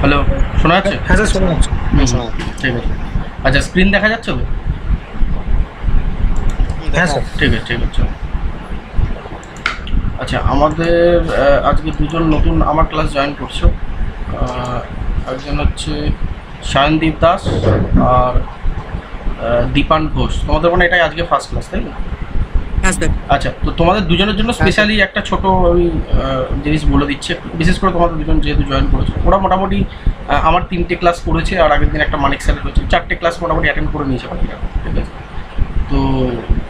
Hello, শোনা যাচ্ছে? হ্যাঁ স্যার, শোনা যাচ্ছে। ঠিক আছে। আচ্ছা, স্ক্রিন দেখা যাচ্ছে তো? হ্যাঁ স্যার। ঠিক আছে, ঠিক আছে। আচ্ছা, আমাদের আজকে দুজন নতুন আমার ক্লাস জয়েন করছো। একজন হচ্ছে সায়নদীপ দাস আর দীপান ঘোষ। তোমাদের মানে এটাই আজকে ফার্স্ট ক্লাস, তাই না? হ্যাঁ স্যার। আচ্ছা, তো তোমাদের দুজনের জন্য স্পেশালি একটা ছোট আমি জিনিস বলে দিচ্ছি। বিশেষ করে তোমাদের দুজন যেহেতু জয়েন করেছো, ওরা মোটামুটি আমার 3টে ক্লাস করেছে, আর আগের দিন একটা মানিক স্যারের হয়েছে, 4টে ক্লাস মোটামুটি অ্যাটেন্ড করে নিয়েছে বাকিরা। ঠিক আছে, তো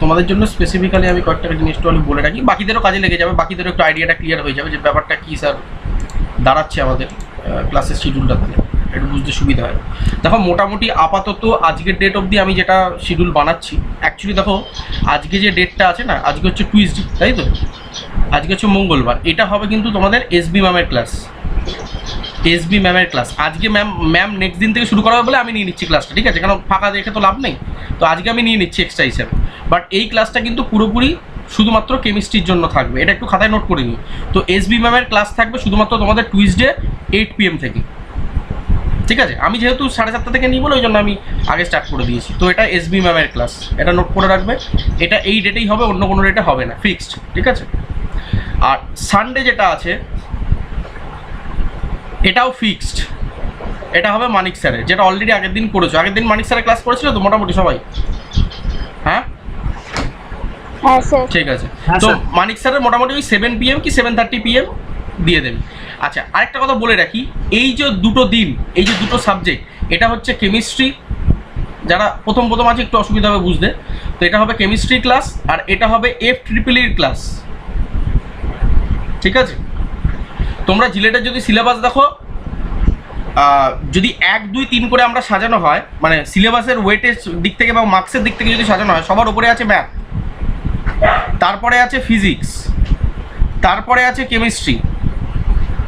তোমাদের জন্য স্পেসিফিক্যালি আমি কয়েকটা জিনিস একটু বলে রাখি, বাকিদেরও কাজে লেগে যাবে, বাকিদেরও একটু আইডিয়াটা ক্লিয়ার হয়ে যাবে যে ব্যাপারটা কী স্যার দাঁড়াচ্ছে আমাদের ক্লাসের শিডিউলটাতে, একটু বুঝতে সুবিধা হয়। দেখো, মোটামুটি আপাতত আজকের ডেট অবধি আমি যেটা শিডিউল বানাচ্ছি, অ্যাকচুয়ালি দেখো আজকে যে ডেটটা আছে না, আজকে হচ্ছে টুইসডে, তাই তো? আজকে হচ্ছে মঙ্গলবার। এটা হবে কিন্তু তোমাদের এসবি ম্যামের ক্লাস। এসবি ম্যামের ক্লাস আজকে ম্যাম নেক্সট দিন থেকে শুরু করা হবে বলে আমি নিয়ে নিচ্ছি ক্লাসটা, ঠিক আছে? কারণ ফাঁকা দেখে তো লাভ নেই, তো আজকে আমি নিয়ে নিচ্ছি এক্সট্রা হিসাবে। বাট এই ক্লাসটা কিন্তু পুরোপুরি শুধুমাত্র কেমিস্ট্রির জন্য থাকবে, এটা একটু খাতায় নোট করে নিই। তো এসবি ম্যামের ক্লাস থাকবে শুধুমাত্র তোমাদের টুইসডে 8 PM থেকে, ঠিক আছে? আমি যেহেতু 7:30 থেকে নিই বলে ওই জন্য আমি আগে স্টার্ট করে দিয়েছি। তো এটা এসবি ম্যামের ক্লাস, এটা নোট করে রাখবে। এটা এই ডেটেই হবে, অন্য কোনো ডেটে হবে না, ফিক্সড, ঠিক আছে? আর সানডে যেটা আছে এটাও ফিক্সড, এটা হবে মানিক স্যারের, যেটা অলরেডি আগের দিন করেছো। আগের দিন মানিক স্যারের ক্লাস করেছিল তো মোটামুটি সবাই? হ্যাঁ হ্যাঁ স্যার। ঠিক আছে। হ্যাঁ, তো স্যার। মানিক স্যারের মোটামুটি ওই 7 PM কি 7:30 PM দিয়ে দেবে। আচ্ছা, আরেকটা কথা বলে রাখি, এই যে দুটো দিন, এই যে দুটো সাবজেক্ট, এটা হচ্ছে কেমিস্ট্রি, যারা প্রথম আছে একটু অসুবিধা হবে বুঝতে, তো এটা হবে কেমিস্ট্রি ক্লাস, আর এটা হবে FEEEর ক্লাস, ঠিক আছে? তোমরা জিলেটের যদি সিলেবাস দেখো, যদি 1, 2, 3 করে আমরা সাজানো হয়, মানে সিলেবাসের ওয়েটের দিক থেকে এবং মার্কসের দিক থেকে যদি সাজানো হয়, সবার উপরে আছে ম্যাথ, তারপরে আছে ফিজিক্স, তারপরে আছে কেমিস্ট্রি,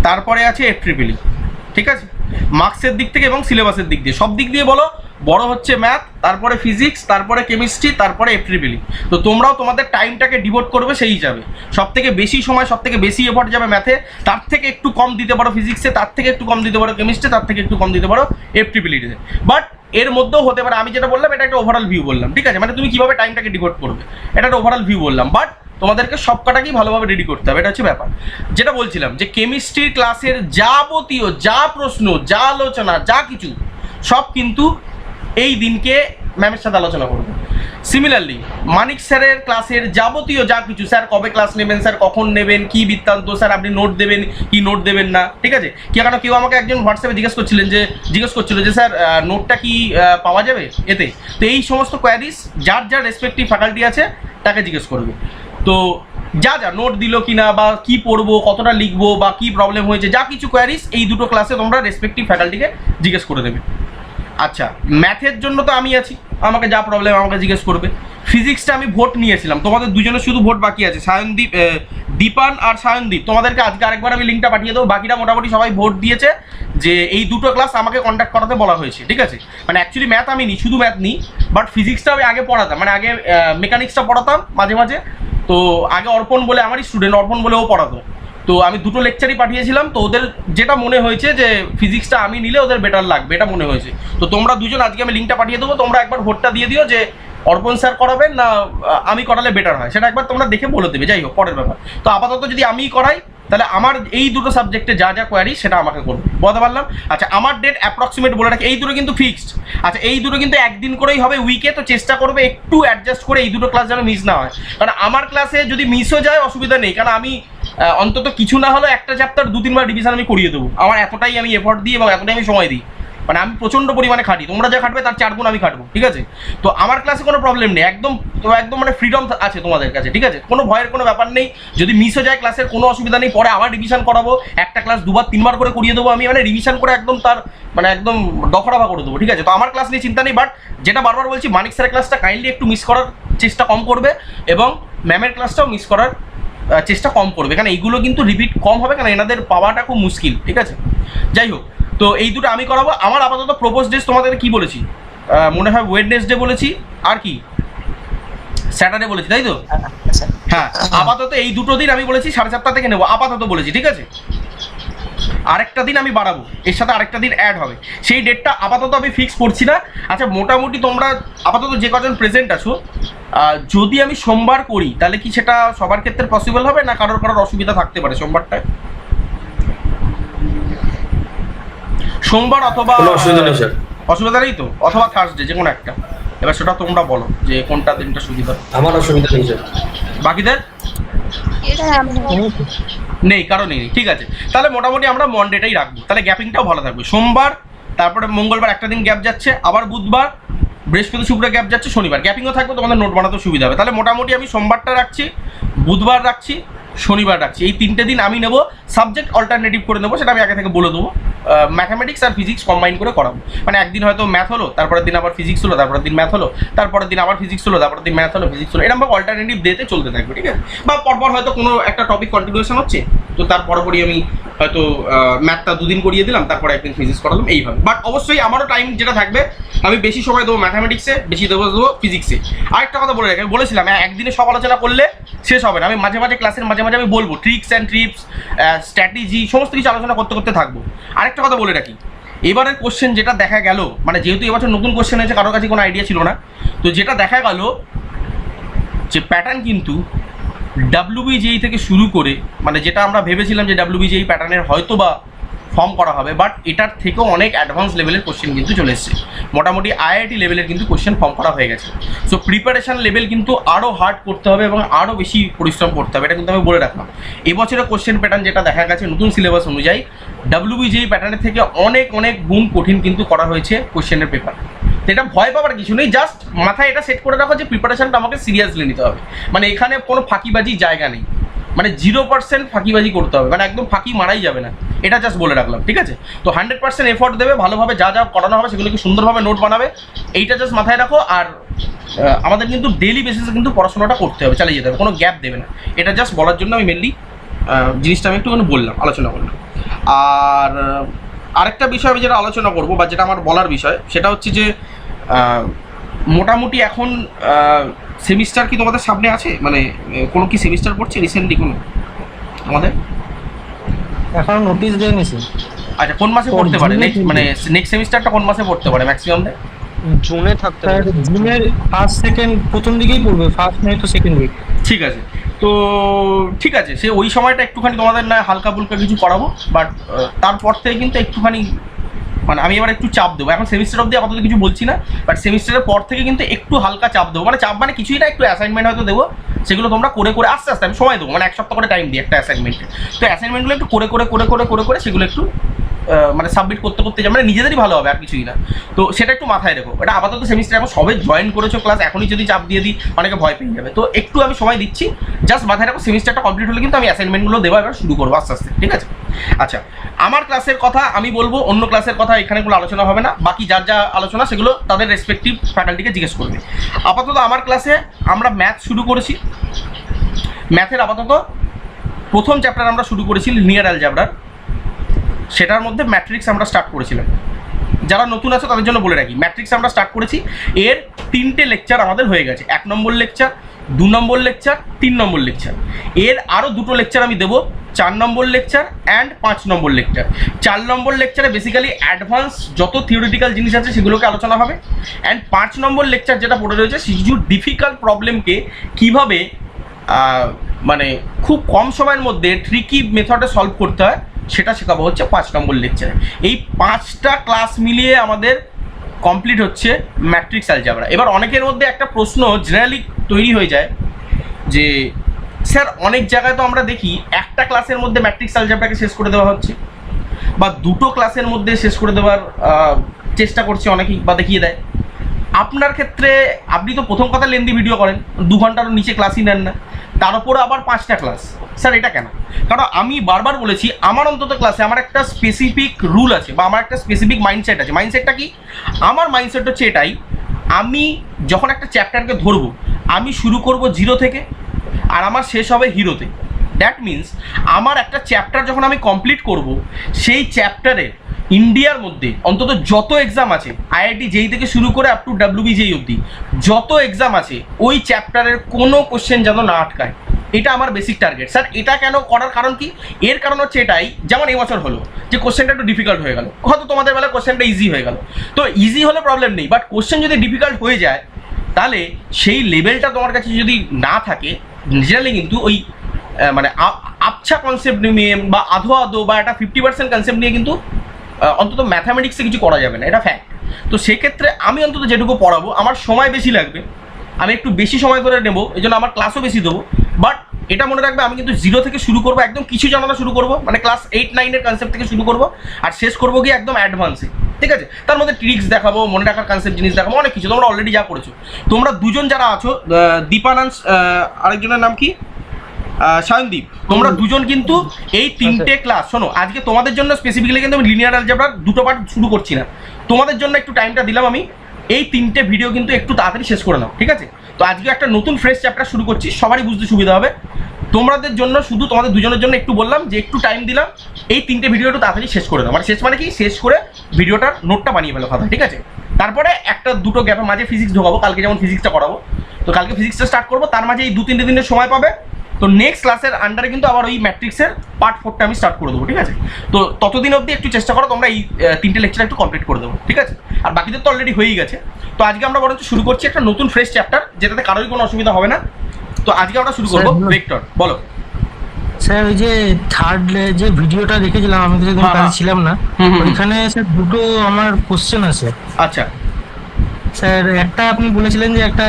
তারপরে আছে FEEE, ঠিক আছে? মার্কসের দিক থেকে এবং সিলেবাসের দিক দিয়ে, সব দিক দিয়ে বলো, বড় হচ্ছে ম্যাথ, তারপরে ফিজিক্স, তারপরে কেমিস্ট্রি, তারপরে FEEE। তো তোমরাও তোমাদের টাইমটাকে ডিভোট করবে সেই হিসাবে। সব থেকে বেশি সময়, সব থেকে বেশি এফোর্ট যাবে ম্যাথে, তার থেকে একটু কম দিতে পারো ফিজিক্সে, তার থেকে একটু কম দিতে পারো কেমিস্ট্রি, তার থেকে একটু কম দিতে পারো FEEE। বাট এর মধ্যেও হতে পারে, আমি যেটা বললাম এটা একটা ওভারঅল ভিউ বললাম, ঠিক আছে? মানে তুমি কিভাবে টাইমটাকে ডিভোট করবে এটা একটা ওভারঅল ভিউ বললাম, বাট তোমাদেরকে সব কটাকেই ভালোভাবে রেডি করতে হবে, এটা হচ্ছে ব্যাপার। যেটা বলছিলাম যে কেমিস্ট্রি ক্লাসের যাবতীয় যা প্রশ্ন, যা আলোচনা, যা কিছু সব কিন্তু এই দিনকে ম্যামের সাথে আলোচনা করবো। সিমিলারলি মানিক স্যারের ক্লাসের যাবতীয় যা কিছু, স্যার কবে ক্লাস নেবেন, স্যার কখন নেবেন, কি বৃত্তান্ত, স্যার আপনি নোট দেবেন কি নোট দেবেন না, ঠিক আছে? কারণ কেউ আমাকে একজন হোয়াটসঅ্যাপে জিজ্ঞেস করছিল যে স্যার নোটটা কি পাওয়া যাবে এতে? তো এই সমস্ত কোয়ারিজ যার যার রেসপেক্টিভ ফ্যাকাল্টি আছে তাকে জিজ্ঞেস করবে। তো যা নোট দিল কিনা, বা কি পড়বো, কতটা লিখবো, বা কি প্রবলেম হয়েছে, যা কিছু কোয়ারিজ এই দুটো ক্লাসে তোমরা রেসপেক্টিভ ফ্যাকাল্টিকে জিজ্ঞেস করে দেবে। আচ্ছা, ম্যাথের জন্য তো আমি আছি, আমাকে যা প্রবলেম আমাকে জিজ্ঞেস করবে। ফিজিক্সটা আমি ভোট নিয়েছিলাম, তোমাদের দুজনের শুধু ভোট বাকি আছে, দীপান আর সায়নদীপ। তোমাদেরকে আজকে আরেকবার আমি লিঙ্কটা পাঠিয়ে দেবো। বাকিরা মোটামুটি সবাই ভোট দিয়েছে যে এই দুটো ক্লাস আমাকে কন্ট্যাক্ট করাতে বলা হয়েছে, ঠিক আছে? মানে অ্যাকচুয়ালি ম্যাথ আমি নিই, শুধু ম্যাথ নিই, বাট ফিজিক্সটা আমি আগে পড়াতাম, মানে আগে মেকানিক্সটা পড়াতাম মাঝে মাঝে। তো আগে অর্পণ বলে আমারই স্টুডেন্ট, অর্পণ বলে ও পড়াতো। তো আমি দুটো লেকচারই পাঠিয়েছিলাম, তো ওদের যেটা মনে হয়েছে যে ফিজিক্সটা আমি নিলে ওদের বেটার লাগবে, এটা মনে হয়েছে। তো তোমরা দুজন, আজকে আমি লিঙ্কটা পাঠিয়ে দেবো, তোমরা একবার ভোটটা দিয়ে দিও যে অর্পণ স্যার করাবেন না আমি করালে বেটার হয়, সেটা একবার তোমরা দেখে বলে দেবে। যাই হোক, পরের ব্যাপার। তো আপাতত যদি আমিই করাই, তাহলে আমার এই দুটো সাবজেক্টে যা যা কোয়ারি সেটা আমাকে করবে, বলতে পারলাম? আচ্ছা, আমার ডেট অ্যাপ্রক্সিমেট বলে রাখি, এই দুটো কিন্তু ফিক্সড। আচ্ছা, এই দুটো কিন্তু একদিন করেই হবে উইকে, তো চেষ্টা করবে একটু অ্যাডজাস্ট করে এই দুটো ক্লাস যেন মিস না হয়। কারণ আমার ক্লাসে যদি মিসও যায় অসুবিধা নেই, কারণ আমি অন্তত কিছু না হলেও একটা চ্যাপ্টার 2-3 বার রিভিশন আমি করিয়ে দেবো। আমার এতটাই আমি এফোর্ট দিই এবং এতটাই আমি সময় দিই, মানে আমি প্রচণ্ড পরিমাণে খাটি। তোমরা যা খাটবে তার 4 গুণ আমি খাটবো, ঠিক আছে? তো আমার ক্লাসে কোনো প্রবলেম নেই, একদম একদম মানে ফ্রিডম আছে তোমাদের কাছে, ঠিক আছে? কোনো ভয়ের কোনো ব্যাপার নেই। যদি মিস হয়ে যায় ক্লাসের কোনো অসুবিধা নেই, পরে আবার রিভিশন করাবো, একটা ক্লাস 2-3 বার করে করিয়ে দেবো আমি, মানে রিভিশন করে একদম তার মানে একদম দফারফা করে দেবো, ঠিক আছে? তো আমার ক্লাস নিয়ে চিন্তা নেই। বাট যেটা বারবার বলছি, মানিক স্যারের ক্লাসটা কাইন্ডলি একটু মিস করার চেষ্টা কম করবে, এবং ম্যামের ক্লাসটাও মিস করার চেষ্টা কম করবে, কারণ এইগুলো কিন্তু রিপিট কম হবে, কারণ এনাদের পাওয়াটা খুব মুশকিল, ঠিক আছে? যাই হোক, তো এই দুটো আমি করাবো। আমার আপাতত প্রপোজ ডেজ তোমাদের কি বলেছি, মনে হয় ওয়েডনেসডে বলেছি, আর কি স্যাটারডে বলেছি, তাই তো? হ্যাঁ, আপাতত এই দুটো দিন আমি বলেছি 7:30 থেকে নেবো, আপাতত বলেছি, ঠিক আছে? আরেকটা দিন আমি বাড়াবো, এর সাথে আরেকটা দিন অ্যাড হবে। সেই ডেটটা আপাতত আমি ফিক্স করছি না। আচ্ছা, মোটামুটি তোমরা আপাতত যে কজন প্রেজেন্ট আছো, যদি আমি সোমবার করি তাহলে কি সেটা সবার ক্ষেত্রে পসিবল হবে, না কারোর কারোর অসুবিধা থাকতে পারে সোমবারটায়? সোমবার অথবা অসুবিধা নেই স্যার। অসুবিধা নেই তো, অথবা থার্সডে, যে কোনো একটা। এবার সেটা তোমরা বলো যে কোনটা দিনটা সুবিধা। আমার অসুবিধা নেই স্যার। বাকিদের নেই, কারো নেই, ঠিক আছে। তাহলে মোটামুটি আমরা মনডেটাই রাখবো, তাহলে গ্যাপিংটাও ভালো থাকবে। সোমবার, তারপরে মঙ্গলবার একটা দিন গ্যাপ যাচ্ছে, আবার বুধবার, বৃহস্পতি শুক্র গ্যাপ যাচ্ছে, শনিবার গ্যাপিংও থাকবে, তোমাদের নোট বানাতে সুবিধা হবে। তাহলে মোটামুটি আমি সোমবারটা রাখছি, বুধবার রাখছি, শনিবার রাখছি, এই 3টে দিন আমি নেবো। সাবজেক্ট অল্টারনেটিভ করে নেবো, সেটা আমি আগে থেকে বলে দেবো। ম্যাথামেটিক্স আর ফিজিক্স কম্বাইন করে করাবো, মানে একদিন হয়তো ম্যাথ হলো, তারপরের দিন আবার ফিজিক্স হলো, তারপরের দিন ম্যাথ হলো, তারপরের দিন আবার ফিজিক্স হলো, তারপরের দিন ম্যাথ হলো, ফিজিক্স হলো, এরকম অল্টারনেটিভ ডেতে চলতে থাকবে, ঠিক আছে। বা পরপর হয়তো কোনো একটা টপিক কন্টিনিউশন হচ্ছে, তো তার পরপরই আমি হয়তো ম্যাথটা 2 দিন করিয়ে দিলাম, তারপরে একদিন ফিজিক্স করালাম, এইভাবে। বাট অবশ্যই আমারও টাইম যেটা থাকবে, আমি বেশি সময় দেবো ম্যাথামেটিক্সে, বেশি দেবো ফিজিক্সে। আরেকটা কথা বলে রাখি, আমি বলেছিলাম একদিনে সব আলোচনা করলে শেষ হবে না। আমি মাঝে মাঝে ক্লাসের মাঝে মাঝে আমি বলবো ট্রিক্স অ্যান্ড ট্রিপস, স্ট্র্যাটেজি, সমস্ত কিছু আলোচনা করতে করতে থাকবো। আরেকটা কথা বলে রাখি, এবারের কোশ্চেন যেটা দেখা গেল, মানে যেহেতু এবছর নতুন কোশ্চেন হয়েছে, কারোর কাছে কোনো আইডিয়া ছিল না, তো যেটা দেখা গেল যে প্যাটার্ন কিন্তু WBJEE থেকে শুরু করে, মানে যেটা আমরা ভেবেছিলাম যে WBJEE প্যাটার্নের হয়তো বা ফর্ম করা হবে, বাট এটার থেকেও অনেক অ্যাডভান্স লেভেলের কোশ্চেন কিন্তু চলে এসেছে। মোটামুটি IIT লেভেলের কিন্তু কোশ্চেন ফর্ম করা হয়ে গেছে। সো প্রিপারেশন লেভেল কিন্তু আরও হার্ড করতে হবে এবং আরও বেশি পরিশ্রম করতে হবে, এটা কিন্তু আমি বলে রাখলাম। এবছরের কোশ্চেন প্যাটার্ন যেটা দেখা গেছে নতুন সিলেবাস অনুযায়ী, WBJEE প্যাটার্নের থেকে অনেক অনেক গুণ কঠিন কিন্তু করা হয়েছে কোশ্চেনের পেপার। এটা ভয় পাওয়ার কিছু নেই, জাস্ট মাথায় এটা সেট করে রাখো যে প্রিপারেশনটা আমাকে সিরিয়াসলি নিতে হবে। মানে এখানে কোনো ফাঁকিবাজি জায়গা নেই, মানে 0% ফাঁকিবাজি করতে হবে, মানে একদম ফাঁকি মারাই যাবে না, এটা জাস্ট বলে রাখলাম, ঠিক আছে। তো 100% এফোর্ট দেবে, ভালোভাবে যা যা করানো হবে সেগুলোকে সুন্দরভাবে নোট বানাবে, এইটা জাস্ট মাথায় রাখো। আর আমাদের কিন্তু ডেইলি বেসিসে কিন্তু পড়াশোনাটা করতে হবে, চালিয়ে যেতে হবে, কোনো গ্যাপ দেবে না। এটা জাস্ট বলার জন্য আমি মেনলি জিনিসটা আমি একটুখানি বললাম, আলোচনা করলাম। আর আরেকটা বিষয় আমি যেটা আলোচনা করবো, বা যেটা আমার বলার বিষয়, সেটা হচ্ছে যে মোটামুটি এখন সেমিস্টার কি তোমাদের সামনে আছে, মানে কোনো কি সেমিস্টার পড়ছে রিসেন্টলি কোনো আমাদের? এখন নোটিশ দেয়নি স্যার। আচ্ছা, কোন মাসে পড়তে পারে নেক্সট, মানে নেক্সট সেমিস্টারটা কোন মাসে পড়তে পারে ম্যাক্সিমাম? জুনে থাকতে স্যার জুনের ফার্স্ট সেকেন্ড প্রথম দিকেই পড়বে, ফার্স্ট নয় তো সেকেন্ড উইক। ঠিক আছে, তো ঠিক আছে, সে ওই সময়টা একটুখানি তোমাদের না হালকা ফুলকা কিছু করাবো, বাট তারপর থেকে কিন্তু একটুখানি, মানে আমি এবার একটু চাপ দেবো। এখন সেমিস্টার অবধি আপাতত কিছু বলছি না, বাট সেমিস্টারের পর থেকে কিন্তু একটু হালকা চাপ দেবো, মানে চাপ মানে কিছুই না, একটু অ্যাসাইনমেন্ট হয়তো দেবো, সেগুলো তোমরা করে করে আস্তে আস্তে আমি সময় দেবো, মানে 1 সপ্তাহ করে টাইম দিই একটা অ্যাসাইনমেন্টে। তো অ্যাসাইনমেন্টগুলো একটু করে করে করে করে করে করে সেগুলো একটু মানে সাবমিট করতে করতে যাবে, মানে নিজেদেরই ভালো হবে, আর কিছুই না। তো সেটা একটু মাথায় রেখো, এটা আপাতত সেমিস্টার এখন সবে জয়েন করেছো ক্লাস, এখনই যদি চাপ দিয়ে দিই অনেকে ভয় পেয়ে যাবে। তো একটু আমি সময় দিচ্ছি, জাস্ট মাথায় রাখো সেমিস্টারটা কমপ্লিট হলে কিন্তু আমি অ্যাসাইনমেন্টগুলো দেবো এবার শুরু করবো আস্তে আস্তে, ঠিক আছে। আচ্ছা, আমার ক্লাসের কথা আমি বলবো, অন্য ক্লাসের কথা এখানে কোনো আলোচনা হবে না, বাকি যার যা আলোচনা সেগুলো তাদের রেসপেক্টিভ ফ্যাকাল্টিকে জিজ্ঞেস করবে। আপাতত আমার ক্লাসে আমরা ম্যাথ শুরু করেছি। ম্যাথের আপাতত প্রথম চ্যাপ্টার আমরা শুরু করেছি লিনিয়ার অ্যালজেব্রার, সেটার মধ্যে ম্যাট্রিক্স আমরা স্টার্ট করেছিলাম। যারা নতুন আছে তাদের জন্য বলে রাখি, ম্যাট্রিক্স আমরা স্টার্ট করেছি, এর 3টে লেকচার আমাদের হয়ে গেছে, 1 নম্বর লেকচার, 2 নম্বর লেকচার, 3 নম্বর লেকচার। এর আরও 2টো লেকচার আমি দেবো, 4 নম্বর লেকচার অ্যান্ড 5 নম্বর লেকচার। 4 নম্বর লেকচারে বেসিক্যালি অ্যাডভান্স যত থিওরিটিক্যাল জিনিস আছে সেগুলোকে আলোচনা হবে, অ্যান্ড 5 নম্বর লেকচার যেটা পড়ে রয়েছে কিছু ডিফিকাল্ট প্রবলেমকে কীভাবে মানে খুব কম সময়ের মধ্যে ট্রিকি মেথডে সলভ করতে হয় সেটা শেখাবো হচ্ছে 5 নম্বর লেকচারে। এই 5টা ক্লাস মিলিয়ে আমাদের কমপ্লিট হচ্ছে ম্যাট্রিক্স অ্যালজেব্রা। এবার অনেকের মধ্যে একটা প্রশ্ন জেনারেলি তৈরি হয়ে যায় যে স্যার অনেক জায়গায় তো আমরা দেখি একটা ক্লাসের মধ্যে ম্যাট্রিক্স অ্যালজেব্রাকে শেষ করে দেওয়া হচ্ছে, বা 2টো ক্লাসের মধ্যে শেষ করে দেওয়ার চেষ্টা করছে অনেকেই, বা দেখিয়ে দেয়। আপনার ক্ষেত্রে আপনি তো প্রথম কথা লেন্দি ভিডিও করেন, 2 ঘন্টারও নিচে ক্লাসই নেন না, তার উপরে আবার 5টা ক্লাস। স্যার এটা কেন? কারণ আমি বারবার বলেছি আমার অন্তত ক্লাসে আমার একটা স্পেসিফিক রুল আছে, বা আমার একটা স্পেসিফিক মাইন্ডসেট আছে। মাইন্ডসেটটা কি? আমার মাইন্ডসেট হচ্ছে এটাই, আমি যখন একটা চ্যাপ্টারকে ধরবো আমি শুরু করব 0 থেকে আর আমার শেষ হবে হিরোতে। দ্যাট মিনস আমার একটা চ্যাপ্টার যখন আমি কমপ্লিট করব, সেই চ্যাপ্টারে ইন্ডিয়ার মধ্যে অন্তত যত এক্সাম আছে, IIT JEE থেকে শুরু করে আপ টু WBJEE অবধি যত এক্সাম আছে, ওই চ্যাপ্টারের কোনো কোশ্চেন যেন না আটকায়। এটা আমার বেসিক টার্গেট। স্যার এটা কেন করার কারণ কি? এর কারণ হচ্ছে এটাই, যেমন এই বছর হলো যে কোশ্চেনটা একটু ডিফিকাল্ট হয়ে গেল, হয়তো তোমাদের বেলা কোশ্চেনটা ইজি হয়ে গেল, তো ইজি হলে প্রবলেম নেই, বাট কোশ্চেন যদি ডিফিকাল্ট হয়ে যায় তাহলে সেই লেভেলটা তোমার কাছে যদি না থাকে, জেনারেলি কিন্তু ওই মানে আবছা কনসেপ্ট নিয়ে বা আধো আধো বা একটা 50% কনসেপ্ট নিয়ে কিন্তু অন্তত ম্যাথামেটিক্সে কিছু করা যাবে না, এটা ফ্যাক্ট। তো সেক্ষেত্রে আমি অন্তত যেটুকু পড়াবো, আমার সময় বেশি লাগবে, আমি একটু বেশি সময় ধরে নেবো, এই জন্য আমার ক্লাসও বেশি দেবো, বাট এটা মনে রাখবে আমি কিন্তু 0 থেকে শুরু করবো, একদম কিছু জানানো শুরু করবো, মানে ক্লাস 8-9 কনসেপ্ট থেকে শুরু করবো, আর শেষ করবো গিয়ে একদম অ্যাডভান্সে, ঠিক আছে? তার মধ্যে ট্রিক্স দেখাবো, মনে রাখার কনসেপ্ট জিনিস দেখাবো, অনেক কিছু। তোমরা অলরেডি যা করেছো, তোমরা দুজন যারা আছো, দীপানান্স, আরেকজনের নাম কি, সায়নদীপ, তোমরা দুজন কিন্তু এই 3টে ক্লাস শোনো, আজকে তোমাদের জন্য স্পেসিফিক্যালি কিন্তু আমি লিনিয়ার অ্যালজেব্রার 2টো পার্ট শুরু করছি না, তোমাদের জন্য একটু টাইমটা দিলাম আমি, এই 3টে ভিডিও কিন্তু একটু তাড়াতাড়ি শেষ করে নাও, ঠিক আছে? তো আজকে একটা নতুন ফ্রেশ চ্যাপ্টার শুরু করছি, সবারই বুঝতে সুবিধা হবে। তোমাদের জন্য, শুধু তোমাদের দুজনের জন্য একটু বললাম যে একটু টাইম দিলাম, এই 3টে ভিডিও একটু তাড়াতাড়ি শেষ করে দাও, মানে শেষ মানে কি, শেষ করে ভিডিওটার নোটটা বানিয়ে ফেলো খাতা, ঠিক আছে? তারপরে একটা দুটো গ্যাপের মাঝে ফিজিক্স ঢোকাবো, কালকে যেমন ফিজিক্সটা করাবো, তো কালকে ফিজিক্সটা স্টার্ট করবো, তার মাঝে এই 2-3 দিনের সময় পাবে। তো নেক্সট ক্লাসের আন্ডারে কিন্তু আবার ওই ম্যাট্রিক্সের পার্ট 4টা আমি স্টার্ট করে দেবো, ঠিক আছে? তো ততদিন অবধি একটু চেষ্টা করো তোমরা এই 3টে লেকচার একটু কমপ্লিট করে দেবো, ঠিক আছে? আর বাকিদের তো অলরেডি হয়েই গেছে। তো আজকে আমরা বরঞ্চ শুরু করছি একটা নতুন ফ্রেশ চ্যাপ্টার, যেটাতে কারোরই কোনো অসুবিধা হবে না। তো আজকে আমরা শুরু করবো ভেক্টর। বলো স্যার। ওই যে থার্ড যে ভিডিওটা দেখেছিলাম, আমি তো সেদিন কাজে ছিলাম না, ওইখানে স্যার দুটো আমার কোশ্চেন আছে। আচ্ছা স্যার, একটা আপনি বলেছিলেন যে একটা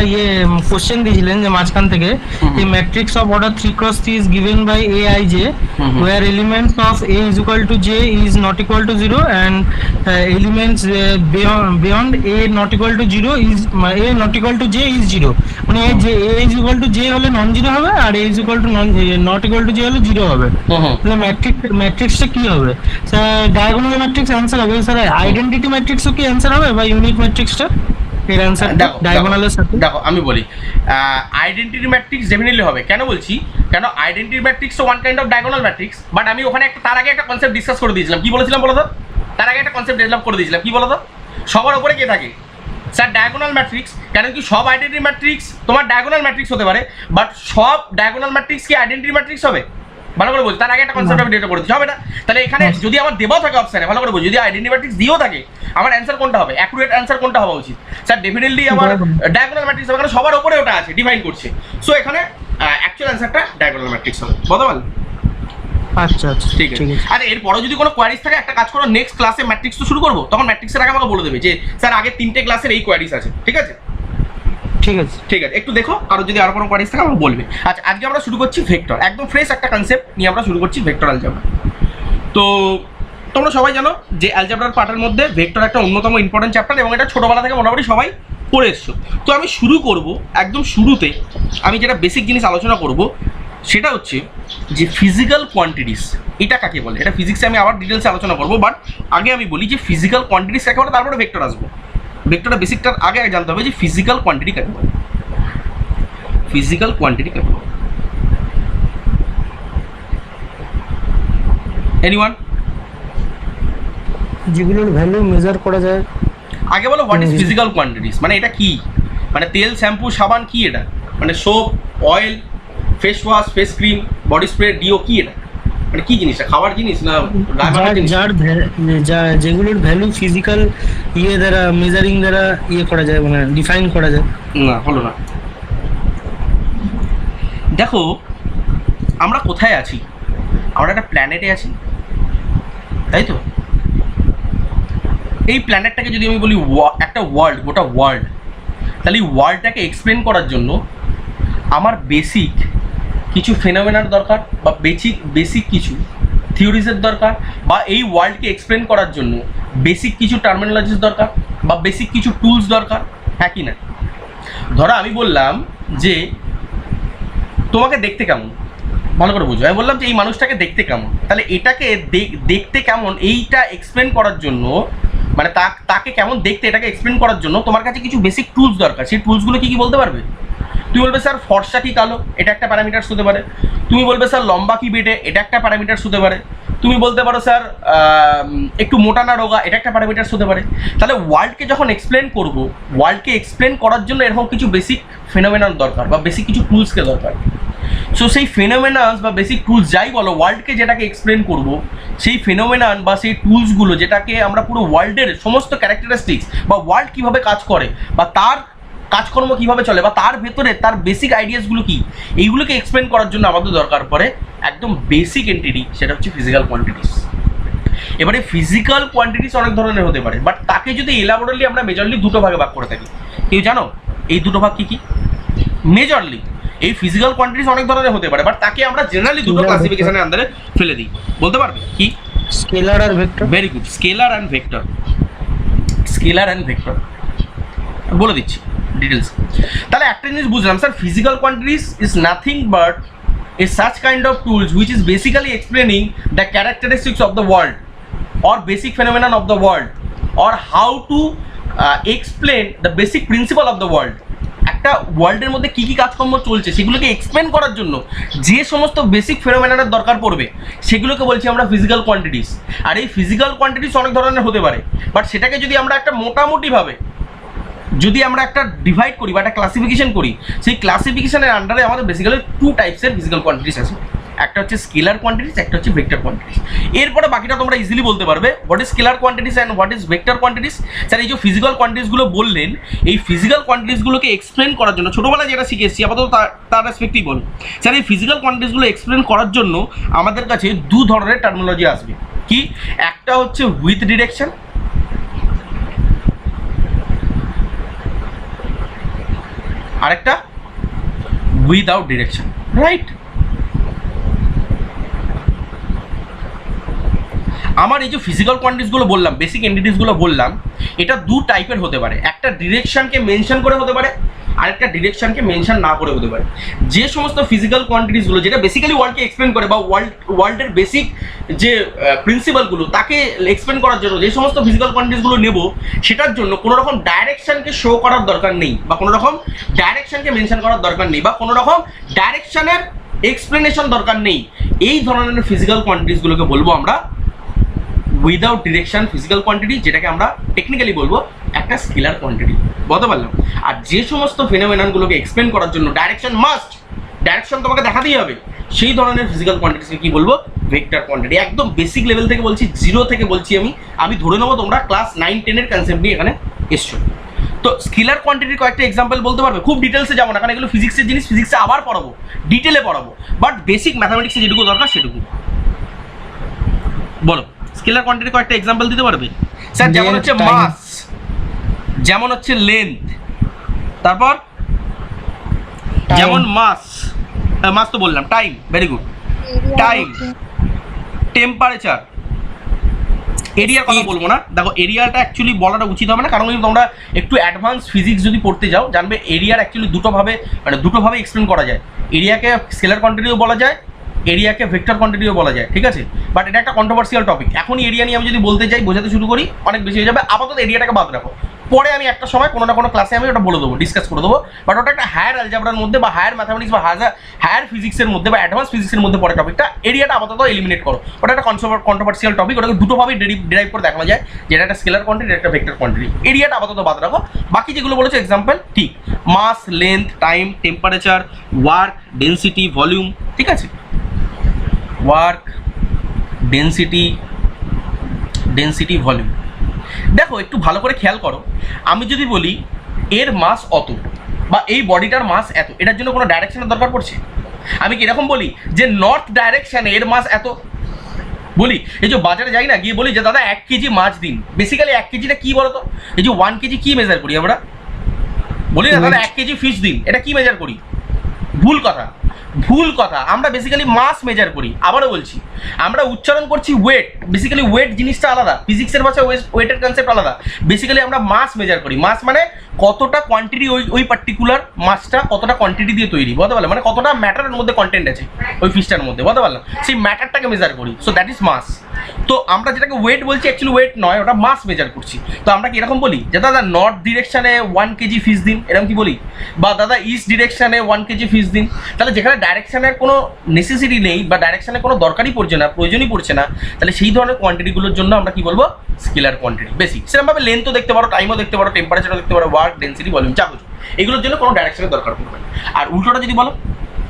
কোশ্চেন দিয়েছিলেন যে মাঝখান থেকে, এই matrix of order 3x3 is given by aij where elements of a is equal to j is not equal to 0 and elements beyond a not equal to 0 is a not equal to j is 0, মানে a is equal to j হলে non zero হবে আর a is equal to not equal to j হলে 0 হবে। তাহলে ম্যাট্রিক্সটা কি হবে sir? Diagonal matrix answer হবে sir? Identity ম্যাট্রিক্সও কি অ্যান্সার হবে বা ইউনিট ম্যাট্রিক্সটা? দেখো আমি বলি, আইডেন্টিটি ম্যাট্রিক্স ডেফিনেটলি হবে। কেন বলছি, কেন আইডেন্টিটি ম্যাট্রিক্স তো one kind off diagonal matrix, but আমি ওখানে একটা তার আগে একটা কনসেপ্ট ডিসকাস করে দিয়েছিলাম। কি বলেছিলাম বলো তো? তার আগে একটা কনসেপ্ট ডেভেলপ করে দিয়েছিলাম, কি বলো তো? সবার উপরে কে থাকে স্যার? Diagonal matrix. কেন কি সব আইডেন্টিটি ম্যাট্রিক্স তোমার ডায়াগোনাল ম্যাট্রিক্স হতে পারে, বাট সব ডায়াগোনাল ম্যাট্রিক্স কি আইডেন্টিটি ম্যাট্রিক্স হবে? ভালো করে বলছি, তার আগে একটা কনসেপ্ট আমি ডেটা করে দিচ্ছি, হবে না? তাহলে এখানে যদি আমার দেওয়া থাকে অপশানে, ভালো করে বলছি, যদি আইডেন্টিটি ম্যাট্রিক্স দিয়েও থাকে, আমার অ্যান্সার কোনটা হবে, অ্যাকুরেট অ্যান্সার কোনটা হওয়া উচিত স্যার? ডেফিনেটলি আমার ডায়াগোনাল ম্যাট্রিক্স হবে, কারণ সবার উপরে ওটা আছে, ডিফাইন করছে। সো এখানে অ্যাকচুয়াল অ্যান্সারটা ডায়াগোনাল ম্যাট্রিক্স হবে। বলতে পারলে? আচ্ছা আচ্ছা, ঠিক আছে। আরে এরপরে যদি কোনো কোয়ারিজ থাকে, একটা কাজ করো, নেক্সট ক্লাসে ম্যাট্রিক্স তো শুরু করবো, তখন ম্যাট্রিক্সের আগে আমাকে বলে দেবে যে স্যার আগে 3টে ক্লাসের এই কোয়ারিজ আছে, ঠিক আছে? ঠিক আছে ঠিক আছে, একটু দেখো, আর যদি আরো কোনো কোয়ারিজ থাকে আমাকে বলবে। আচ্ছা, আজকে আমরা শুরু করছি ভেক্টর, একদম ফ্রেশ একটা কনসেপ্ট নিয়ে আমরা শুরু করছি, ভেক্টর অ্যালজেব্রা। তো তোমরা সবাই জানো যে অ্যালজেব্রার পার্টের মধ্যে ভেক্টর একটা অন্যতম ইম্পর্টেন্ট চ্যাপ্টার, এবং এটা ছোটোবেলা থেকে মোটামুটি সবাই পড়ে এসছো। তো আমি শুরু করব, একদম শুরুতে আমি যেটা বেসিক জিনিস আলোচনা করব সেটা হচ্ছে যে ফিজিক্যাল কোয়ান্টিটিস এটা কাকে বলে। এটা ফিজিক্সে আমি আবার ডিটেলসে আলোচনা করবো, বাট আগে আমি বলি যে ফিজিক্যাল কোয়ান্টিটিস কাকে বলে, তারপরে ভেক্টর আসবো। ভেক্টরের বেসিকটার আগে জানতে হবে যে ফিজিক্যাল কোয়ান্টিটি কাকে বলে। ফিজিক্যাল কোয়ান্টিটি কাকে বলে? এনিওয়ান? যেগুলোর ভ্যালু মেজার করা যায়। আগে বলো হোয়াট ইজ ফিজিক্যাল কোয়ান্টিটিস, মানে এটা কি? মানে তেল, শ্যাম্পু, সাবান কি এটা? মানে soap, oil, face wash, face cream, body spray, deo কি এটা? মানে কি জিনিসটা? খাবার জিনিস না যেগুলোর ভ্যালু ফিজিক্যাল দ্বারা মেজারিং দ্বারা করা যায়, মানে ডিফাইন করা যায়? না, হলো না। দেখো আমরা কোথায় আছি? আমরা একটা প্ল্যানেটে আছি, তাই তো? এই প্ল্যানেটটাকে যদি আমি বলি একটা ওয়ার্ল্ড, গোটা ওয়ার্ল্ড, তাহলে এই ওয়ার্ল্ডটাকে এক্সপ্লেন করার জন্য আমার বেসিক কিছু ফেনোমেনার দরকার, বা বেসিক কিছু থিওরিজের দরকার, বা এই ওয়ার্ল্ডকে এক্সপ্লেন করার জন্য বেসিক কিছু টার্মিনোলজিস দরকার, বা বেসিক কিছু টুলস দরকার, হ্যাঁ কি না? ধরো আমি বললাম যে তোমাকে দেখতে কেমন, ভালো করে বুঝো। আমি বললাম যে এই মানুষটাকে দেখতে কেমন, তাহলে এটাকে দেখতে কেমন এইটা এক্সপ্লেন করার জন্য, মানে তাকে কেমন দেখতে এটাকে এক্সপ্লেন করার জন্য তোমার কাছে কিছু বেসিক টুলস দরকার। সেই টুলসগুলো কি কি বলতে পারবে? তুমি বলবে স্যার ফর্সা কি কালো, এটা একটা প্যারামিটার্স হতে পারে। তুমি বলবে স্যার লম্বা কি বেটে, এটা একটা প্যারামিটার্স হতে পারে। তুমি বলতে পারো স্যার একটু মোটা না রোগা, এটা একটা প্যারামিটার্স হতে পারে। তাহলে ওয়ার্ল্ডকে যখন এক্সপ্লেন করব, ওয়ার্ল্ডকে এক্সপ্লেন করার জন্য এরকম কিছু বেসিক ফেনোমেনন দরকার, বা বেসিক কিছু টুলসকে দরকার। সো সেই ফেনোমেনান্স বা বেসিক টুলস যাই বলো, ওয়ার্ল্ডকে যেটাকে এক্সপ্লেন করব, সেই ফেনোমেনান বা সেই টুলসগুলো যেটাকে আমরা পুরো ওয়ার্ল্ডের সমস্ত ক্যারেক্টারিস্টিক্স বা ওয়ার্ল্ড কীভাবে কাজ করে বা তার কাজকর্ম কীভাবে চলে বা তার ভেতরে তার বেসিক আইডিয়াসগুলো কী, এইগুলোকে এক্সপ্লেন করার জন্য আমাদের দরকার পড়ে একদম বেসিক এন্টিটি, সেটা হচ্ছে ফিজিক্যাল কোয়ান্টিটিস। এবারে ফিজিক্যাল কোয়ান্টিটিস অনেক ধরনের হতে পারে, বাট তাকে যদি এলাবোরেটলি আমরা মেজরলি দুটো ভাগে ভাগ করে থাকি। কেউ জানো এই দুটো ভাগ কী কী? মেজরলি এই ফিজিক্যাল কোয়ান্টিটিস অনেক ধরনের হতে পারে, বাট তাকে আমরা জেনারেলি দুটো ক্লাসিফিকেশনের আন্ডারে ফেলে দিই। বলতে পারবে কি? স্কেলার আর vector. Very good, scalar and vector. Scalar and vector বলে দিচ্ছি ডিটেলস। তাহলে একটা জিনিস বুঝলাম sir, physical quantities is nothing but a such kind of tools which is basically explaining the characteristics of the world or basic phenomenon of the world or how to explain the basic principle of the world। একটা ওয়ার্ল্ডের মধ্যে কী কী কাজকর্ম চলছে সেগুলোকে explain করার জন্য যে সমস্ত বেসিক ফেনোমেনানের দরকার পড়বে সেগুলোকে বলছি আমরা ফিজিক্যাল কোয়ান্টিটিস। আর এই ফিজিক্যাল কোয়ান্টিটিস অনেক ধরনের হতে পারে, বাট সেটাকে যদি আমরা একটা মোটামুটিভাবে যদি আমরা একটা ডিভাইড করি বা একটা ক্লাসিফিকেশন করি, সেই ক্লাসিফিকেশনের আন্ডারে আমাদের বেসিক্যালি টু টাইপসের ফিজিক্যাল কোয়ান্টিটিস আছে। একটা হচ্ছে স্কেলার কোয়ান্টিটিস, একটা হচ্ছে ভেক্টর কোয়ান্টিটিস। এরপরে বাকিটা তোমরা ইজিলি বলতে পারবে what is scalar quantities and what is vector quantities. Sir এই যে ফিজিক্যাল কোয়ান্টিটিসগুলো বললেন, এই ফিজিক্যাল কোয়ান্টিটিসগুলোকে এক্সপ্লেন করার জন্য ছোটোবেলায় যেটা শিখে এসেছি আপাতত তার রেসপেক্টেই বল। স্যার এই ফিজিক্যাল কোয়ান্টিটিসগুলো এক্সপ্লেন করার জন্য আমাদের কাছে দু ধরনের টার্মিনোলজি আসবে। কি? একটা হচ্ছে উইথ ডিরেকশন, আরেকটা উইদাউট ডিরেকশন, রাইট? আমার এই যে ফিজিক্যাল কোয়ান্টিটিসগুলো বললাম, বেসিক এন্টিটিসগুলো বললাম, এটা দু টাইপের হতে পারে। একটা ডিরেকশনকে মেনশন করে হতে পারে, আরেকটা ডিরেকশনকে মেনশন না করে হতে পারে। যে সমস্ত ফিজিক্যাল কোয়ান্টিটিসগুলো যেটা বেসিক্যালি ওয়ার্ল্ডকে এক্সপ্লেন করে বা ওয়ার্ল্ডের বেসিক যে প্রিন্সিপালগুলো তাকে এক্সপ্লেন করার জন্য যে সমস্ত ফিজিক্যাল কোয়ান্টিটিসগুলো নেব, সেটার জন্য কোনো রকম ডাইরেকশনকে শো করার দরকার নেই বা কোনো রকম ডাইরেকশনকে মেনশন করার দরকার নেই বা কোনো রকম ডাইরেকশনের এক্সপ্লেনেশন দরকার নেই। এই ধরনের ফিজিক্যাল কোয়ান্টিটিসগুলোকে বলবো আমরা উইদাউট ডিরেকশন ফিজিক্যাল কোয়ান্টিটি, যেটাকে আমরা টেকনিক্যালি বলবো একটা স্কেলার কোয়ান্টিটি। বলতে পারলাম? আর যে সমস্ত ফেনোমেননগুলোকে এক্সপ্লেন করার জন্য ডাইরেকশন মাস্ট, ডাইরেকশন তোমাকে দেখাতেই হবে, সেই ধরনের ফিজিক্যাল কোয়ান্টিটিসকে কি বলবো? Vector quantity. একদম বেসিক লেভেল থেকে বলছি, জিরো থেকে বলছি আমি ধরে নেবো তোমরা ক্লাস 9-10 কনসেপ্ট নিয়ে এখানে এসছো। তো স্কেলার কোয়ান্টিটির কয়েকটা এক্সাম্পল বলতে পারবে? খুব ডিটেলসে যাবো না, কারণ এগুলো ফিজিক্সের জিনিস, ফিজিক্সে আবার পড়াবো, ডিটেলে পড়াবো, বাট বেসিক ম্যাথামেটিক্সে যেটুকু দরকার সেটুকু বলো। স্কেলার কোয়ান্টিটির কয়েকটা এক্সাম্পল দিতে পারবে? স্যার যেমন হচ্ছে মাস, যেমন হচ্ছে লেন্থ, তারপর যেমন মাস তো বললাম, time, very good, time, temperature, এরিয়ার কথা বলবো না। দেখো এরিয়াটা অ্যাকচুয়ালি বলাটা উচিত হবে না, কারণ তোমরা একটু অ্যাডভান্স ফিজিক্স যদি পড়তে যাও জানবে এরিয়ার অ্যাকচুয়ালি দুটোভাবে এক্সপ্লেন করা যায়। এরিয়াকে স্কেলার কোয়ান্টিটিও বলা যায়, এরিয়াকে ভেক্টর কোয়ান্টিটিও বলা যায়, ঠিক আছে? বাট এটা একটা কন্ট্রোভার্সিয়াল টপিক। এখনই এরিয়া নিয়ে আমি যদি বলতে যাই, বোঝাতে শুরু করি, অনেক বেশি হয়ে যাবে। আপাতত এরিয়াটাকে বাদ রাখো, পরে আমি একটা সময় কোনো না কোনো ক্লাসে আমি ওটা বলে দেবো, ডিসকাস করে দেবো। বাট ওটা একটা হায়ার অ্যালজেব্রার মধ্যে বা হায়ার ম্যাথামেটিক্স বা হায়ার ফিজিক্সের মধ্যে বা অ্যাডভান্স ফিজিক্সের মধ্যে পড়ে টপিকটা। এরিয়াটা আপাতত এলিমিনেট করো, ওটা একটা কন্ট্রোভার্সিয়াল টপিক, ওটাকে দুটোভাবেই ডেরাইভ করে দেখানো যায়, যেটা একটা স্কেলার কোয়ান্টিটি, একটা ভেক্টর কোয়ান্টিটি। এরিয়াটা আপাতত বাদ রাখো, বাকি যেগুলো বলেছো এক্সাম্পল ঠিক, mass, length, time, temperature, work, density, volume, ঠিক আছে? Work, density, volume. দেখো একটু ভালো করে খেয়াল করো, আমি যদি বলি এর মাস অত বা এই বডিটার মাস এত, এটার জন্য কোনো ডাইরেকশনের দরকার পড়ছে? আমি কি এরকম বলি যে নর্থ ডাইরেকশনে এর মাস এত? বলি এই যে বাজারে যাই না, গিয়ে বলি যে দাদা 1 কেজি মাছ দিন। বেসিক্যালি 1 কেজিটা কি বলো তো? এই যে 1 কেজি কি মেজার করি আমরা? বলি না দাদা 1 কেজি ফিশ দিন, এটা কি মেজার করি? ভুল কথা, আমরা বেসিক্যালি মাস মেজার করি। আবারও বলছি, আমরা উচ্চারণ করছি ওয়েট, বেসিক্যালি ওয়েট জিনিসটা আলাদা, ফিজিক্সের ভাষায় ওয়েটের কনসেপ্ট আলাদা। বেসিক্যালি আমরা মাস মেজার করি। মাস মানে কতটা কোয়ান্টিটি, ওই পার্টিকুলার মাছটা কতটা কোয়ান্টিটি দিয়ে তৈরি, বলতে পারলাম? মানে কতটা ম্যাটারের মধ্যে কন্টেন্ট আছে ওই ফিশটার মধ্যে, বলতে পারলাম? সেই ম্যাটারটাকে মেজার করি, সো দ্যাট ইজ মাস। তো আমরা যেটাকে ওয়েট বলছি অ্যাকচুয়ালি ওয়েট নয়, ওটা মাস মেজার করছি। তো আমরা কি এরকম বলি যে দাদা নর্থ ডিরেকশনে 1 কেজি ফিশ দিন, এরকম কি বলি? বা দাদা ইস্ট ডিরেকশনে 1 কেজি ফিশ দিন? তাহলে যেখানে ডাইরেকশনের কোনো নেসেসিটি নেই বা ডাইরেকশনের কোনো দরকারই পড়ছে না, প্রয়োজনই পড়ছে না, তাহলে সেই ধরনের কোয়ান্টিটিগুলোর জন্য আমরা কি বলবো? Scalar quantity. বেসিক সেরকমভাবে লেন্থও দেখতে পারো, টাইমও দেখতে পারো, টেম্পারেচারও দেখতে পারো, ওয়ার্ক, ডেন্সিটি, ভলিউম, যা কিছু, এগুলোর জন্য কোনো ডাইরেকশনের দরকার পড়বে না। আর উল্টোটা যদি বলো,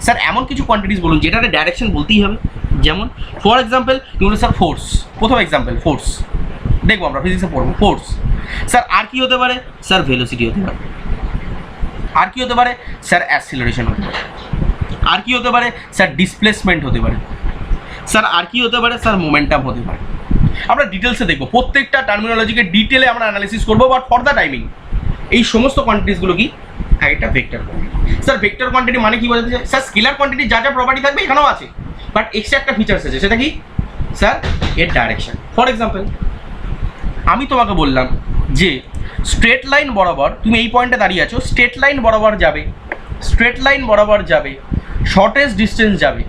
স্যার এমন কিছু কোয়ান্টিটিস বলুন যেটাতে ডাইরেকশন বলতেই হবে। যেমন ফর এক্সাম্পল কি বলুন স্যার, ফোর্স, প্রথম এক্সাম্পল ফোর্স, দেখবো আমরা ফিজিক্সে পড়বো ফোর্স। স্যার আর কি হতে পারে? স্যার ভেলোসিটি হতে পারে। আর কি হতে পারে? স্যার অ্যাক্সিলারেশন হতে পারে। আর কি হতে পারে? স্যার ডিসপ্লেসমেন্ট হতে পারে। স্যার আর কি হতে পারে? স্যার মোমেন্টাম হতে পারে। আমরা ডিটেলসে দেখবো, প্রত্যেকটা টার্মিনোলজিকে ডিটেলে আমরা অ্যানালিসিস করবো, বাট ফর দ্য টাইমিং এই সমস্ত কোয়ান্টিটিসগুলো কি একটা vector quantity. Sir vector quantity মানে কি বলতে চাই? স্যার স্কেলার কোয়ান্টিটি যা যা প্রপার্টি থাকবে এখানেও আছে, বাট এক্সট্রা একটা ফিচার্স আছে, সেটা কি? স্যার এর ডাইরেকশন। ফর এক্সাম্পল আমি তোমাকে বললাম যে স্ট্রেট লাইন বরাবর, তুমি এই পয়েন্টে দাঁড়িয়ে আছো, স্ট্রেট লাইন বরাবর যাবে, স্ট্রেট লাইন বরাবর যাবে, শর্টেস্ট ডিস্টেন্স যাবে,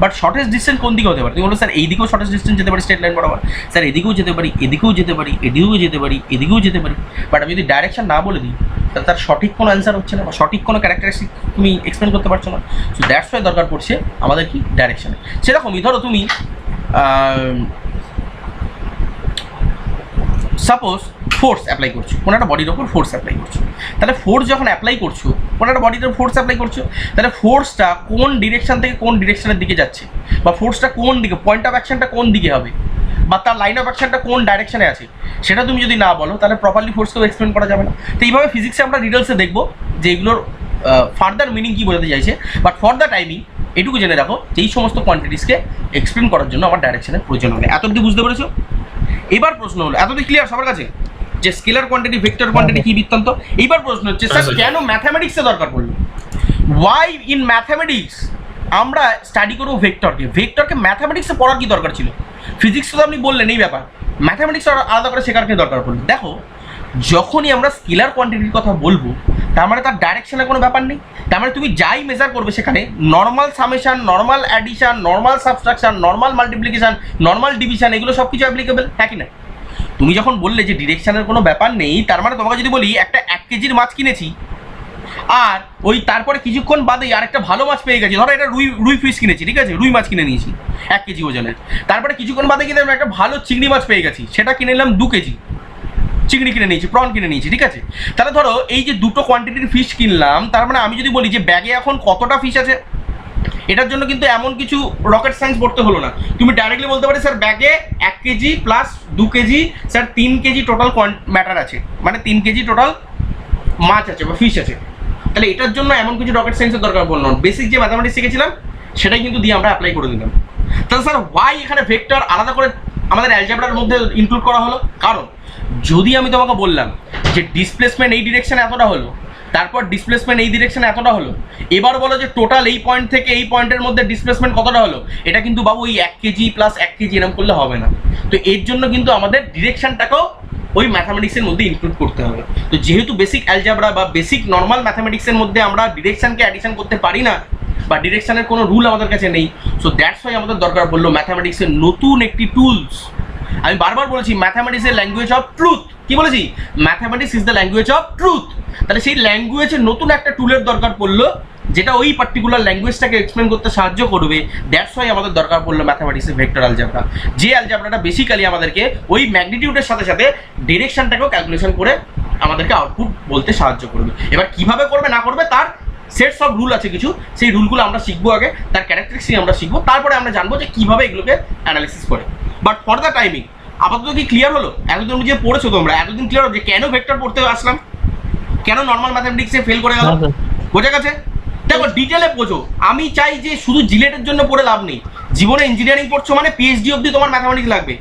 বাট শর্টেস্ট ডিস্টেন্স কোন দিকে হতে পারে? তুমি বলো স্যার এই দিকেও শর্টেস্ট ডিস্টেন্স যেতে পারি স্ট্রেট লাইন বরাবর, স্যার এদিকেও যেতে পারি, এদিকেও যেতে পারি, এদিকেও যেতে পারি, এদিকেও যেতে পারি, বাট আমি যদি ডাইরেকশন না বলে দিই তাহলে তার সঠিক কোনো অ্যান্সার হচ্ছে না, বা সঠিক কোনো ক্যারেক্টারিস্টিক তুমি এক্সপ্লেন করতে পারছো না। সো দ্যাটস ওয়াই দরকার পড়ছে আমাদের কি ডাইরেকশনে। সেরকমই ধরো তুমি সাপোজ ফোর্স অ্যাপ্লাই করছো, কোনো একটা বডির ওপর ফোর্স অ্যাপ্লাই করছো, তাহলে ফোর্স যখন অ্যাপ্লাই করছো, কোনো একটা বডির ওপর ফোর্স অ্যাপ্লাই করছো, তাহলে ফোর্সটা কোন ডিরেকশন থেকে কোন ডিরেকশনের দিকে যাচ্ছে, বা ফোর্সটা কোন দিকে, পয়েন্ট অফ অ্যাকশনটা কোন দিকে হবে, বা তার লাইন অফ অ্যাকশনটা কোন ডাইরেকশনে আছে, সেটা তুমি যদি না বলো তাহলে প্রপারলি ফোর্সকেও এক্সপ্লেন করা যাবে না। তো এইভাবে ফিজিক্সে আমরা ডিটেলসে দেখবো যে এগুলোর ফার্দার মিনিং কী বোঝাতে চাইছে, বাট ফর দ্য টাইমিং এটুকু জেনে রাখো যে এই সমস্ত কোয়ান্টিটিসকে এক্সপ্লেন করার জন্য আমার ডাইরেকশনের প্রয়োজন হবে। এতদিন বুঝতে পেরেছো? এবার প্রশ্ন হলো, এতদিন ক্লিয়ার সবার কাছে যে স্কেলার কোয়ান্টিটি, ভেক্টর কোয়ান্টিটি কি বৃত্তান্ত? এইবার প্রশ্ন হচ্ছে স্যার কেন ম্যাথামেটিক্সে দরকার পড়লো? ওয়াই ইন ম্যাথামেটিক্স আমরা স্টাডি করবো ভেক্টরকে? ভেক্টরকে ম্যাথামেটিক্সে পড়ার কি দরকার ছিল? ফিজিক্সে তো আপনি বললেন এই ব্যাপার, ম্যাথামেটিক্স আলাদা করে শেখার কি দরকার পড়লো? দেখো, যখনই আমরা স্কেলার কোয়ান্টিটির কথা বলবো তার মানে তার ডাইরেকশনের কোনো ব্যাপার নেই। তার মানে তুমি যাই মেজার করবে সেখানে normal summation, normal addition, normal subtraction, normal multiplication, normal division, এগুলো সব কিছু অ্যাপ্লিকেবল, হ্যাঁ কি না? তুমি যখন বললে যে ডিরেকশনের কোনো ব্যাপার নেই, তার মানে তোমাকে যদি বলি একটা 1 কেজির মাছ কিনেছি, আর ওই তারপরে কিছুক্ষণ বাদেই আরেকটা ভালো মাছ পেয়ে গেছি, ধরো এটা রুই ফিশ কিনেছি, ঠিক আছে, রুই মাছ কিনে নিয়েছি 1 কেজি ওজনের, তারপরে কিছুক্ষণ বাদে কিন্তু আমরা একটা ভালো চিংড়ি মাছ পেয়ে গেছি, সেটা কিনে নিলাম 2 কেজি, চিংড়ি কিনে নিয়েছি, প্রন কিনে নিয়েছি, ঠিক আছে। তাহলে ধরো এই যে দুটো কোয়ান্টিটির ফিশ কিনলাম, তার মানে আমি যদি বলি যে ব্যাগে এখন কতটা ফিশ আছে, এটার জন্য কিন্তু এমন কিছু রকেট সায়েন্স পড়তে হলো না, তুমি ডাইরেক্টলি বলতে পারি স্যার ব্যাগে 1 KG plus 2 KG, sir 3 KG total matter আছে, মানে 3 কেজি টোটাল মাছ আছে বা ফিশ আছে। তাহলে এটার জন্য এমন কিছু রকেট সায়েন্সের দরকার পড়লো না, বেসিক যে ম্যাথামেটিক্স শিখেছিলাম সেটাই কিন্তু দিয়ে আমরা অ্যাপ্লাই করে দিলাম। তাহলে স্যার ওয়াই এখানে ভেক্টর আলাদা করে আমাদের অ্যালজেব্রার মধ্যে ইনক্লুড করা হলো? কারণ যদি আমি তোমাকে বললাম যে ডিসপ্লেসমেন্ট এই ডিরেকশনে এতটা হলো, তারপর ডিসপ্লেসমেন্ট এই ডিরেকশনে এতটা হলো, এবার বলো যে টোটাল এই পয়েন্ট থেকে এই পয়েন্টের মধ্যে ডিসপ্লেসমেন্ট কতটা হলো, এটা কিন্তু বাবু ওই 1 কেজি প্লাস 1 কেজি এরকম করলে হবে না। তো এর জন্য কিন্তু আমাদের ডিরেকশনটাকেও ওই ম্যাথামেটিক্সের মধ্যে ইনক্লুড করতে হবে। তো যেহেতু বেসিক অ্যালজেব্রা বা বেসিক নর্মাল ম্যাথামেটিক্সের মধ্যে আমরা ডিরেকশনকে অ্যাডিশন করতে পারি না, বা ডিরেকশনের কোনো রুল আমাদের কাছে নেই, সো দ্যাটস ওয়াই আমাদের দরকার পড়লো ম্যাথামেটিক্সের নতুন একটি টুলস। আমি বারবার বলেছি ম্যাথামেটিক্স এর ল্যাঙ্গুয়েজ অফ ট্রুথ। কি বলেছি? Mathematics is the language of truth. তাহলে সেই ল্যাঙ্গুয়েজের নতুন একটা টুলের দরকার পড়লো যেটা ওই পার্টিকুলার ল্যাঙ্গুয়েজটাকে এক্সপ্লেন করতে সাহায্য করবে। দ্যাটস ওয়াই আমাদের দরকার পড়লো ম্যাথামেটিক্সের ভেক্টর অ্যালজেব্রা, যে অ্যালজেব্রাটা বেসিক্যালি আমাদেরকে ওই ম্যাগনিটিউডের সাথে সাথে ডিরেকশনটাকেও ক্যালকুলেশন করে আমাদেরকে আউটপুট বলতে সাহায্য করবে। এবার কিভাবে করবে না করবে তার সেটস অফ রুল আছে কিছু, সেই রুলগুলো আমরা শিখবো আগে, তার ক্যারেক্টারিস্টিক আমরা শিখবো, তারপরে আমরা জানবো যে কীভাবে এগুলোকে অ্যানালিসিস করে। বাট ফর দ্য টাইমিং আপাতত কি ক্লিয়ার হলো? এতদিন যে পড়েছো তোমরা, এতদিন ক্লিয়ার হলো যে কেন ভেক্টর পড়তে আসলাম, কেন নর্মাল ম্যাথামেটিক্সে ফেল করে গেল? বোঝা গেছে? দেখো ডিটেলে বোঝো। আমি চাই যে শুধু জিলেটের জন্য পড়ে লাভ নেই, জীবনে ইঞ্জিনিয়ারিং পড়ছো মানে পিএইচডি অবধি তোমার ম্যাথামেটিক্স লাগবে।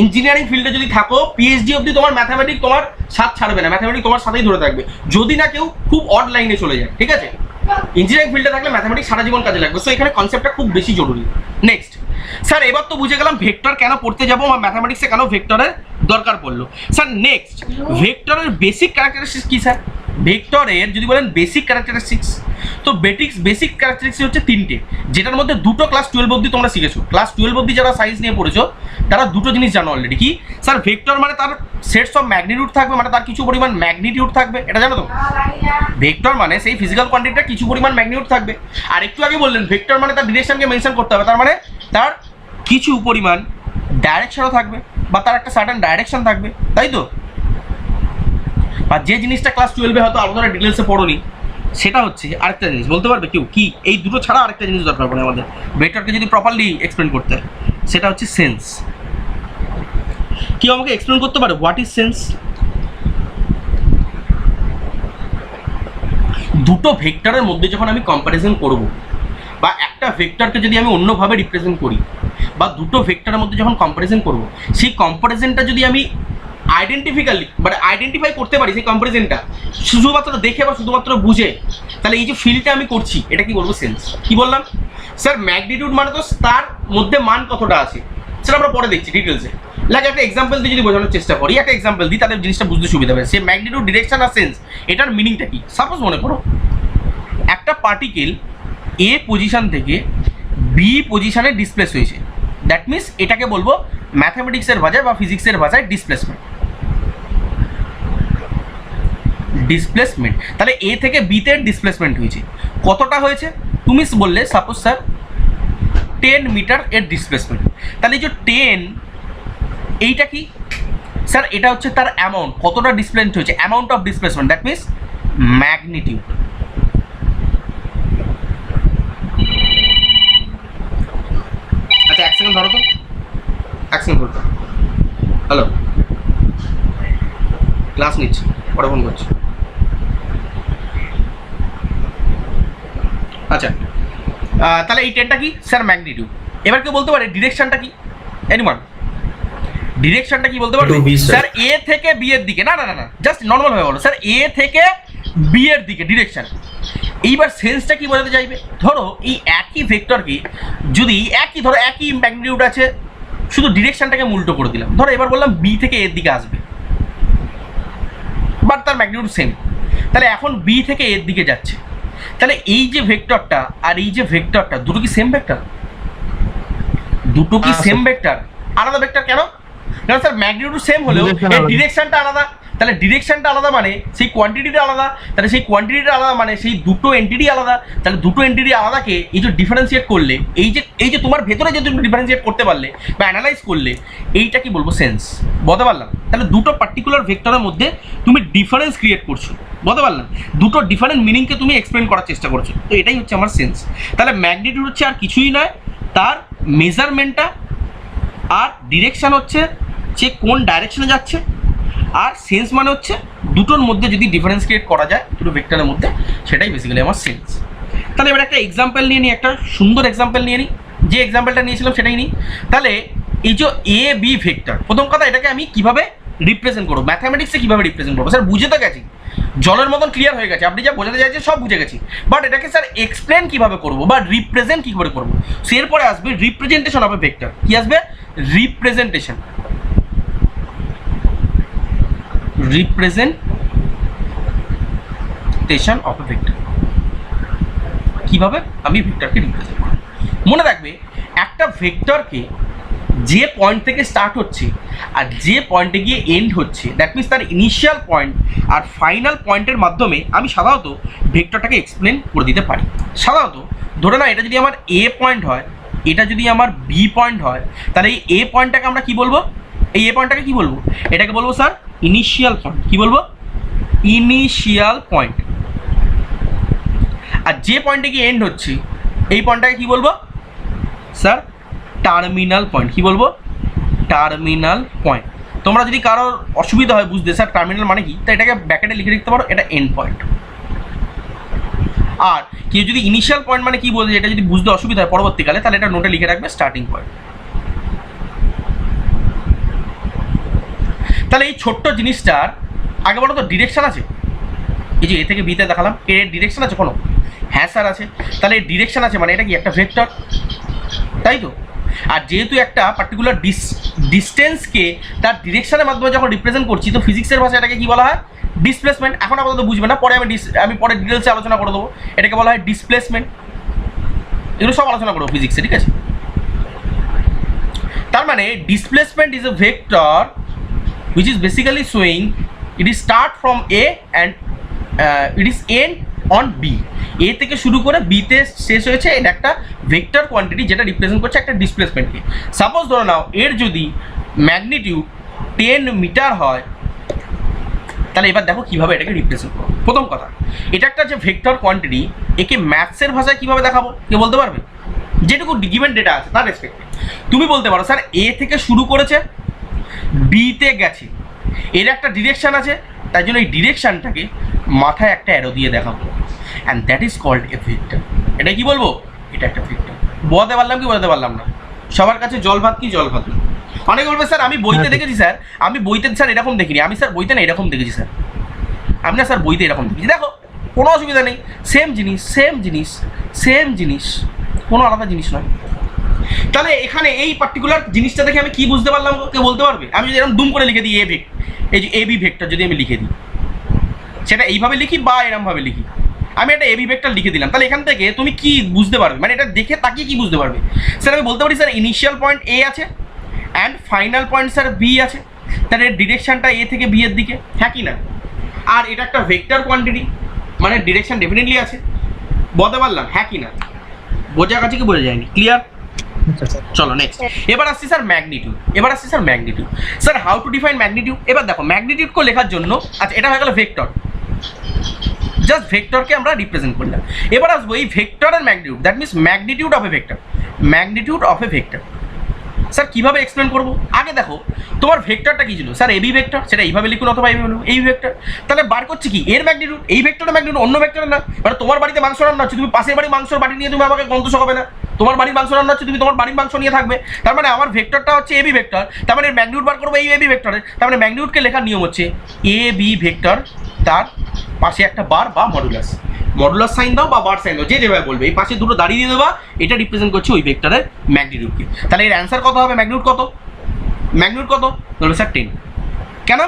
ইঞ্জিনিয়ারিং ফিল্ডে যদি থাকো পিএইচডি অবধি তোমার ম্যাথামেটিক্স তোমার সাথ ছাড়বে না, ম্যাথামেটিক্স তোমার সাথেই ধরে থাকবে, যদি না কেউ খুব অড লাইনে চলে যায়, ঠিক আছে? ইঞ্জিনিয়ারিং ফিল্ডে থাকলে ম্যাথামেটিক্স সারা জীবন কাজে লাগবে, সো এখানে কনসেপ্টটা খুব বেশি জরুরি। নেক্সট স্যার এবার তো বুঝে গেলাম ভেক্টর কেন পড়তে যাবো বা ম্যাথামেটিক্সে কেন ভেক্টরের দরকার পড়লো। স্যার নেক্সট ভেক্টরের বেসিক ক্যারেক্টারিস্টিক্স কী স্যার? ভেক্টরের যদি বলেন বেসিক ক্যারেক্টারিস্টিক্স, তো বেসিক ক্যারেক্টারিস্টিক্স হচ্ছে 3টে, যেটার মধ্যে দুটো ক্লাস 12 অবধি তোমরা শিখেছো। ক্লাস 12 অবধি যারা সায়েন্স নিয়ে পড়েছো তারা দুটো জিনিস জানো অলরেডি। কি স্যার? ভেক্টর মানে তার সেটস অফ ম্যাগনিটিউড থাকবে, মানে তার কিছু পরিমাণ ম্যাগনিটিউড থাকবে, এটা জানো তো? ভেক্টর মানে সেই ফিজিক্যাল কোয়ান্টিটিটা কিছু পরিমাণ ম্যাগনিটিউড থাকবে। আর একটু আগে বললেন ভেক্টর মানে তার ডিরেকশনকে মেনশন করতে হবে, তার মানে তার কিছু পরিমাণ ডাইরেকশনও থাকবে, বা তার একটা সার্টেন ডাইরেকশন থাকবে, তাই তো? আর যে জিনিসটা ক্লাস 12-এ হয়তো আলাদা ডিটেলসে পড়োনি, সেটা হচ্ছে আরেকটা জিনিস বলতে পারবে কেউ কি? এই দুটো ছাড়া আরেকটা জিনিস দরকার পড়ে আমাদের ভেক্টরকে যদি প্রপারলি এক্সপ্লেন করতে হয়, সেটা হচ্ছে সেন্স। কেউ আমাকে এক্সপ্লেন করতে পারে হোয়াট ইজ সেন্স? দুটো ভেক্টরের মধ্যে যখন আমি কম্প্যারিজন করব, বা একটা ভেক্টরকে যদি আমি অন্যভাবে রিপ্রেজেন্ট করি, বা দুটো ভেক্টরের মধ্যে যখন কম্প্যারিজন করব, সেই কম্প্যারিজনটা যদি আমি আইডেন্টিফাই করতে পারি, সেই কম্প্যারিজনটা শুধুমাত্র দেখে বা শুধুমাত্র বুঝে, তাহলে এই যে ফিলটা আমি করছি এটা কি বলবো? সেন্স। কি বললাম স্যার? ম্যাগনিটিউড মানে তো তার মধ্যে মান কতটা আছে সেটা আমরা পরে দেখছি ডিটেলসে। লাগে একটা এক্সাম্পল দিয়ে যদি বোঝানোর চেষ্টা করি, একটা এক্সাম্পল দিই, তাহলে জিনিসটা বুঝতে সুবিধা হবে। সে ম্যাগনিটিউড, ডিরেকশন আর সেন্স, এটার মিনিংটা কি? সাপোজ মনে করো একটা পার্টিকেল এ পজিশন থেকে বি পজিশনে ডিসপ্লেস হয়েছে, দ্যাট মিনস এটাকে বলবো ম্যাথামেটিক্সের ভাষায় বা ফিজিক্সের ভাষায় ডিসপ্লেসমেন্ট। তাহলে এ থেকে বিতে ডিসপ্লেসমেন্ট হয়েছে। কতটা হয়েছে? তুমি বললে সাপোজ স্যার 10 মিটার এর ডিসপ্লেসমেন্ট। তাহলে এই যে 10, এইটা কি স্যার? এটা হচ্ছে তার অ্যামাউন্ট, কতটা ডিসপ্লেসমেন্ট হয়েছে, amount of displacement, that means magnitude. আচ্ছা, এক সেকেন্ড ধরো তো, এক সেকেন্ড বলতো। হ্যালো, ক্লাস নিচ্ছি, পরে ফোন করছি। আচ্ছা, তাহলে এই 10টা কি স্যার? ম্যাগনিটিউড। এবার কেউ বলতে পারে ডিরেকশনটা কি? এনিওয়ান? ডিরেকশনটা কি বলতে পারবে? স্যার এ থেকে বি এর দিকে। না না না না, জাস্ট নর্মাল ভাবে বলো স্যার, এ থেকে বি এর দিকে ডিরেকশন। এইবার সেন্সটা কি বোঝাতে চাইবে? ধরো এই একই ভেক্টরকে যদি ধরো একই ম্যাগনিটিউড আছে, শুধু ডিরেকশনটাকে উল্টো করে দিলাম। ধরো এবার বললাম বি থেকে এর দিকে আসবে, বাট তার ম্যাগনিটিউড সেম। তাহলে এখন বি থেকে এর দিকে যাচ্ছে, তাহলে এই যে ভেক্টরটা আর এই যে ভেক্টরটা, দুটো কি সেম ভেক্টর? দুটো কি সেম ভেক্টর? আলাদা ভেক্টর কেন? কারণ স্যার ম্যাগনিটিউড সেম হলেও এর ডিরেকশনটা আলাদা। তাহলে ডিরেকশনটা আলাদা মানে সেই কোয়ান্টিটিটা আলাদা, তাহলে সেই কোয়ান্টিটিটা আলাদা মানে সেই দুটো এন্টিটি আলাদা। তাহলে দুটো এন্টিটি আলাদাকে এই যে ডিফারেন্সিয়েট করলে, এই যে তোমার ভেতরে যে তুমি ডিফারেন্সিয়েট করতে পারলে বা অ্যানালাইজ করলে, এইটা কি বলবো? সেন্স। বলতে পারলাম? তাহলে দুটো পার্টিকুলার ভেক্টরের মধ্যে তুমি ডিফারেন্স ক্রিয়েট করছো, বলতে পারলাম? দুটো ডিফারেন্ট মিনিংকে তুমি এক্সপ্লেন করার চেষ্টা করছো, তো এটাই হচ্ছে আমার সেন্স। তাহলে ম্যাগনিটিউড হচ্ছে আর কিছুই নয়, তার মেজারমেন্টটা, আর ডিরেকশন হচ্ছে যে কোন ডাইরেকশনে যাচ্ছে, আর সেন্স মানে হচ্ছে দুটোর মধ্যে যদি ডিফারেন্স ক্রিয়েট করা যায় দুটো ভেক্টরের মধ্যে, সেটাই বেসিক্যালি আমার সেন্স। তাহলে এবার একটা এক্সাম্পল নিয়ে নিই, একটা সুন্দর এক্সাম্পল নিয়ে নিই। যে এক্সাম্পলটা নিয়েছিলাম সেটাই নিই। তাহলে এই যে এ বি ভেক্টর, প্রথম কথা এটাকে আমি কিভাবে রিপ্রেজেন্ট করবো, ম্যাথামেটিক্সে কিভাবে রিপ্রেজেন্ট করবো? স্যার বুঝে তো গেছি, জলের মতন ক্লিয়ার হয়ে গেছে, আপনি যা বোঝাতে চাইছেন সব বুঝে গেছি, বাট এটাকে স্যার এক্সপ্লেন কিভাবে করবো বা রিপ্রেজেন্ট কী করে করবো? এরপরে আসবে রিপ্রেজেন্টেশন অফ এ ভেক্টর। কি আসবে? Representation of a vector. কিভাবে আমি ভেক্টরকে রিপ্রেজেন্ট করব? মনে রাখবে, একটা ভেক্টরকে যে পয়েন্ট থেকে স্টার্ট হচ্ছে আর যে পয়েন্টে গিয়ে এন্ড হচ্ছে, দ্যাট মিনস তার ইনিশিয়াল পয়েন্ট আর ফাইনাল পয়েন্টের মাধ্যমে আমি সাধারণত ভেক্টরটাকে এক্সপ্লেন করে দিতে পারি। সাধারণত ধরে না, এটা যদি আমার এ পয়েন্ট হয়, এটা যদি আমার বি পয়েন্ট হয়, তাহলে এই এ পয়েন্টটাকে আমরা কি বলবো? এই এ পয়েন্টটাকে কি বলবো? এটাকে বলবো স্যার ইনিশিয়াল পয়েন্ট। কি বলবো? Initial point. আর যে পয়েন্টে গিয়ে এন্ড হচ্ছে, এই পয়েন্টটাকে কি বলবো স্যার? Terminal point. কি বলবো? Terminal point. তোমরা যদি কারোর অসুবিধা হয় বুঝতে স্যার টার্মিনাল মানে কি, তাই এটাকে ব্র্যাকেটে লিখে রাখতে পারো, এটা এন্ড পয়েন্ট। আর কেউ যদি ইনিশিয়াল পয়েন্ট মানে কি বলছে, এটা যদি বুঝতে অসুবিধা হয় পরবর্তীকালে, তাহলে এটা নোটে লিখে রাখবে স্টার্টিং পয়েন্ট। তাহলে এই ছোট্ট জিনিসটার আগে বলো তো ডিরেকশন আছে? এই যে এ থেকে বিতে দেখালাম, এর ডিরেকশন আছে কোনো? হ্যাঁ স্যার আছে। তাহলে এর ডিরেকশন আছে মানে এটা কি একটা ভেক্টর, তাই তো? আর যেহেতু একটা পার্টিকুলার ডিস্টেন্সকে তার ডিরেকশনের মাধ্যমে যখন রিপ্রেজেন্ট করছি, তো ফিজিক্সের ভাষায় এটাকে কি বলা হয়? ডিসপ্লেসমেন্ট। এখন আপাতত বুঝবে না, পরে আমি পরে ডিটেলসে আলোচনা করে দেবো। এটাকে বলা হয় ডিসপ্লেসমেন্ট। এগুলো সব আলোচনা করবো ফিজিক্সে, ঠিক আছে? তার মানে displacement is a vector which is basically showing it is start from A and it is end on B. A থেকে শুরু করে B তে শেষ হয়েছে, এটা একটা ভেক্টর কোয়ান্টিটি যেটা রিপ্রেজেন্ট করছে একটা ডিসপ্লেসমেন্টকে। সাপোজ ধরে নাও এর যদি ম্যাগনিটিউড 10 মিটার হয়, তাহলে এবার দেখো কিভাবে এটাকে রিপ্রেজেন্ট করবো। প্রথম কথা, এটা একটা যে ভেক্টর কোয়ান্টিটি, একে ম্যাথসের ভাষায় কিভাবে দেখাবো কে বলতে পারবে? যেটুকু গিভেন ডেটা আছে তার রেসপেক্টে তুমি বলতে পারো স্যার এ থেকে শুরু করেছে বিতে গেছে, এর একটা ডিরেকশন আছে, তাই জন্য এই ডিরেকশনটাকে মাথায় একটা অ্যারো দিয়ে দেখাবো, and that is called a vector. এটা কি বলবো? এটা একটা ভেক্টর। বোঝাতে পারলাম কি বোঝাতে পারলাম না? সবার কাছে জল ভাত কি জল ভাত না? অনেকে বলবে স্যার আমি বইতে দেখেছি স্যার, আমি বইতে স্যার এরকম দেখিনি, আমি স্যার বইতে না এরকম দেখেছি স্যার, আমি না স্যার বইতে এরকম দেখেছি। দেখো কোনো অসুবিধা নেই, সেম জিনিস সেম জিনিস সেম জিনিস, কোনো আলাদা জিনিস নয়। তাহলে এখানে এই পার্টিকুলার জিনিসটা দেখে আমি কি বুঝতে পারলাম কেউ বলতে পারবে? আমি যদি এরকম দুম করে লিখে দিই এই যে এবি ভেক্টর যদি আমি লিখে দিই, সেটা এইভাবে লিখি বা এরমভাবে লিখি, আমি একটা এবি ভেক্টর লিখে দিলাম, তাহলে এখান থেকে তুমি কি বুঝতে পারবে? মানে এটা দেখে তাকিয়ে কি বুঝতে পারবে? স্যার আমি বলতে পারি স্যার ইনিশিয়াল পয়েন্ট এ আছে and final point sir B আছে, তাহলে এর ডিরেকশনটা এ থেকে বি এর দিকে, হ্যাঁ কি না? আর এটা একটা ভেক্টর কোয়ান্টিটি, মানে ডিরেকশন ডেফিনেটলি আছে, বলতে পারলাম হ্যাঁ কি না? বোঝা কাছে কি বোঝা যায়নি? ক্লিয়ার? চলো নেক্সট। এবার আসছি sir magnitude. Sir how to define magnitude? এবার দেখো ম্যাগনিটিউডকে লেখার জন্য, আচ্ছা এটা হয়ে গেল ভেক্টর, জাস্ট ভেক্টরকে আমরা রিপ্রেজেন্ট করলাম। এবার আসবো এই ভেক্টরের magnitude, that means magnitude of a vector. Sir কীভাবে এক্সপ্লেন করবো? আগে দেখো তোমার ভেক্টরটা কী ছিল? স্যার এবি ভেক্টর, সেটা এইভাবে লিখুন অথবা এইভাবে লিখুন এই ভেক্টর। তাহলে বার করছি কি এর ম্যাগনিটিউড, এই ভেক্টরের ম্যাগনিটিউড, অন্য ভেক্টরের না। মানে তোমার বাড়িতে মাংস রান্না হচ্ছে, তুমি পাশের বাড়ির মাংসর বাড়ি নিয়ে তুমি আমাকে গন্ধ শোকাবে না। তোমার বাড়ির মাংস রান্না হচ্ছে, তুমি তোমার বাড়ির মাংস নিয়ে থাকবে। তার মানে আমার ভেক্টরটা হচ্ছে এবি ভেক্টর, তার মানে ম্যাগনিটিউড বার করবো এই এবি ভেক্টরের। তার মানে ম্যাগনিটিউডকে লেখার নিয়ম হচ্ছে এ বি ভেক্টর, তার পাশে একটা বার বা মডুলাস সাইন দাও বা বার সাইন দাও, যে যেভাবে বলবে, এই পাশে দুটো দাঁড়িয়ে দিয়ে দেবা, এটা রিপ্রেজেন্ট করছে ওই ভেক্টরের ম্যাগনিটিউডকে। তাহলে এর অ্যান্সার কত হবে? ম্যাগনিটিউড কত? ধরো স্যার 10। কেন?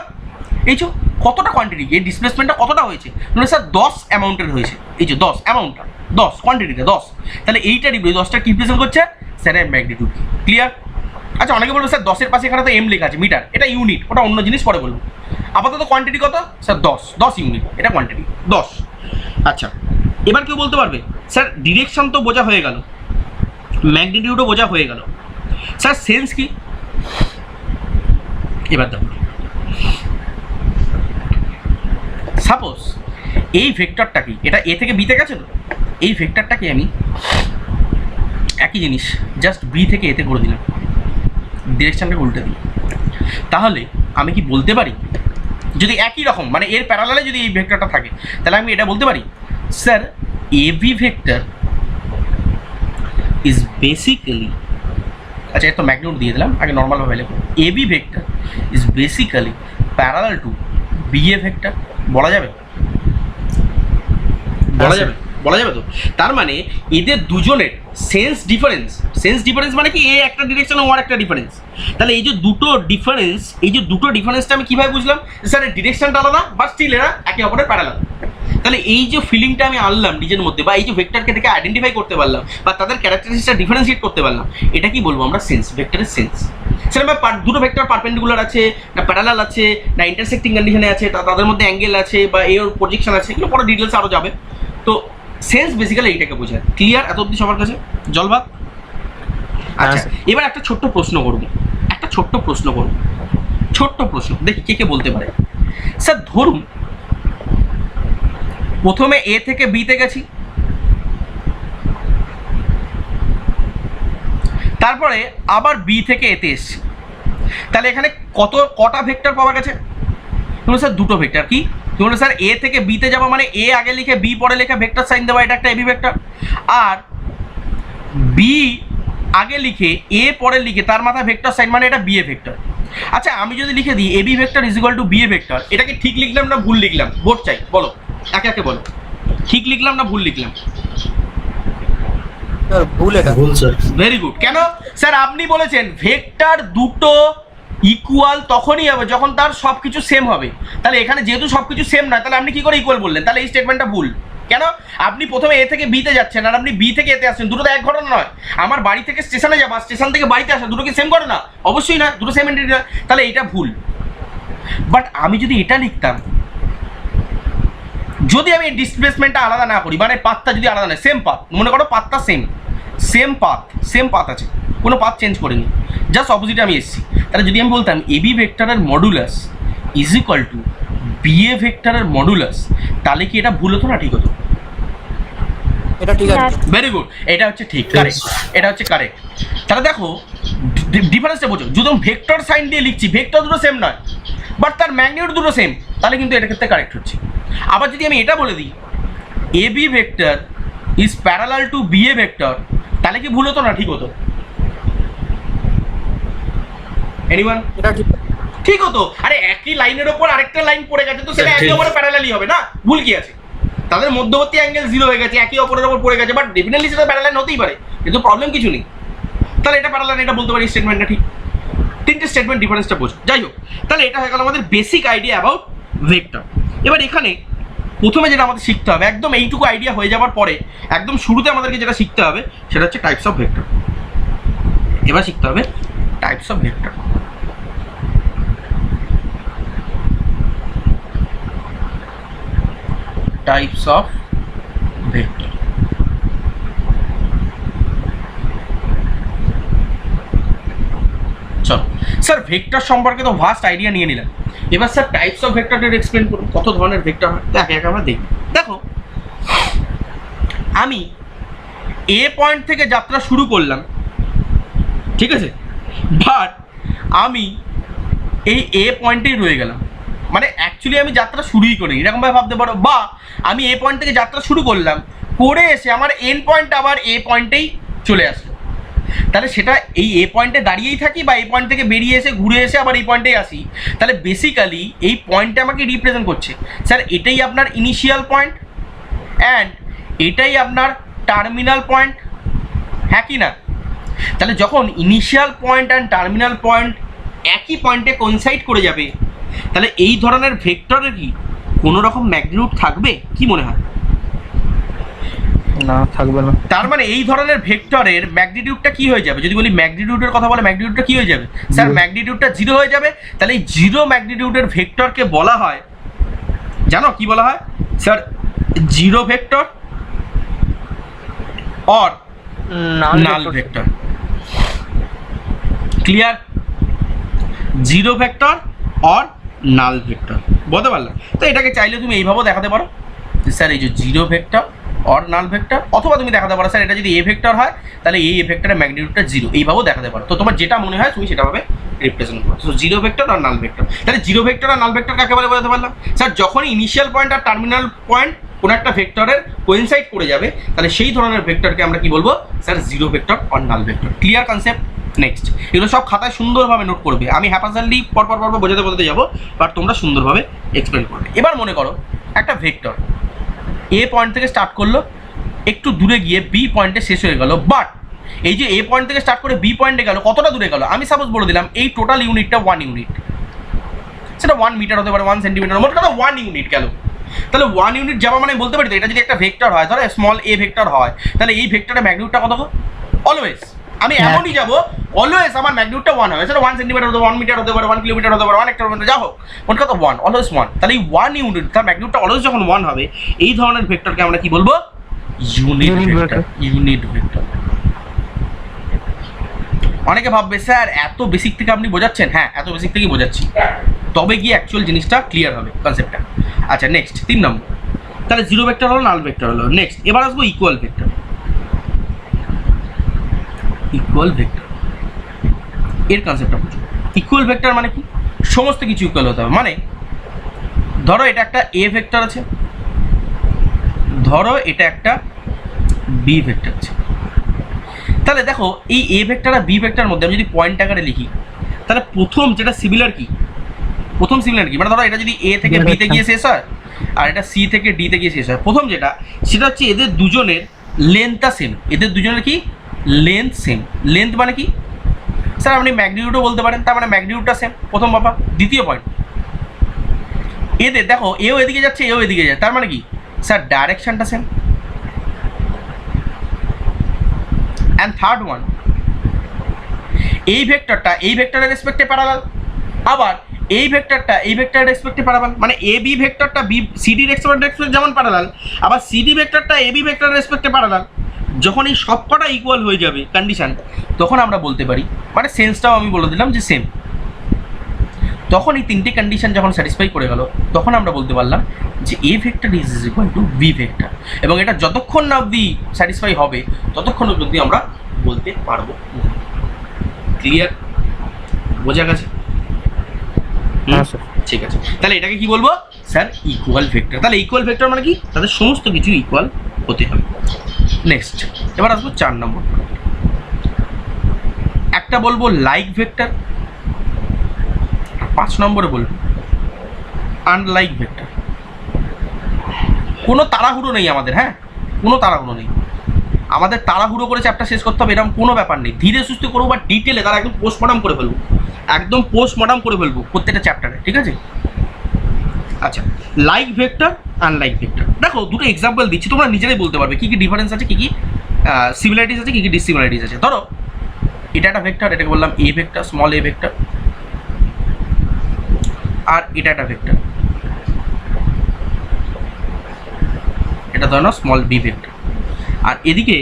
এই যে কতটা কোয়ান্টিটি, এই ডিসপ্লেসমেন্টটা কতটা হয়েছে? ধরো স্যার 10 অ্যামাউন্টের হয়েছে, এই যে 10 অ্যামাউন্টটা, 10 কোয়ান্টিটিতে 10, তাহলে এইটা 10টা কি রিপ্রেজেন্ট করছে? স্যারের ম্যাগনিটিউড। ক্লিয়ার? আচ্ছা অনেকে বলবো স্যার 10-এর পাশে এখানে তো এম লেখা আছে, মিটার, এটা ইউনিট, ওটা অন্য জিনিস পরে বলবো। আপাতত কোয়ান্টিটি কত? স্যার 10 ইউনিট, এটা কোয়ান্টিটি 10। আচ্ছা এবার কেউ বলতে পারবে স্যার ডিরেকশন তো বোঝা হয়ে গেল, ম্যাগনিটিউডও বোঝা হয়ে গেল, স্যার সেন্স কি? এবার দেখো সাপোজ এই ভেক্টরটা কি, এটা এ থেকে বিতে গেছে তো, এই ভেক্টরটাকে আমি একই জিনিস জাস্ট বি থেকে এতে করে দিলাম, ডিরেকশনটাকে উল্টে দিই, তাহলে আমি কি বলতে পারি, যদি একই রকম মানে এর প্যারালালে যদি এই ভেক্টরটা থাকে, তাহলে আমি এটা বলতে পারি sir AB vector is basically, আচ্ছা এর তো ম্যাগনিটিউড দিয়ে দিলাম, আগে নর্মালভাবে লিখো, AB vector is basically parallel to BA vector. বলা যাবে তো? তার মানে এদের দুজনের সেন্স ডিফারেন্স মানে কি, এ একটা ডিরেকশন ও আর একটা ডিফারেন্স। তাহলে এই যে দুটো ডিফারেন্সটা আমি কিভাবে বুঝলাম? স্যার এর ডিরেকশনটা আলাদা বা স্টিল এরা একে অপরের প্যারালাল। তাহলে এই যে ফিলিংটা আমি আনলাম নিজের মধ্যে, বা এই যে ভেক্টরকে দেখে আইডেন্টিফাই করতে পারলাম, বা তাদের ক্যারেক্টারিস্টিকটা ডিফারেন্সিয়েট করতে পারলাম, এটা কি বলবো আমরা? সেন্স, ভেক্টরের সেন্স। সেরকম দুটো ভেক্টর পারপেন্ডিকুলার আছে না প্যারালাল আছে না ইন্টারসেক্টিং কন্ডিশনে আছে, তাদের মধ্যে অ্যাঙ্গেল আছে বা এর প্রজেকশন আছে, এগুলো পরে ডিটেলস আরও যাবে। তো সেন্স বেসিক্যালি এইটাকে বোঝায়। ক্লিয়ার এত অবধি সবার কাছে? জলভাত? আচ্ছা এবার একটা ছোট্ট প্রশ্ন দেখি কে বলতে পারে। স্যার ধরুন প্রথমে এ থেকে বিতে গেছি, তারপরে আবার বি থেকে এতে এসছি, তাহলে এখানে কটা ভেক্টর পাওয়া গেছে? তুমি স্যার দুটো ভেক্টর। কি তুমি স্যার এ থেকে বিতে যাবো মানে এ আগে লিখে বি পরে লিখে ভেক্টর সাইন দেওয়া, এটা একটা এবি ভেক্টর, আর বি আগে লিখে এ পরে লিখে তার মাথায় ভেক্টর সাইন, মানে এটা বিএ ভেক্টর। আচ্ছা আমি যদি লিখে দিই AB vector is equal to BA vector, এটাকে ঠিক লিখলাম না ভুল লিখলাম? বোর্ড চাই, বলো একে একে বলো, ঠিক লিখলাম না ভুল লিখলাম? ভুল স্যার। Very good. কেন? স্যার আপনি বলেছেন ভেক্টর দুটো ইকুয়াল তখনই হবে যখন তার সব কিছু সেম হবে। তাহলে এখানে যেহেতু সব কিছু সেম নয়, তাহলে আপনি কি করে ইকুয়াল বললেন? তাহলে এই স্টেটমেন্টটা ভুল। কেন? আপনি প্রথমে এ থেকে বিতে যাচ্ছেন আর আপনি বি থেকে এতে আসছেন, দুটো তো এক ঘটনা নয়। আমার বাড়ি থেকে স্টেশনে যাবা, স্টেশন থেকে বাড়িতে আসা, দুটো কি সেম ঘটনা? অবশ্যই না, দুটো সেম এন্টিটি না, তাহলে এটা ভুল। বাট আমি যদি এটা লিখতাম, যদি আমি ডিসপ্লেসমেন্টটা আলাদা না করি, মানে পাথটা যদি আলাদা নয়, সেম পাথ, মনে করো পাথটা সেম পাথ আছে, কোনো পাথ চেঞ্জ করিনি, জাস্ট অপোজিটে আমি এসেছি, তাহলে যদি আমি বলতাম এবি ভেক্টরের modulus is equal to BA ভেক্টরের মডুলাস, তাহলে কি এটা ভুল হতো না ঠিক হতো? এটা ঠিক আছে। ভেরি গুড, এটা হচ্ছে ঠিক, কারেক্ট, এটা হচ্ছে কারেক্ট। তাহলে দেখো ডিফারেন্সটা বোঝো, যদি ভেক্টর সাইন দিয়ে লিখছি, ভেক্টর দুটো সেম নয় বাট তার ম্যাগনিটিউড দুটো সেম, তাহলে কিন্তু এটা ক্ষেত্রে কারেক্ট হচ্ছে। আবার যদি আমি এটা বলে দিই A B vector is parallel to B A vector, তাহলে কি ভুল হতো না ঠিক হতো? এনিওয়ান? এটা ঠিক। ঠিক হতো। আরে একই লাইনের ওপর আরেকটা লাইন পড়ে গেছে তো সেটা একে অপরের প্যারালালই হবে না, ভুল কি আছে? তাদের মধ্যবর্তী অ্যাঙ্গেল 0 হয়ে গেছে, একে অপরের ওপর পড়ে গেছে, বাট ডেফিনেটলি সেটা প্যারালাল হতেই পারে, কিন্তু প্রবলেম কিছু নেই। তাহলে এটা প্যারালাল, এটা বলতে পারি স্টেটমেন্টটা ঠিক। তিনটে স্টেটমেন্ট ডিফারেন্সটা বোঝো। যাই হোক, তাহলে এটা হয়ে গেল আমাদের বেসিক আইডিয়া অ্যাবাউট ভেক্টর। এবার এখানে প্রথমে যেটা আমাদের শিখতে হবে, একদম এইটুকু আইডিয়া হয়ে যাওয়ার পরে একদম শুরুতে আমাদেরকে যেটা শিখতে হবে সেটা হচ্ছে টাইপস অফ ভেক্টর। এবার শিখতে হবে types of vector. Types of vector. চলো স্যার, ভেক্টর সম্পর্কে তো ভাস্ট আইডিয়া নিয়ে নিলাম, এবার স্যার টাইপস অফ ভেক্টরটা এক্সপ্লেন করুন, কত ধরনের ভেক্টর হয় একে একে আমরা দেখি। দেখো, আমি এ পয়েন্ট থেকে যাত্রা শুরু করলাম, ঠিক আছে, বাট আমি এই এ পয়েন্টেই রয়ে গেলাম, মানে অ্যাকচুয়ালি আমি যাত্রা শুরুই করি, এরকমভাবে ভাবতে পারো। বা আমি এ পয়েন্ট থেকে যাত্রা শুরু করলাম, করে এসে আমার এন পয়েন্ট আবার এ পয়েন্টেই চলে আসলো, তাহলে সেটা এই এ পয়েন্টে দাঁড়িয়েই থাকি বা এই পয়েন্ট থেকে বেরিয়ে এসে ঘুরে এসে আবার এই পয়েন্টেই আসি, তাহলে বেসিক্যালি এই পয়েন্টটা আমাকে রিপ্রেজেন্ট করছে। স্যার এটাই আপনার ইনিশিয়াল পয়েন্ট অ্যান্ড এটাই আপনার টার্মিনাল পয়েন্ট, হ্যাঁ কি না? তাহলে যখন initial point and terminal point একই পয়েন্টে কোইনসাইড করে যাবে, তাহলে এই ধরনের ভেক্টরের কি কোনো রকম ম্যাগনিটিউড থাকবে? কি মনে হয়? না, থাকবে না। তার মানে এই ধরনের ভেক্টরের ম্যাগনিটিউডটা কি হয়ে যাবে? যদি বলি ম্যাগনিটিউডের কথা বলে, ম্যাগনিটিউডটা কি হয়ে যাবে? স্যার ম্যাগনিটিউডটা 0 হয়ে যাবে। তাহলে এই 0 ম্যাগনিটিউডের ভেক্টরকে বলা হয়, জানো কি বলা হয়? Sir 0 vector or null vector. Clear? 0 vector or null vector, বলতে পারলাম? তো এটাকে চাইলে তুমি এইভাবেও দেখাতে পারো, স্যার এই যে 0 ভেক্টর অর নাল ভেক্টর, অথবা তুমি দেখাতে পারো স্যার এটা যদি এ ভেক্টর হয় তাহলে এই এ ভেক্টরের ম্যাগনিটিউডটা 0, এইভাবেও দেখাতে পারো। তো তোমার যেটা মনে হয় তুমি সেটাভাবে রিপ্রেজেন্ট করো। তো 0 ভেক্টর আর নাল ভেক্টর, তাহলে 0 ভেক্টর আর নাল ভেক্টর কাকে বলে বোঝাতে পারলাম? স্যার যখনই ইনিশিয়াল পয়েন্ট আর টার্মিনাল পয়েন্ট কোনো একটা ভেক্টরের কোইনসাইড করে যাবে, তাহলে সেই ধরনের ভেক্টরকে আমরা কি বলবো? Sir 0 vector or null vector. Clear concept? Next, এগুলো সব খাতায় সুন্দরভাবে নোট করবে, আমি হ্যাপাসালি পরপর বোঝাতে যাবো, বাট তোমরা সুন্দরভাবে এক্সপ্লেন করবে। এবার মনে করো একটা ভেক্টর এ পয়েন্ট থেকে স্টার্ট করলো, একটু দূরে গিয়ে বি পয়েন্টে শেষ হয়ে গেল, বাট এই যে এ পয়েন্ট থেকে স্টার্ট করে বি পয়েন্টে গেল, কতটা দূরে গেল? আমি সাপোজ বলে দিলাম এই টোটাল ইউনিটটা 1 ইউনিট, সেটা 1 মিটার হতে পারে, 1 সেন্টিমিটার, মোট কথা 1 ইউনিট গেল। তাহলে 1 ইউনিট যাওয়া মানে বলতে পারি তো এটা যদি একটা ভেক্টর হয়, ধরো স্মল এ ভেক্টর হয়, তাহলে এই ভেক্টরের ম্যাগনিটিউডটা কত? অলওয়েজ আমি এমনই যাবো, অলওয়েজ আমার ম্যাগনিটিউডটা 1 হবে, সেটা 1 সেন্টিমিটার হতে পারে, 1 মিটার হতে পারে, 1 কিলোমিটার হতে পারে, 1 হেক্টর, যা হোক, মোট কথা 1, অলওয়েজ 1। তাহলে এই 1 ইউনিট, তার ম্যাগনিটিউডটা অলওয়েজ যখন 1 হবে, এই ধরনের ভেক্টরকে আমরা কি বলবো? Unit vector. Unit vector. অনেকে ভাববে স্যার এত বেসিক থেকে আপনি বোঝাচ্ছেন, হ্যাঁ এত বেসিক থেকেই বোঝাচ্ছি, তবে গিয়ে অ্যাকচুয়াল জিনিসটা ক্লিয়ার হবে, কনসেপ্টটা। আচ্ছা নেক্সট 3 নম্বর, তাহলে 0 ভেক্টর হলো, নাল ভেক্টর হলো। নেক্সট এবার আসবো ইকুয়াল ভেক্টর। ইকুয়াল ভেক্টর এর কনসেপ্টটা বুঝো। ইকুয়াল ভেক্টর মানে কি? সমস্ত কিছু ইকুয়াল হতে হবে। মানে ধরো এটা একটা এ ভেক্টর আছে, ধরো এটা একটা বি ভেক্টর আছে, তাহলে দেখো এই এ ভেক্টর আর বি ভেক্টরের মধ্যে আমি যদি পয়েন্ট আকারে লিখি, তাহলে প্রথম যেটা সিমিলার কি? প্রথম সিমিলার কি? মানে ধরো এটা যদি এ থেকে বি তে গিয়ে শেষ হয় আর এটা সি থেকে ডি তে গিয়ে শেষ হয়, প্রথম যেটা সেটা হচ্ছে এদের দুজনের লেন্থটা সেম। এদের দুজনের কি? Length same. লেন্থ মানে কি? স্যার আপনি ম্যাগনিটিউডও বলতে পারেন, তার মানে ম্যাগনিটিউডটা সেম, প্রথম ব্যাপার। দ্বিতীয় পয়েন্ট, এদের দেখো এও এদিকে যাচ্ছে, এও এদিকে যায়, তার মানে কি? স্যার ডাইরেকশনটা সেম। অ্যান্ড থার্ড ওয়ান, এই ভেক্টরটা এই ভেক্টরের রেসপেক্টে প্যারালাল, আবার এই ভেক্টরটা এই ভেক্টরের রেসপেক্টে প্যারালাল, মানে এ বি ভেক্টরটা বি সিডি রেসপেক্টে যেমন প্যারালাল, আবার সিডি ভেক্টরটা এ বি ভেক্টরের রেসপেক্টে প্যারালাল। যখন এই সবকটা ইকুয়াল হয়ে যাবে কন্ডিশন, তখন আমরা বলতে পারি, মানে সেন্সটাও আমি বলে দিলাম যে সেম, তখন এই তিনটে কন্ডিশন যখন স্যাটিসফাই করে গেল, তখন আমরা বলতে পারলাম যে এ vector is equal to B vector. এবং এটা যতক্ষণ না অবধি স্যাটিসফাই হবে ততক্ষণ অবধি আমরা বলতে পারবো। ক্লিয়ার? বোঝা গেছে? হ্যাঁ স্যার। ঠিক আছে, তাহলে এটাকে কি বলবো স্যার? Equal vector. তাহলে ইকুয়াল ভেক্টর মানে কি? তাদের সমস্ত কিছু ইকুয়াল হতে হবে। নেক্সট, এবার আসবো 4 নম্বর। একটা বলবো লাইক ভেক্টর, 5 নম্বরে বলবো আনলাইক ভেক্টর। কোনো তাড়াহুড়ো নেই আমাদের, হ্যাঁ কোনো তাড়াহুড়ো নেই আমাদের। তাড়াহুড়ো করে চ্যাপ্টার শেষ করতে হবে এরকম কোনো ব্যাপার নেই। ধীরে সুস্থে করবো বা ডিটেলে তারা একদম পোস্টমর্টম করে ফেলবো, একদম পোস্টমর্টম করে ফেলবো প্রত্যেকটা চ্যাপ্টারে, ঠিক আছে? আচ্ছা, লাইক ভেক্টর আনলাইক ভেক্টর, দেখো দুটো এক্সাম্পল দিচ্ছি, তোমরা নিজেরাই বলতে পারবে কী কী ডিফারেন্স আছে, কী কী সিমিলারিটিস আছে, কী কী ডিসিমিলারিটিস আছে। ধরো এটা একটা ভেক্টর, এটাকে বললাম A vector, small A vector. আর এটা একটা ভেক্টর, এটা ধরো নাও স্মল বি ভেক্টর। আর এদিকে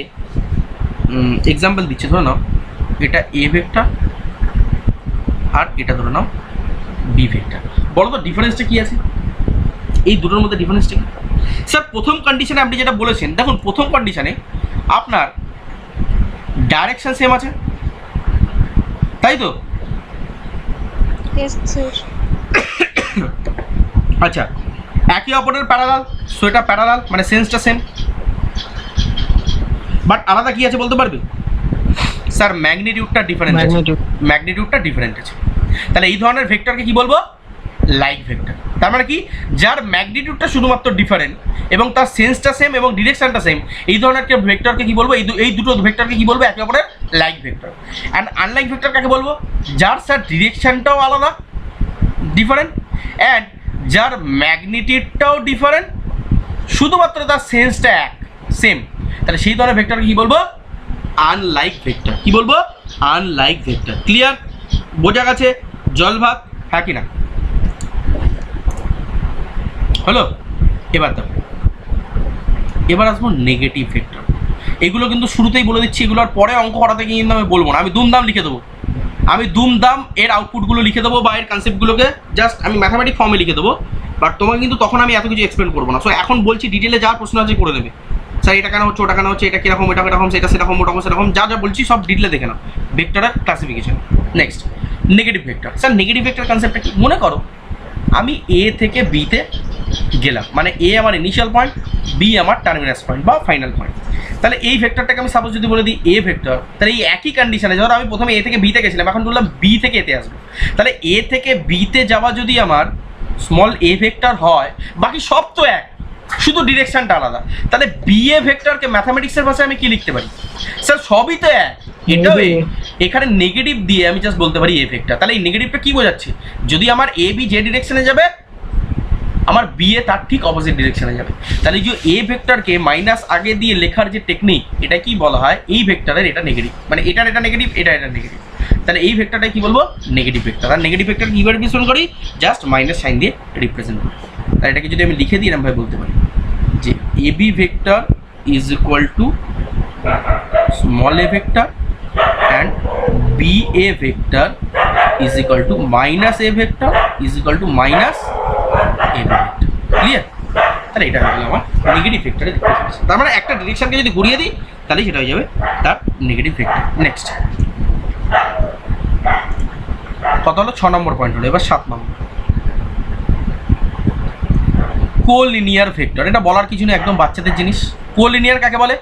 এক্সাম্পল দিচ্ছি, ধরো নাও এটা এ ভেক্টর আর এটা ধরে নাও বি ভেক্টর। বলো তো ডিফারেন্সটা কি আছে এই দুটোর মধ্যে? ডিফারেন্সটা কি স্যার? প্রথম কন্ডিশনে আপনি যেটা বলেছেন, দেখুন প্রথম কন্ডিশনে আপনার ডাইরেকশন সেম আছে, তাই তো? Yes, sir. আচ্ছা, একে অপরের প্যারালাল, সো এটা প্যারালাল মানে সেন্সটা সেম। বাট আলাদা কি আছে বলতে পারবে স্যার? ম্যাগনিটিউডটা ডিফারেন্ট আছে, ম্যাগনিটিউডটা ডিফারেন্ট আছে। তাহলে এই ধরনের ভেক্টরকে কি বলবো? Like vector. তার মানে কি? যার ম্যাগনিটিউডটা শুধুমাত্র ডিফারেন্ট এবং তার সেন্সটা সেম এবং ডিরেকশনটা সেম, এই ধরনের ভেক্টরকে কি বলবো? এই দুটো ভেক্টরকে কি বলবো? একে অপরের like vector. And unlike vector কাকে বলবো? যার স্যার ডিরেকশনটাও আলাদা, ডিফারেন্ট, অ্যান্ড যার ম্যাগনিটিউডটাও ডিফারেন্ট, শুধুমাত্র তার সেন্সটা এক, সেম। তাহলে সেই ধরনের ভেক্টরকে কি বলবো? Unlike vector. কি বলবো? Unlike vector. ক্লিয়ার? বোঝা গেছে? জল ভাত, হ্যাঁ কি না? হলো? এবার দেখো, এবার আসবো নেগেটিভ ভেক্টর। এগুলো কিন্তু শুরুতেই বলে দিচ্ছি, এগুলোর পরে অঙ্ক করাতে গিয়ে কিন্তু আমি বলবো না, আমি দুমদাম লিখে দেবো। আমি দুমদাম এর আউটপুটগুলো লিখে দেবো বা এর কনসেপ্টগুলোকে জাস্ট আমি ম্যাথামেটিক ফর্মে লিখে দেবো। বাট তোমাকে কিন্তু তখন আমি এত কিছু এক্সপ্লেন করবো না। সো এখন বলছি, ডিটেলে যা প্রশ্ন আছে করে দেবে। স্যার এটা কেন হচ্ছে, ওটা কেন হচ্ছে, এটা কীরকম, এটা কীরকম, সেটা সেরকম, ওটা সেরকম, যা যা বলছি সব ডিটেলে দেখে নাও। ভেক্টরের classification. Next, negative vector. Sir negative vector কনসেপ্টটা কি? মনে করো আমি এ থেকে বিতে গেলাম, মানে এ আমার ইনিশিয়াল পয়েন্ট, বি আমার টার্মিনাস পয়েন্ট বা ফাইনাল পয়েন্ট। তাহলে এই ভেক্টরটাকে আমি সাপোজ যদি বলে দিই এ ভেক্টর, তাহলে এই একই কন্ডিশনে ধরো আমি প্রথমে এ থেকে বিতে গেছিলাম, এখন বললাম বি থেকে এতে আসবো। তাহলে এ থেকে বিতে যাওয়া যদি আমার স্মল এ ভেক্টর হয়, বাকি সব তো এক, শুধু ডিরেকশনটা আলাদা। তাহলে বি এ ভেক্টরকে ম্যাথামেটিক্সের ভাষায় আমি কি লিখতে পারি? স্যার সবই তো এক, এটাও এখানে নেগেটিভ দিয়ে আমি জাস্ট বলতে পারি এ ভেক্টর। তাহলে এই নেগেটিভটা কি বোঝাচ্ছে? যদি আমার এ বি যে ডিরেকশনে যাবে, আমার বি এ তার ঠিক অপোজিট ডিরেকশনে যাবে। তাহলে যে এ ভেক্টরকে মাইনাস আগে দিয়ে লেখার যে টেকনিক, এটা কি বলা হয়? এই ভেক্টরের এটা নেগেটিভ, মানে এটার এটা নেগেটিভ, এটা নেগেটিভ। তাহলে এই ভেক্টরটা কি বলবো? Negative vector. আর নেগেটিভ ভেক্টর কীভাবে রিপ্রেজেন্ট করি? জাস্ট মাইনাস সাইন দিয়ে রিপ্রেজেন্ট করি। তাহলে এটাকে যদি আমি লিখে দিই এরকম ভাবে বলতে পারি যে A B vector is equal to small A vector and B A vector is equal to minus A vector is equal to minus A vector. Clear? তাহলে এটা হয়ে গেল আমার নেগেটিভ ভেক্টরের ডিফারেন্স। তার মানে একটা ডিরেকশনকে যদি ঘুরিয়ে দিই তাহলে সেটা হয়ে যাবে তার নেগেটিভ ভেক্টর। নেক্সট কত হলো? 6 নম্বর পয়েন্ট হলো। এবার 7 নম্বর, কোলিনিয়ার ভেক্টর। এটা বলার কিছু নেই, একদম বাচ্চাদের জিনিস। কোলিনিয়ার কাকে বলে?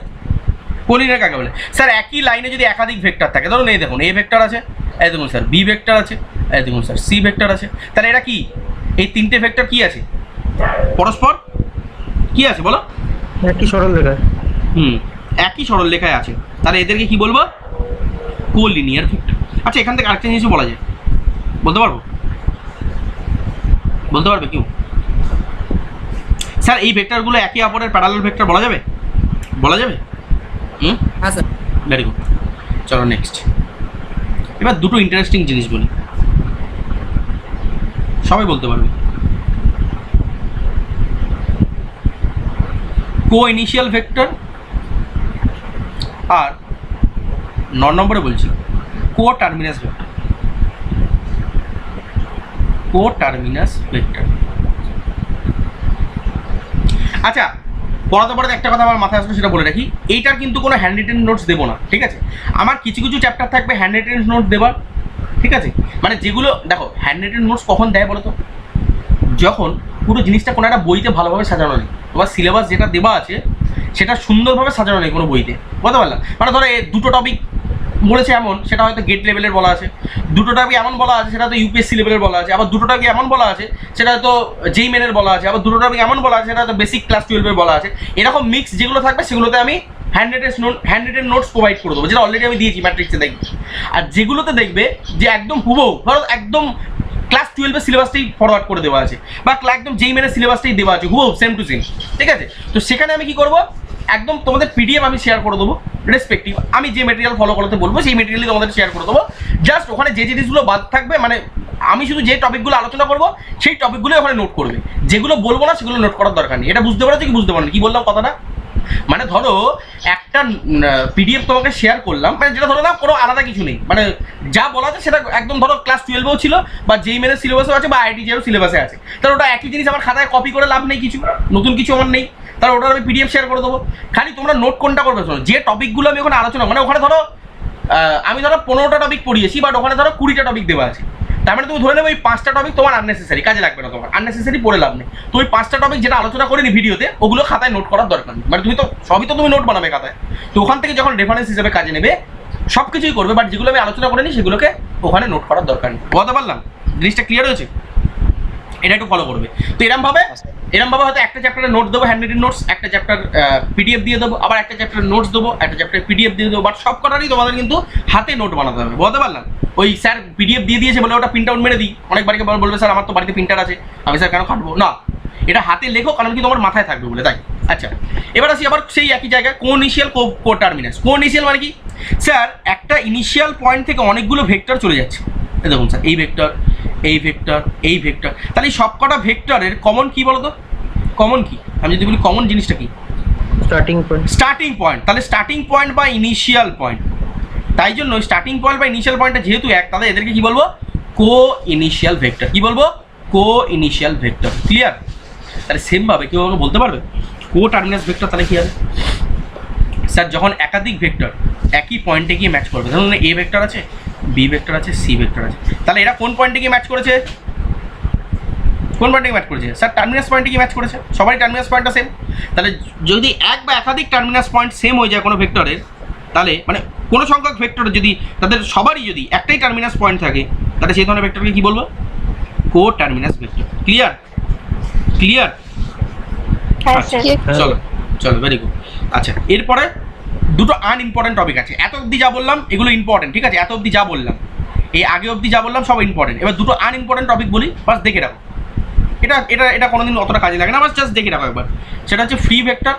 কোলিনিয়ার কাকে বলে? স্যার একই লাইনে যদি একাধিক ভেক্টর থাকে, ধরুন এই দেখুন এ ভেক্টর আছে, এই দেখুন স্যার বি ভেক্টর আছে, এই দেখুন স্যার সি ভেক্টর আছে। তাহলে এটা কি? এই তিনটে ভেক্টর কি আছে? পরস্পর কি আছে বলো? একই সরল রেখায়। একই সরল রেখায় আছে। তাহলে এদেরকে কি বলবো? Collinear vector. আচ্ছা এখান থেকে আরেকটা জিনিসও বলা যায়, বলতে পারবো? বলতে পারবে কেউ? স্যার এই ভেক্টরগুলো একে অপরের প্যারালাল ভেক্টর বলা যাবে? বলা যাবে? হ্যাঁ স্যার। Very good. চলো নেক্সট, এবার দুটো ইন্টারেস্টিং জিনিস বলি, সবাই বলতে পারবে। কো ইনিশিয়াল ভেক্টর আর 9 নম্বরে বলছি কো টার্মিনাস ভেক্টর। কোটার্মিনাস ভেক্টর। আচ্ছা, পড়াতে পড়াতে একটা কথা আমার মাথায় আসলো, সেটা বলে রাখি, এইটার কিন্তু কোনো হ্যান্ড রিটেন নোটস দেবো না, ঠিক আছে? আমার কিছু কিছু চ্যাপ্টার থাকবে হ্যান্ড রিটেন নোট দেবার, ঠিক আছে? মানে যেগুলো দেখো হ্যান্ড রিটেন নোটস কখন দেয় বলো তো, যখন পুরো জিনিসটা কোনো একটা বইতে ভালোভাবে সাজানো নেই, তোমার সিলেবাস যেটা দেওয়া আছে সেটা সুন্দরভাবে সাজানো নেই কোনো বইতে, বুঝতে পারলাম? মানে ধরো দুটো টপিক বলেছে এমন, সেটা হয়তো গেট লেভেলের বলা আছে, দুটো টপিক এমন বলা আছে সেটা হয়তো ইউপিএসসি লেভেলের বলা আছে, আবার দুটো টপিক এমন বলা আছে সেটা হয়তো যেই মেনের বলা আছে, আবার দুটো টপিক এমন বলা আছে সেটা হয়তো বেসিক ক্লাস 12-এর বলা আছে। এরকম মিক্স যেগুলো থাকবে সেগুলোতে আমি হ্যান্ড রিটেন নোটস প্রোভাইড করে দেবো, যেটা অলরেডি আমি দিয়েছি ম্যাট্রিক্সে দেখবে। আর যেগুলোতে দেখবে যে একদম হুবহু ধরো একদম ক্লাস 12-এর সিলেবাসটাই ফরওয়ার্ড করে দেওয়া আছে, বা একদম যেই মেনের সিলেবাসটাই দেওয়া আছে হুবহু সেম টু সেম, ঠিক আছে? তো সেখানে আমি কি করবো, একদম তোমাদের পিডিএফ আমি শেয়ার করে দেবো রেসপেক্টিভ, আমি যে মেটেরিয়াল ফলো করতে বলবো সেই মেটেরিয়ালই তোমাদের শেয়ার করে দেবো। জাস্ট ওখানে যে জিনিসগুলো বাদ থাকবে, মানে আমি শুধু যে টপিকগুলো আলোচনা করবো সেই টপিকগুলো ওখানে নোট করবে, যেগুলো বলবো না সেগুলো নোট করার দরকার নেই। এটা বুঝতে পারছো কি বুঝতে পারো কি বললাম কথাটা? মানে ধরো একটা পিডিএফ তোমাকে শেয়ার করলাম, মানে যেটা ধরো না কোনো আলাদা কিছু নেই, মানে যা বলা আছে সেটা একদম ধরো ক্লাস 12-এও ছিল বা যেই মেনের সিলেবাসেও আছে বা আইটিজেরও সিলেবাসে আছে, তাহলে ওটা একই জিনিস আমার খাতায় কপি করে লাভ নেই, কিছু নতুন কিছু আমার নেই, তাহলে ওটা আমি পিডিএফ শেয়ার করে দেবো। খালি তোমরা নোট কোনটা করবে, শোনো যে টপিকগুলো আমি ওখানে আলোচনা, মানে ওখানে ধরো আমি ধরো 15টা টপিক পড়িয়েছি, বাট ওখানে ধরো 20টা টপিক দেওয়া আছে, তার মানে তুমি ধরে নেবে ওই 5টা টপিক তোমার আননেসেসারি, কাজে লাগবে না, তোমার আননেসেসারি পড়ে লাভ নেই। তো ওই 5টা টপিক যেটা আলোচনা করিনি ভিডিওতে ওগুলো খাতায় নোট করার দরকার নেই, মানে তুমি তো সবই তো তুমি নোট বানাবে খাতায়, তো ওখান থেকে যখন রেফারেন্স হিসেবে কাজে নেবে সব কিছুই করবে, বাট যেগুলো আমি আলোচনা করিনি সেগুলোকে ওখানে নোট করার দরকার নেই। বলতে পারলাম? জিনিসটা ক্লিয়ার হয়েছে? এটা একটু ফলো করবে। তো এরমভাবে হয়তো একটা চ্যাপ্টারে নোট দেবো হ্যান্ড রিটেন নোটস, একটা চ্যাপ্টার পিডিএফ দিয়ে দেবো, আবার একটা চ্যাপ্টার নোটস দেবো, একটা চ্যাপ্টার পিডিএফ দিয়ে দেবো, বাট সব কটারই তোমাদের কিন্তু হাতে নোট বানাতে হবে, বলতে পারলাম? ওই স্যার পিডিএফ দিয়ে দিয়েছে বলে ওটা প্রিন্ট আউট মেরে দিই, অনেক বাড়িকে বলবে স্যার আমার তো বাড়িতে প্রিন্টার আছে, আমি স্যার কেন কাটবো না, এটা হাতে লেখো, কারণ কি তোমার মাথায় থাকবে বলে, তাই। আচ্ছা, এবার আসি আবার সেই একই জায়গায় কোইনিশিয়াল কোটার্মিনাস। কোইনিশিয়াল মানে কি স্যার, একটা ইনিশিয়াল পয়েন্ট থেকে অনেকগুলো ভেক্টর চলে যাচ্ছে, এই দেখুন স্যার এই ভেক্টর, এই ভেক্টর, এই ভেক্টর, তাহলে এই সবকটা ভেক্টরের কমন কি বলো তো? কমন কি আমি যদি বলি কমন জিনিসটা কি? Starting point. তাহলে স্টার্টিং পয়েন্ট বা ইনিশিয়াল পয়েন্ট, তাই জন্য স্টার্টিং পয়েন্ট বা ইনিশিয়াল পয়েন্টটা যেহেতু এক, তাহলে এদেরকে কি বলবো? কো ইনিশিয়াল ভেক্টর। কি বলবো? কো ইনিশিয়াল ভেক্টর। ক্লিয়ার? তাহলে সেমভাবে কেউ আমাকে বলতে পারবে কো টার্মিনাস ভেক্টর তাহলে কি হবে? স্যার যখন একাধিক ভেক্টর একই পয়েন্টে গিয়ে ম্যাচ করবে, ধরুন এ ভেক্টর আছে, বি ভেক্টর আছে, সি ভেক্টর আছে, তাহলে এরা কোন পয়েন্টে গিয়ে ম্যাচ করেছে? কোন পয়েন্টে ম্যাচ করেছে? স্যার টার্মিনাস পয়েন্টে গিয়ে ম্যাচ করেছে, সবারই টার্মিনাস পয়েন্টটা সেম। তাহলে যদি এক বা একাধিক টার্মিনাস পয়েন্ট সেম হয়ে যায় কোনো ভেক্টরের, তাহলে মানে কোনো সংখ্যক ভেক্টর যদি তাদের সবারই যদি একটাই টার্মিনাস পয়েন্ট থাকে, তাহলে সেই ধরনের ভেক্টরকে কি বলবো? কো টার্মিনাস ভেক্টর। ক্লিয়ার? ক্লিয়ার? চলো চলো, ভেরি গুড। আচ্ছা, এরপরে দুটো আনইম্পর্টেন্ট টপিক আছে। এত অবধি যা বললাম এগুলো ইম্পর্টেন্ট, ঠিক আছে? এত অবধি যা বললাম, এই আগে অবধি যা বললাম সব ইম্পর্টেন্ট। এবার দুটো আনইম্পর্টেন্ট টপিক বলি, বাস দেখে রাখো। এটা এটা এটা কোনোদিন অতটা কাজে লাগে না, বাস জাস্ট দেখে রাখো একবার। সেটা হচ্ছে ফ্রি ভেক্টর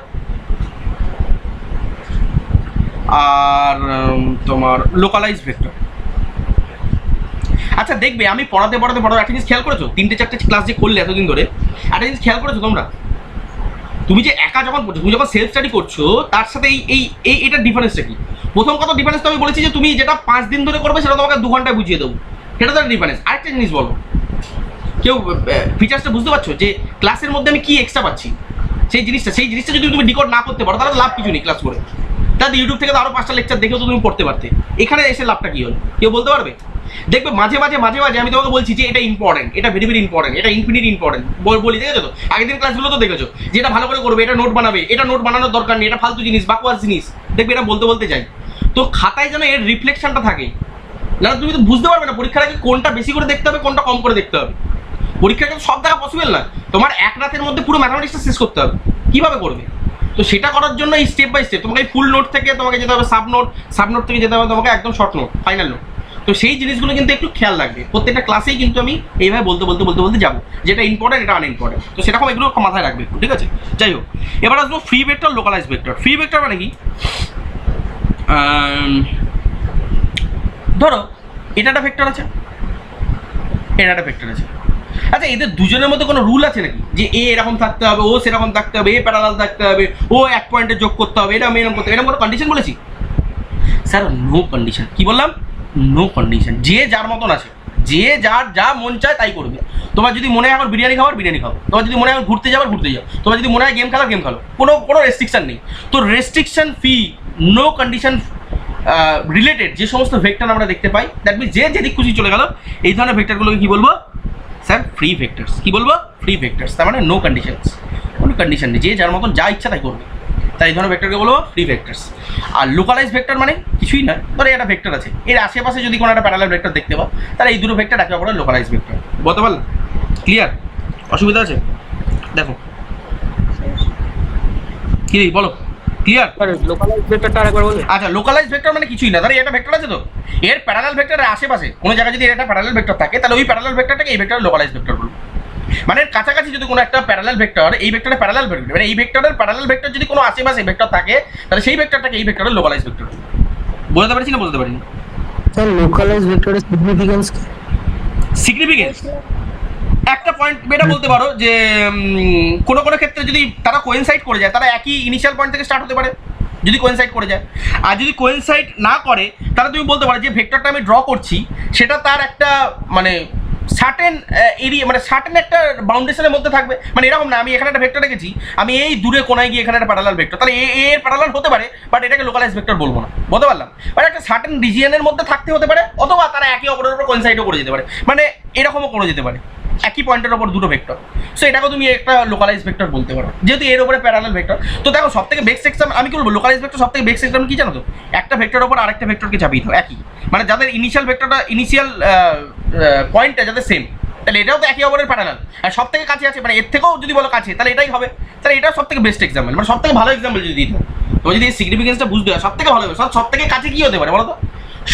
আর তোমার লোকালাইজ ভেক্টর। আচ্ছা দেখবে আমি পড়াতে একটা জিনিস খেয়াল করেছো, 3-4টে ক্লাস যে করলে এতদিন ধরে, একটা জিনিস খেয়াল করেছো তোমরা? তুমি যে একা যখন পড়ছো, তুমি যখন সেলফ স্টাডি করছো, তার সাথে এই এটার ডিফারেন্সটা কি? প্রথম কথা ডিফারেন্স তো আমি বলেছি যে তুমি যেটা 5 দিন ধরে করবে সেটা তোমাকে 2 ঘন্টায় বুঝিয়ে দেবো, সেটা তার ডিফারেন্স। আরেকটা জিনিস বলো, কেউ ফিচার্সটা বুঝতে পারছো যে ক্লাসের মধ্যে আমি কি এক্সট্রা পাচ্ছি? সেই জিনিসটা যদি তুমি ডিকোড না করতে পারো তাহলে লাভ কিছু নেই ক্লাস করে। তাহলে ইউটিউব থেকে তো আরও 5টা লেকচার দেখেও তো তুমি পড়তে পারতে, এখানে এসে লাভটা কি হলো কেউ বলতে পারবে? দেখবে মাঝে মাঝে আমি তোমাকে বলছি যে এটা ইম্পর্টেন্ট, এটা ভেরি ভেরি ইম্পর্টেন্ট, এটা ইনফিনিট ইম্পর্টেন্ট বলি, দেখেছো তো? আগের দিন ক্লাসগুলো তো দেখেছো যে এটা ভালো করে করবে, এটা নোট বানাবে, এটা নোট বানানোর দরকার নেই, এটা ফালতু জিনিস, বাকওয়াস জিনিস, দেখবে এটা বলতে যাই। তো খাতায় যেন এর রিফ্লেকশনটা থাকে, না তুমি তো বুঝতে পারবে না পরীক্ষার আগে কোনটা বেশি করে দেখতে হবে, কোনটা কম করে দেখতে হবে। পরীক্ষার কিন্তু সব দেখা পসিবল না, তোমার এক রাতের মধ্যে পুরো ম্যাথামেটিক্সটা শেষ করতে হবে, কীভাবে করবে? তো সেটা করার জন্য এই স্টেপ বাই স্টেপ তোমাকে ফুল নোট থেকে তোমাকে যেতে হবে সাব নোট থেকে যেতে হবে তোমাকে একদম শর্ট নোট, ফাইনাল নোট। তো সেই জিনিসগুলো কিন্তু একটু খেয়াল রাখবে, প্রত্যেকটা ক্লাসেই কিন্তু আমি এইভাবে বলতে যাবো যেটা ইম্পর্টেন্ট, এটা আনইম্পর্টেন্ট। তো সেরকম এগুলো মাথায় রাখবে, ঠিক আছে? যাই হোক, এবার আসবো free vector, localise vector. Free vector মানে কি? ধরো এটা একটা ভেক্টর আছে, এটা একটা ভেক্টর আছে। আচ্ছা এদের দুজনের মধ্যে কোনো রুল আছে নাকি যে এ এরকম থাকতে হবে, ও সেরকম থাকতে হবে, এ প্যারালাল থাকতে হবে, ও এক পয়েন্টে যোগ করতে হবে, এটা এরকম করতে হবে, এরকম কোনো কন্ডিশন বলেছি? Sir no condition. কি বললাম? No condition. যে যার মতন আছে, যে যার যা মন চায় তাই করবে। তোমার যদি মনে হয় এখন বিরিয়ানি খাবার বিরিয়ানি খাও, তোমার যদি মনে হয় এখন ঘুরতে যাও ঘুরতে যাও, তোমার যদি মনে হয় গেম খেলো গেম খেলো, কোনো রেস্ট্রিকশন নেই। তো রেস্ট্রিকশন ফি নো কন্ডিশন রিলেটেড যে সমস্ত ভেক্টর আমরা দেখতে পাই, দ্যাট মিনস যে যেদিক খুশি চলে গেল, এই ধরনের ভেক্টরগুলোকে কি বলবো স্যার? Free vectors. কি বলবো? Free vectors. তার মানে নো কন্ডিশনস, কোনো কন্ডিশন নেই, যে যার মতন যা ইচ্ছা তাই করবে। তাই এই ধরনের ভেক্টরকে বলবো ফ্রি ভেক্টরস। আর লোকালাইজ ভেক্টর মানে কিছুই না, ধরো একটা ভেক্টর আছে, এর আশেপাশে যদি কোনো একটা প্যারালাল ভেক্টর দেখতে পাও, তাহলে এই দুটো ভেক্টর একে অপরের লোকালাইজ ভেক্টর। বলতে পারলাম? ক্লিয়ার? অসুবিধা আছে? দেখো কি বলো, ক্লিয়ার? লোকালাইজ ভেক্টরটা আরেকবার বলবেন? আচ্ছা, লোকালাইজ ভেক্টর মানে কিছুই না, ধরো এটা ভেক্টর আছে, তো এর প্যারালাল ভেক্টরের আশেপাশে কোনো জায়গায় যদি এটা প্যারালাল ভেক্টর থাকে, তাহলে ওই প্যারালাল ভেক্টরটাকে এই ভেক্টরের লোকালাইজ ভেক্টর বলবো। মানে এর কাছাকাছি যদি কোনো একটা প্যারালাল ভেক্টর এই ভেক্টরের প্যারালাল ভেক্টর, মানে এই ভেক্টরের প্যারালাল ভেক্টর যদি কোনো আশেপাশে ভেক্টর থাকে, তাহলে সেই ভেক্টরটাকে এই ভেক্টরের লোকালাইজ ভেক্টর। বুঝতে পারছি না? বুঝতে পারিনি? স্যার লোকালাইজ ভেক্টরের সিগনিফিকেন্স কি? সিগনিফিকেন্স একটা পয়েন্ট এটা বলতে পারো যে কোনো কোনো ক্ষেত্রে যদি তারা কোয়েনসাইড করে যায়, তারা একই ইনিশিয়াল পয়েন্ট থেকে স্টার্ট হতে পারে যদি কোয়েনসাইড করে যায়। আর যদি কোয়েনসাইড না করে, তাহলে তুমি বলতে পারো যে ভেক্টরটা আমি ড্র করছি সেটা তার একটা মানে সার্টেন এরিয়া, মানে সার্টেন একটা বাউন্ডেশনের মধ্যে থাকবে। মানে এরকম না আমি এখানে একটা ভেক্টর রেখেছি, আমি এই দূরে কোনায় গিয়ে এখানে একটা প্যারালাল ভেক্টর, তাহলে এর প্যারালাল হতে পারে, বাট এটাকে লোকালাইজ ভেক্টর বলবো না। বলতে পারলাম? মানে একটা সার্টেন রিজিয়নের মধ্যে থাকতে হতে পারে, অথবা তারা একে অপরের উপর কোয়েনসাইডও করে যেতে পারে, মানে এরকমও করে যেতে পারে একই পয়েন্টের ওপর দুটো ভেক্টর। সো এটাকে তুমি একটা লোকালাইজ ভেক্টর বলতে পারো, যেহেতু এর উপরে প্যারালাল ভেক্টর। তো দেখো সব থেকে বেস্ট এক্সাম্পল আমি কি বলবো, লোকালাইজ ভেক্টর সব থেকে বেস্ট এক্সাম্পল কি জানো তো? একটা ভেক্টরের ওপর আরেকটা ভেক্টরকে চাপিয়ে দাও একই, মানে যাদের ইনিশিয়াল ভেক্টরটা ইনিশিয়াল পয়েন্টটা যাদের সেম, তাহলে এটাও তো একে অপরের প্যারালাল, আর সব থেকে কাছে আছে, মানে এর থেকেও যদি বলো কাছে, তাহলে এটাই হবে। তাহলে এটাও সব থেকে বেস্ট এক্সাম্পল, মানে সব থেকে ভালো এক্সাম্পল যদি দিতে হয়, তোমার যদি এই সিগনিফিকেন্সটা বুঝতে হয়, সব থেকে ভালো হবে। সব থেকে কাছে কি হতে পারে বলো তো?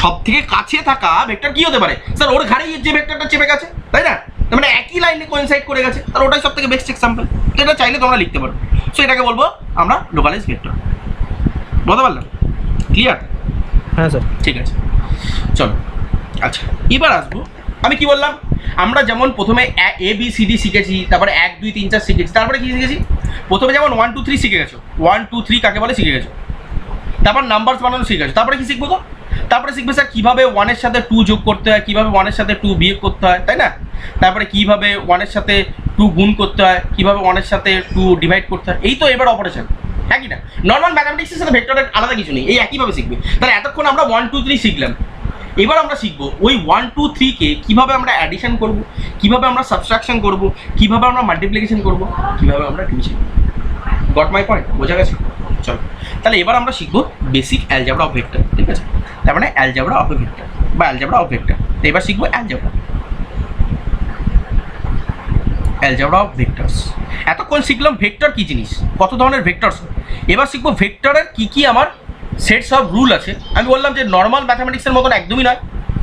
সব থেকে কাছে থাকা ভেক্টর কি হতে পারে স্যার? ওর ঘাড়েই যে ভেক্টরটা চেপে গেছে, তাই না? মানে একই লাইনে কোইনসাইড করে গেছে, তাহলে ওটাই সব থেকে বেস্ট এক্সাম্পল। এটা চাইলে তোমরা লিখতে পারো। সো এটাকে বলবো আমরা লোকালাইজ ভেক্টর। বলতে পারলাম? ক্লিয়ার? হ্যাঁ স্যার। ঠিক আছে, চলো। আচ্ছা, এবার আসবো আমি কি বললাম, আমরা যেমন প্রথমে ABCD শিখেছি, তারপরে 1 2 3 4 শিখেছি, তারপরে কি শিখেছি? প্রথমে যেমন 1 2 3 শিখে গেছো, 1 2 3 কাকে বলে শিখে গেছো, তারপর নাম্বারস বানানো শিখে গেছো, তারপরে কি শিখবো তো? তারপরে শিখবে স্যার কীভাবে 1 এর সাথে 2 যোগ করতে হয়, কীভাবে 1 এর সাথে 2 বিয়োগ করতে হয়, তাই না? তারপরে কীভাবে 1 এর সাথে 2 গুণ করতে হয়, কীভাবে 1 এর সাথে 2 ডিভাইড করতে হয়, এই তো এবার অপারেশন, হ্যাঁ কি না? নর্মাল ম্যাথামেটিক্সের সাথে ভেক্টরের আলাদা কিছু নেই, এই একইভাবে শিখবে। তাহলে এতক্ষণ আমরা 1 2 3 শিখলাম, এবার আমরা শিখবো ওই 1 2 3 কে কীভাবে আমরা অ্যাডিশন করবো, কীভাবে আমরা সাবট্রাকশন করবো, কীভাবে আমরা মাল্টিপ্লিকেশন করবো, কীভাবে আমরা ডিভিশন। Got my point? বোঝা গেছে? চলো, তাহলে এবার আমরা শিখবো বেসিক অ্যালজেব্রা অফ ভেক্টর, ঠিক আছে? তার মানে অ্যালজেব্রা অফ ভেক্টর বা অ্যালজেব্রা অফ ভেক্টর। তো এবার শিখবো অ্যালজেব্রা অফ ভেক্টরস। এতক্ষণ শিখলাম ভেক্টর কি জিনিস, কত ধরনের ভেক্টরস। এবার শিখবো ভেক্টরের কি কি আমার সেটস অফ রুল আছে। আমি বললাম যে নর্মাল ম্যাথামেটিক্সের মতন একদমই নয়,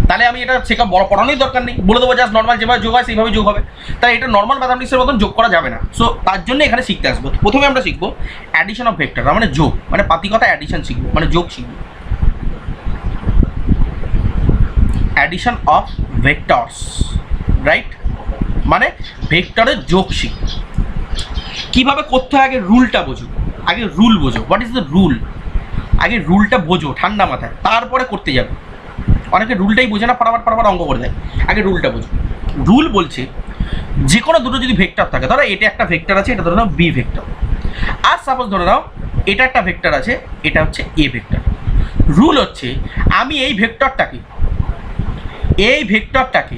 তাহলে আমি এটা শেখা বড় পড়ানোই দরকার নেই, বলে দেবো জাস্ট নর্মাল যেভাবে যোগ হয় সেইভাবে যোগ হবে। তাই এটা নর্মাল ম্যাথামেটিক্সের মতন যোগ করা যাবে না। সো তার জন্য এখানে শিখতে আসবো। প্রথমে আমরা শিখবো অ্যাডিশন অফ ভেক্টর, মানে যোগ, মানে পাতিকতা অ্যাডিশন শিখবো, মানে যোগ শিখবো। Addition of vectors, right? মানে ভেক্টরের যোগ শিখবো। কীভাবে করতে হয় আগে রুলটা বোঝো, আগে রুল বোঝো। What is the rule? আগে রুলটা বোঝো ঠান্ডা মাথায়, তারপরে করতে যাবে। অনেকে রুলটাই বোঝে না, পারাবার অঙ্ক করে দেয়। আগে রুলটা বোঝো। রুল বলছে যে কোনো দুটো যদি ভেক্টর থাকে, ধরো এটা একটা ভেক্টর আছে, এটা ধরে নাও বি ভেক্টর, আর সাপোজ ধরে নাও এটা একটা ভেক্টর আছে, এটা হচ্ছে এ ভেক্টর। রুল হচ্ছে আমি এই ভেক্টরটাকে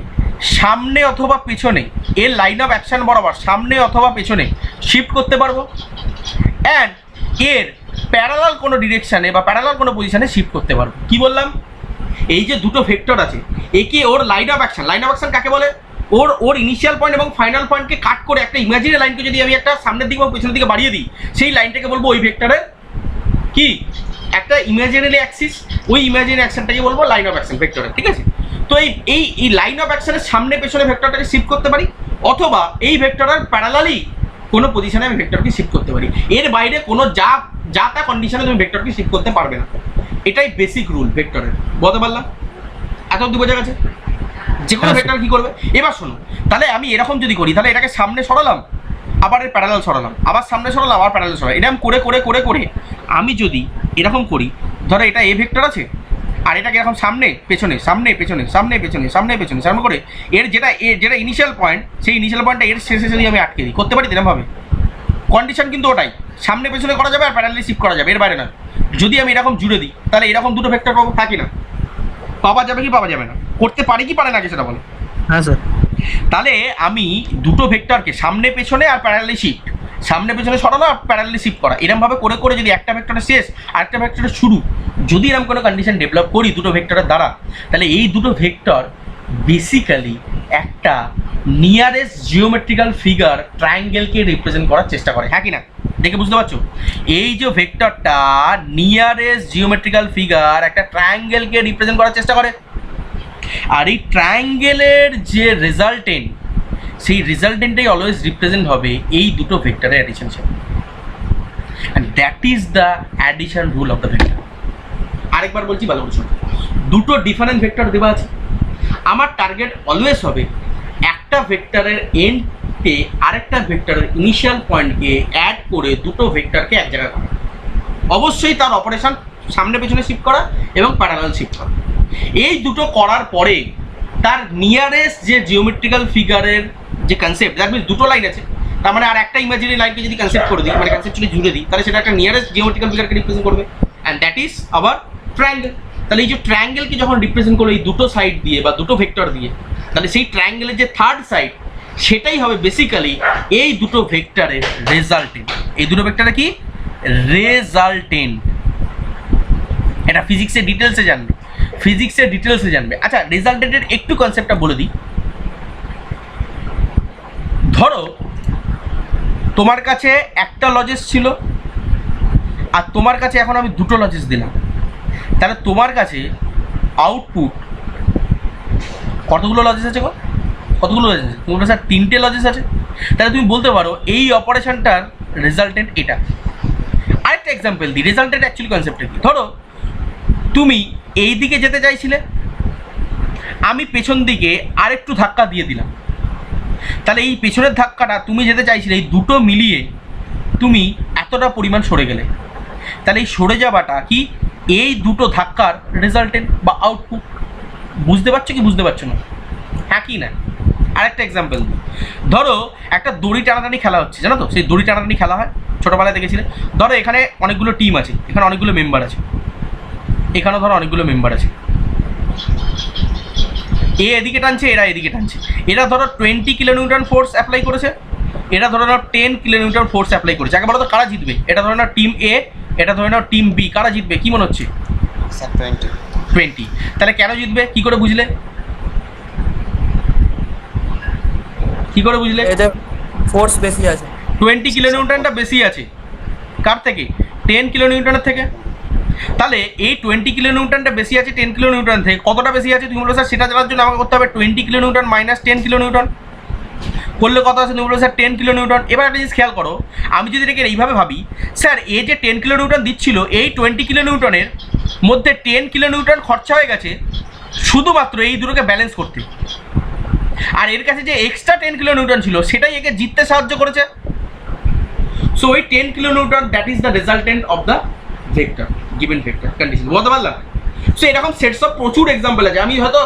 সামনে অথবা পেছনে, এর লাইন অফ অ্যাকশন বরাবর সামনে অথবা পেছনে শিফট করতে পারবো, অ্যান্ড এর প্যারালাল কোনো ডিরেকশানে বা প্যারালাল কোনো পজিশানে শিফট করতে পারবো। কি বললাম? এই যে দুটো ভেক্টর আছে, একে ওর লাইন অফ অ্যাকশন কাকে বলে? ওর ইনিশিয়াল পয়েন্ট এবং ফাইনাল পয়েন্টকে কাট করে একটা ইমাজিনারি লাইনকে যদি আমি একটা সামনের দিকে বা পেছনের দিকে বাড়িয়ে দিই, সেই লাইনটাকে বলবো ওই ভেক্টরের কি একটা ইমাজিনারি অ্যাক্সিস। ওই ইমাজিনারি অ্যাকশনটাকে বলবো লাইন অফ অ্যাকশন ভেক্টরের, ঠিক আছে? তো এই লাইন অফ অ্যাকশনের সামনে পেছনে ভেক্টরটাকে শিফট করতে পারি, অথবা এই ভেক্টরের প্যারালালি কোনো পজিশনে আমি ভেক্টরকে শিফট করতে পারি। এর বাইরে কোনো যা তা কন্ডিশনে তুমি ভেক্টরকে শিফট করতে পারবে না। এটাই বেসিক রুল ভেক্টরের। বলতে পারলাম? এত অব্দি বোঝা গেছে? যে কোনো ভেক্টর কী করবে। এবার শোনো, তাহলে আমি এরকম যদি করি, তাহলে এটাকে সামনে সরালাম, আবার এর প্যারালাল সরালাম, আবার সামনে সরালাম, আবার প্যারালাল সরালাম। এটা আমি করে আমি যদি এরকম করি, ধরো এটা এ ভেক্টর আছে আর এটাকে এরকম সামনে পেছনে সামনে পেছনে সামনে পেছনে সামনে পেছনে সামনে করে এর যেটা ইনিশিয়াল পয়েন্ট, সেই ইনিশিয়াল পয়েন্টটা এর শেষে যদি আমি আটকে দিই, করতে পারি এরকমভাবে। কন্ডিশন কিন্তু ওটাই, সামনে পেছনে করা যাবে আর প্যারালালি শিফট করা যাবে, এর বাইরে না। যদি আমি এরকম জুড়ে দিই তাহলে এরকম দুটো ভেক্টর পাবো, থাকি না? পাওয়া যাবে কি পাওয়া যাবে না? করতে পারি কি পারে না সেটা বলো। হ্যাঁ স্যার। তাহলে আমি দুটো ভেক্টরকে সামনে পেছনে আর প্যারালালি শিফট, সামনে পেছনে সরানো আর প্যারালালি শিফট করা, এরকমভাবে করে করে যদি একটা ভেক্টরের শেষ আর একটা ভেক্টরের শুরু, যদি এরকম কোনো কন্ডিশন ডেভেলপ করি দুটো ভেক্টরের দ্বারা, তাহলে এই দুটো ভেক্টর বেসিক্যালি একটা নিয়ারেস্ট জিওমেট্রিক্যাল ফিগার ট্রায়াঙ্গেলকে রিপ্রেজেন্ট করার চেষ্টা করে। হ্যাঁ কি না? দেখে বুঝতে পারছো? এই যে ভেক্টরটা নিয়ারেস্ট জিওমেট্রিক্যাল ফিগার একটা ট্রায়াঙ্গেলকে রিপ্রেজেন্ট করার চেষ্টা করে। আর এই ট্রায়াঙ্গেলের যে রেজাল্টেন্ট, সেই রেজাল্টেন্টটাই অলওয়েজ রিপ্রেজেন্ট হবে এই দুটো ভেক্টরের অ্যাডিশন হিসেবে। And that is the addition rule of the vector. আরেকবার বলছি, ভালো করে শোনো। দুটো ডিফারেন্ট ভেক্টর দেওয়া আছে, আমার টার্গেট অলওয়েজ হবে একটা ভেক্টরের এন্ডে আরেকটা ভেক্টরের ইনিশিয়াল পয়েন্টকে অ্যাড করে দুটো ভেক্টরকে এক জায়গায় করা। অবশ্যই তার অপারেশন সামনে পেছনে শিফট করা এবং প্যারালাল শিফট করা। এই দুটো করার পরে তার নিয়ারেস্ট যে জিওমেট্রিক্যাল ফিগারের যে কনসেপ্ট, দ্যাট মিনস দুটো লাইন আছে, তার মানে আর একটা ইমাজিনারি লাইনকে যদি কনসেপ্ট করে দিই, মানে কনসেপ্টুয়ালি জুড়ে দিই, তাহলে সেটা একটা নিয়ারেস্ট জিওমেট্রিক্যাল ফিগারকে রিপ্রেজেন্ট করবে, অ্যান্ড দ্যাট ইজ আবার ট্রায়াঙ্গেল। তাহলে এই যে ট্রায়াঙ্গেলকে যখন রিপ্রেজেন্ট করলো এই দুটো সাইড দিয়ে বা দুটো ভেক্টর দিয়ে, তাহলে সেই ট্রায়াঙ্গেলের যে থার্ড সাইড, সেটাই হবে বেসিক্যালি এই দুটো ভেক্টরের রেজাল্টেন্ট। এই দুটো ভেক্টরে কি রেজাল্টেন্ট, এটা ফিজিক্সের ডিটেলসে জানবে, ফিজিক্সের ডিটেলসে জানবে। আচ্ছা, রেজাল্টেন্টের একটু কনসেপ্টটা বলে দিই। ধরো তোমার কাছে একটা লজেস ছিল আর তোমার কাছে এখন আমি দুটো লজেস দিলাম, তাহলে তোমার কাছে আউটপুট কতগুলো লজেস আছে গো? কতগুলো লজেস আছে? তোমার কাছে 3টে লজেস আছে। তাহলে তুমি বলতে পারো এই অপারেশনটার রেজাল্টেন্ট এটা। আরেকটা এক্সাম্পল দিই, রেজাল্টেন্ট অ্যাকচুয়ালি কনসেপ্টটা কি। ধরো তুমি এই দিকে যেতে চাইছিলে, আমি পেছন দিকে আরেকটু ধাক্কা দিয়ে দিলাম, তাহলে এই পেছনের ধাক্কাটা তুমি যেতে চাইছিলে, এই দুটো মিলিয়ে তুমি এতটা পরিমাণ সরে গেলে, তাহলে এই সরে যাওয়াটা কি এই দুটো ধাক্কার রেজাল্টেন্ট বা আউটপুট। বুঝতে পারছো কি বুঝতে পারছো না? হ্যাঁ কি না? আরেকটা এক্সাম্পল দিই। ধরো একটা দড়ি টানাটানি খেলা হচ্ছে, জানো তো? সেই দড়ি টানাটানি খেলা হয়, ছোটোবেলায় দেখেছিলে। ধরো এখানে অনেকগুলো টিম আছে, এখানে অনেকগুলো মেম্বার আছে, এখানেও ধরো অনেকগুলো মেম্বার আছে। এ এদিকে টানছে, এরা এদিকে টানছে। এরা ধরো 20 কিলোনিউটন ফোর্স অ্যাপ্লাই করেছে, এটা ধরে নাও 10 কিলোনিউটন ফোর্স অ্যাপ্লাই করেছে। আগে বলো তো কারা জিতবে? এটা ধরে নাও টিম এ, এটা ধরে নাও টিম বি। কারা জিতবে কি মনে হচ্ছে? 20। তাহলে কেন জিতবে কি করে বুঝলে? কি করে বুঝলে? এদের ফোর্স বেশি আছে। 20 কিলোনিউটনটা বেশি আছে কার থেকে? 10 কিলোনিউটনের থেকে। তাহলে এই 20 কিলোনিউটনটা বেশি আছে 10 কিলোনিউটন থেকে। কতটা বেশি আছে তুমি বলো স্যার? সেটা জানার জন্য আমাকে করতে হবে 20 কিলোনিউটন মাইনাস 10 কিলোনিউটন করলে কত আছে? তুমি বলো স্যার 10 কিলোনিউটন। এবার একটা জিনিস খেয়াল করো, আমি যদি এটাকে এইভাবে ভাবি, স্যার এ যে 10 কিলোনিউটন দিচ্ছিল, এই 20 কিলোনিউটনের মধ্যে 10 কিলোনিউটন খরচা হয়ে গেছে শুধুমাত্র এই দুটোকে ব্যালেন্স করতে, আর এর কাছে যে এক্সট্রা 10 কিলোনিউটন ছিল সেটাই একে জিততে সাহায্য করেছে। সো ওই 10 kilonewton that is the resultant of the vector, given vector condition. বলতে পারলাম? সো এরকম সেটস অফ প্রচুর এক্সাম্পল আছে। আমি হয়তো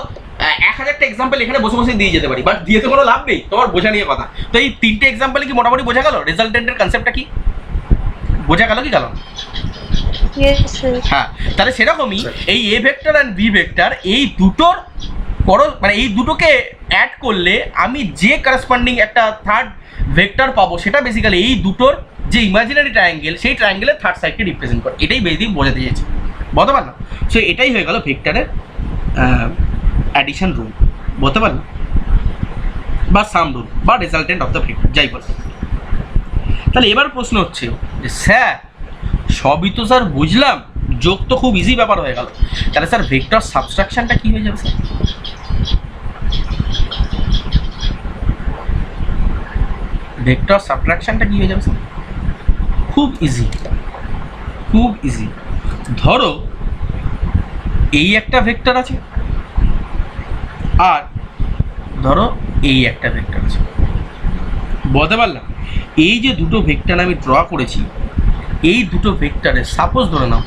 1000টা এক্সাম্পল এখানে বসে বসে দিয়ে যেতে পারি, বাট দিয়ে তো কোনো লাভ নেই, তোমার বোঝা নিয়ে কথা। তো এই 3টে এক্সাম্পলে কি মোটামুটি বোঝা গেল রেজাল্টেন্টের কনসেপ্টটা কি? বোঝা গেল কি গেল? Yes, sir. হ্যাঁ, তাহলে সেরকমই এই A vector and B vector, এই দুটোর মানে এই দুটোকে অ্যাড করলে আমি যে করেসপন্ডিং একটা থার্ড ভেক্টর পাবো, সেটা বেসিক্যালি এই দুটোর যে ইমাজিনারি ট্রায়াঙ্গেল, সেই ট্রায়াঙ্গেলের থার্ড সাইডকে রিপ্রেজেন্ট করে। এটাই বেসিক বোঝাতে চেয়েছি, বলতে পারলাম? সো এটাই হয়ে গেল ভেক্টরের অ্যাডিশন রুল, বলতে পারলাম, বা সাম রুল বা রেজাল্টেন্ট অফ দ্য ভেক্টর, যাই বল। তাহলে এবার প্রশ্ন হচ্ছে যে স্যার সবই তো স্যার বুঝলাম, যোগ তো খুব ইজি ব্যাপার হয়ে গেল, তাহলে স্যার ভেক্টর সাবস্ট্রাকশনটা কি হয়ে যাবে স্যার? ভেক্টর সাবট্রাকশনটা কি হয়ে যাবে স্যার? খুব ইজি, খুব ইজি। ধরো এই একটা ভেক্টর আছে আর ধরো এই একটা ভেক্টর আছে, বলতে পারলাম? এই যে দুটো ভেক্টর আমি ড্র করেছি, এই দুটো ভেক্টরে সাপোজ ধরে নাও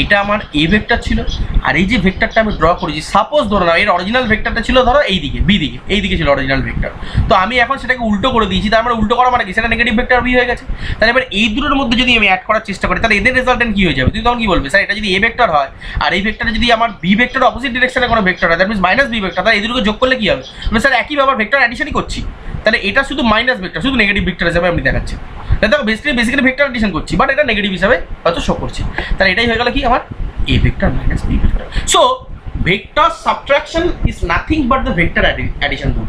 এটা আমার এ ভেক্টর ছিল, আর এই যে ভেক্টরটা আমি ড্র করেছি, সাপোজ ধরো না এর অরিজিনাল ভেক্টরটা ছিল ধরো এই দিকে, বি দিকে, এই দিকে ছিল অরিজিনাল ভেক্টর। তো আমি এখন সেটাকে উল্টো করে দিয়েছি, তার মানে উল্টো করা মানে কি, সেটা নেগেটিভ ভেক্টর বি হয়ে গেছে। তাহলে এবার এই দুটোর মধ্যে যদি আমি অ্যাড করার চেষ্টা করি, তাহলে এদের রেজাল্টেন্ট কি হয়ে যাবে? তুমি তখন কি বলবে, স্যার এটা যদি এ ভেক্টর হয় আর এই ভেক্টরে যদি আমার বি ভেক্টর অপোজিট ডিরেকশনে কোনো ভেক্টর হয়, that means minus B vector, তাহলে এই দুটোকে যোগ করলে কি হবে? স্যার একই ব্যাপার, ভেক্টর অ্যাডিশনই করছি, তাহলে এটা শুধু মাইনাস ভেক্টর, শুধু নেগেটিভ ভেক্টর হিসাবে আমি দেখাচ্ছি। তাহলে দেখো বেসিক্যালি ভেক্টর অ্যাডিশন করছি, বাট এটা নেগেটিভ হিসাবে হয়তো শো করছি। তাহলে এটাই হয়ে গেল কি আমার A vector minus B vector. So vector subtraction is nothing but the vector addition rule.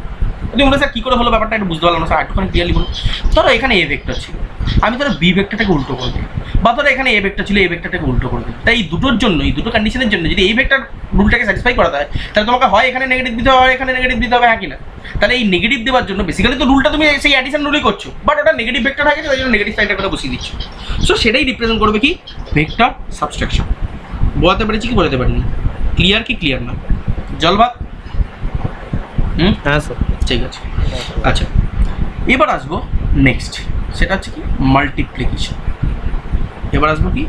তুমি বলে স্যার কী করে হলো ব্যাপারটা একটু বুঝতে পারলাম না স্যার, একটুখানি ক্লিয়ারলি বলুন। ধরো এখানে এ ভেক্টর ছিল, আমি ধরো বি ভেক্টরটাকে উল্টো করে দিই, বা ধরো এখানে এ ভেক্টর ছিল, এ ভেক্টরটাকে উল্টো করে দিই। তাই এই দুটোর জন্য, এই দুটো কন্ডিশনের জন্য যদি এই ভেক্টর রুলটাকে স্যাটিসফাই করা হয়, তাহলে তোমাকে হয় এখানে নেগেটিভ দিতে হবে, হয় এখানে নেগেটিভ দিতে হবে, হ্যাঁ কি না? তাহলে এই নেগেটিভ দেওয়ার জন্য বেসিক্যালি তো রুলটা তুমি সেই অ্যাডিশন রুলই করছো, বাট ওটা নেগেটিভ ভেক্টর হয়ে গেছে, তাই জন্য নেগেটিভ সাইনটা করে বসিয়ে দিচ্ছ। সো সেটাই রিপ্রেজেন্ট করবে কি ভেক্টর সাবট্রাকশন। বোঝাতে পেরেছি কি বোঝাতে পারিনি? ক্লিয়ার কি ক্লিয়ার না? জলভাত? হ্যাঁ স্যার। ঠিক আছে, আচ্ছা এবার আসবো নেক্সট, সেটা হচ্ছে কি মাল্টিপ্লিকেশন। এবার আসবো কি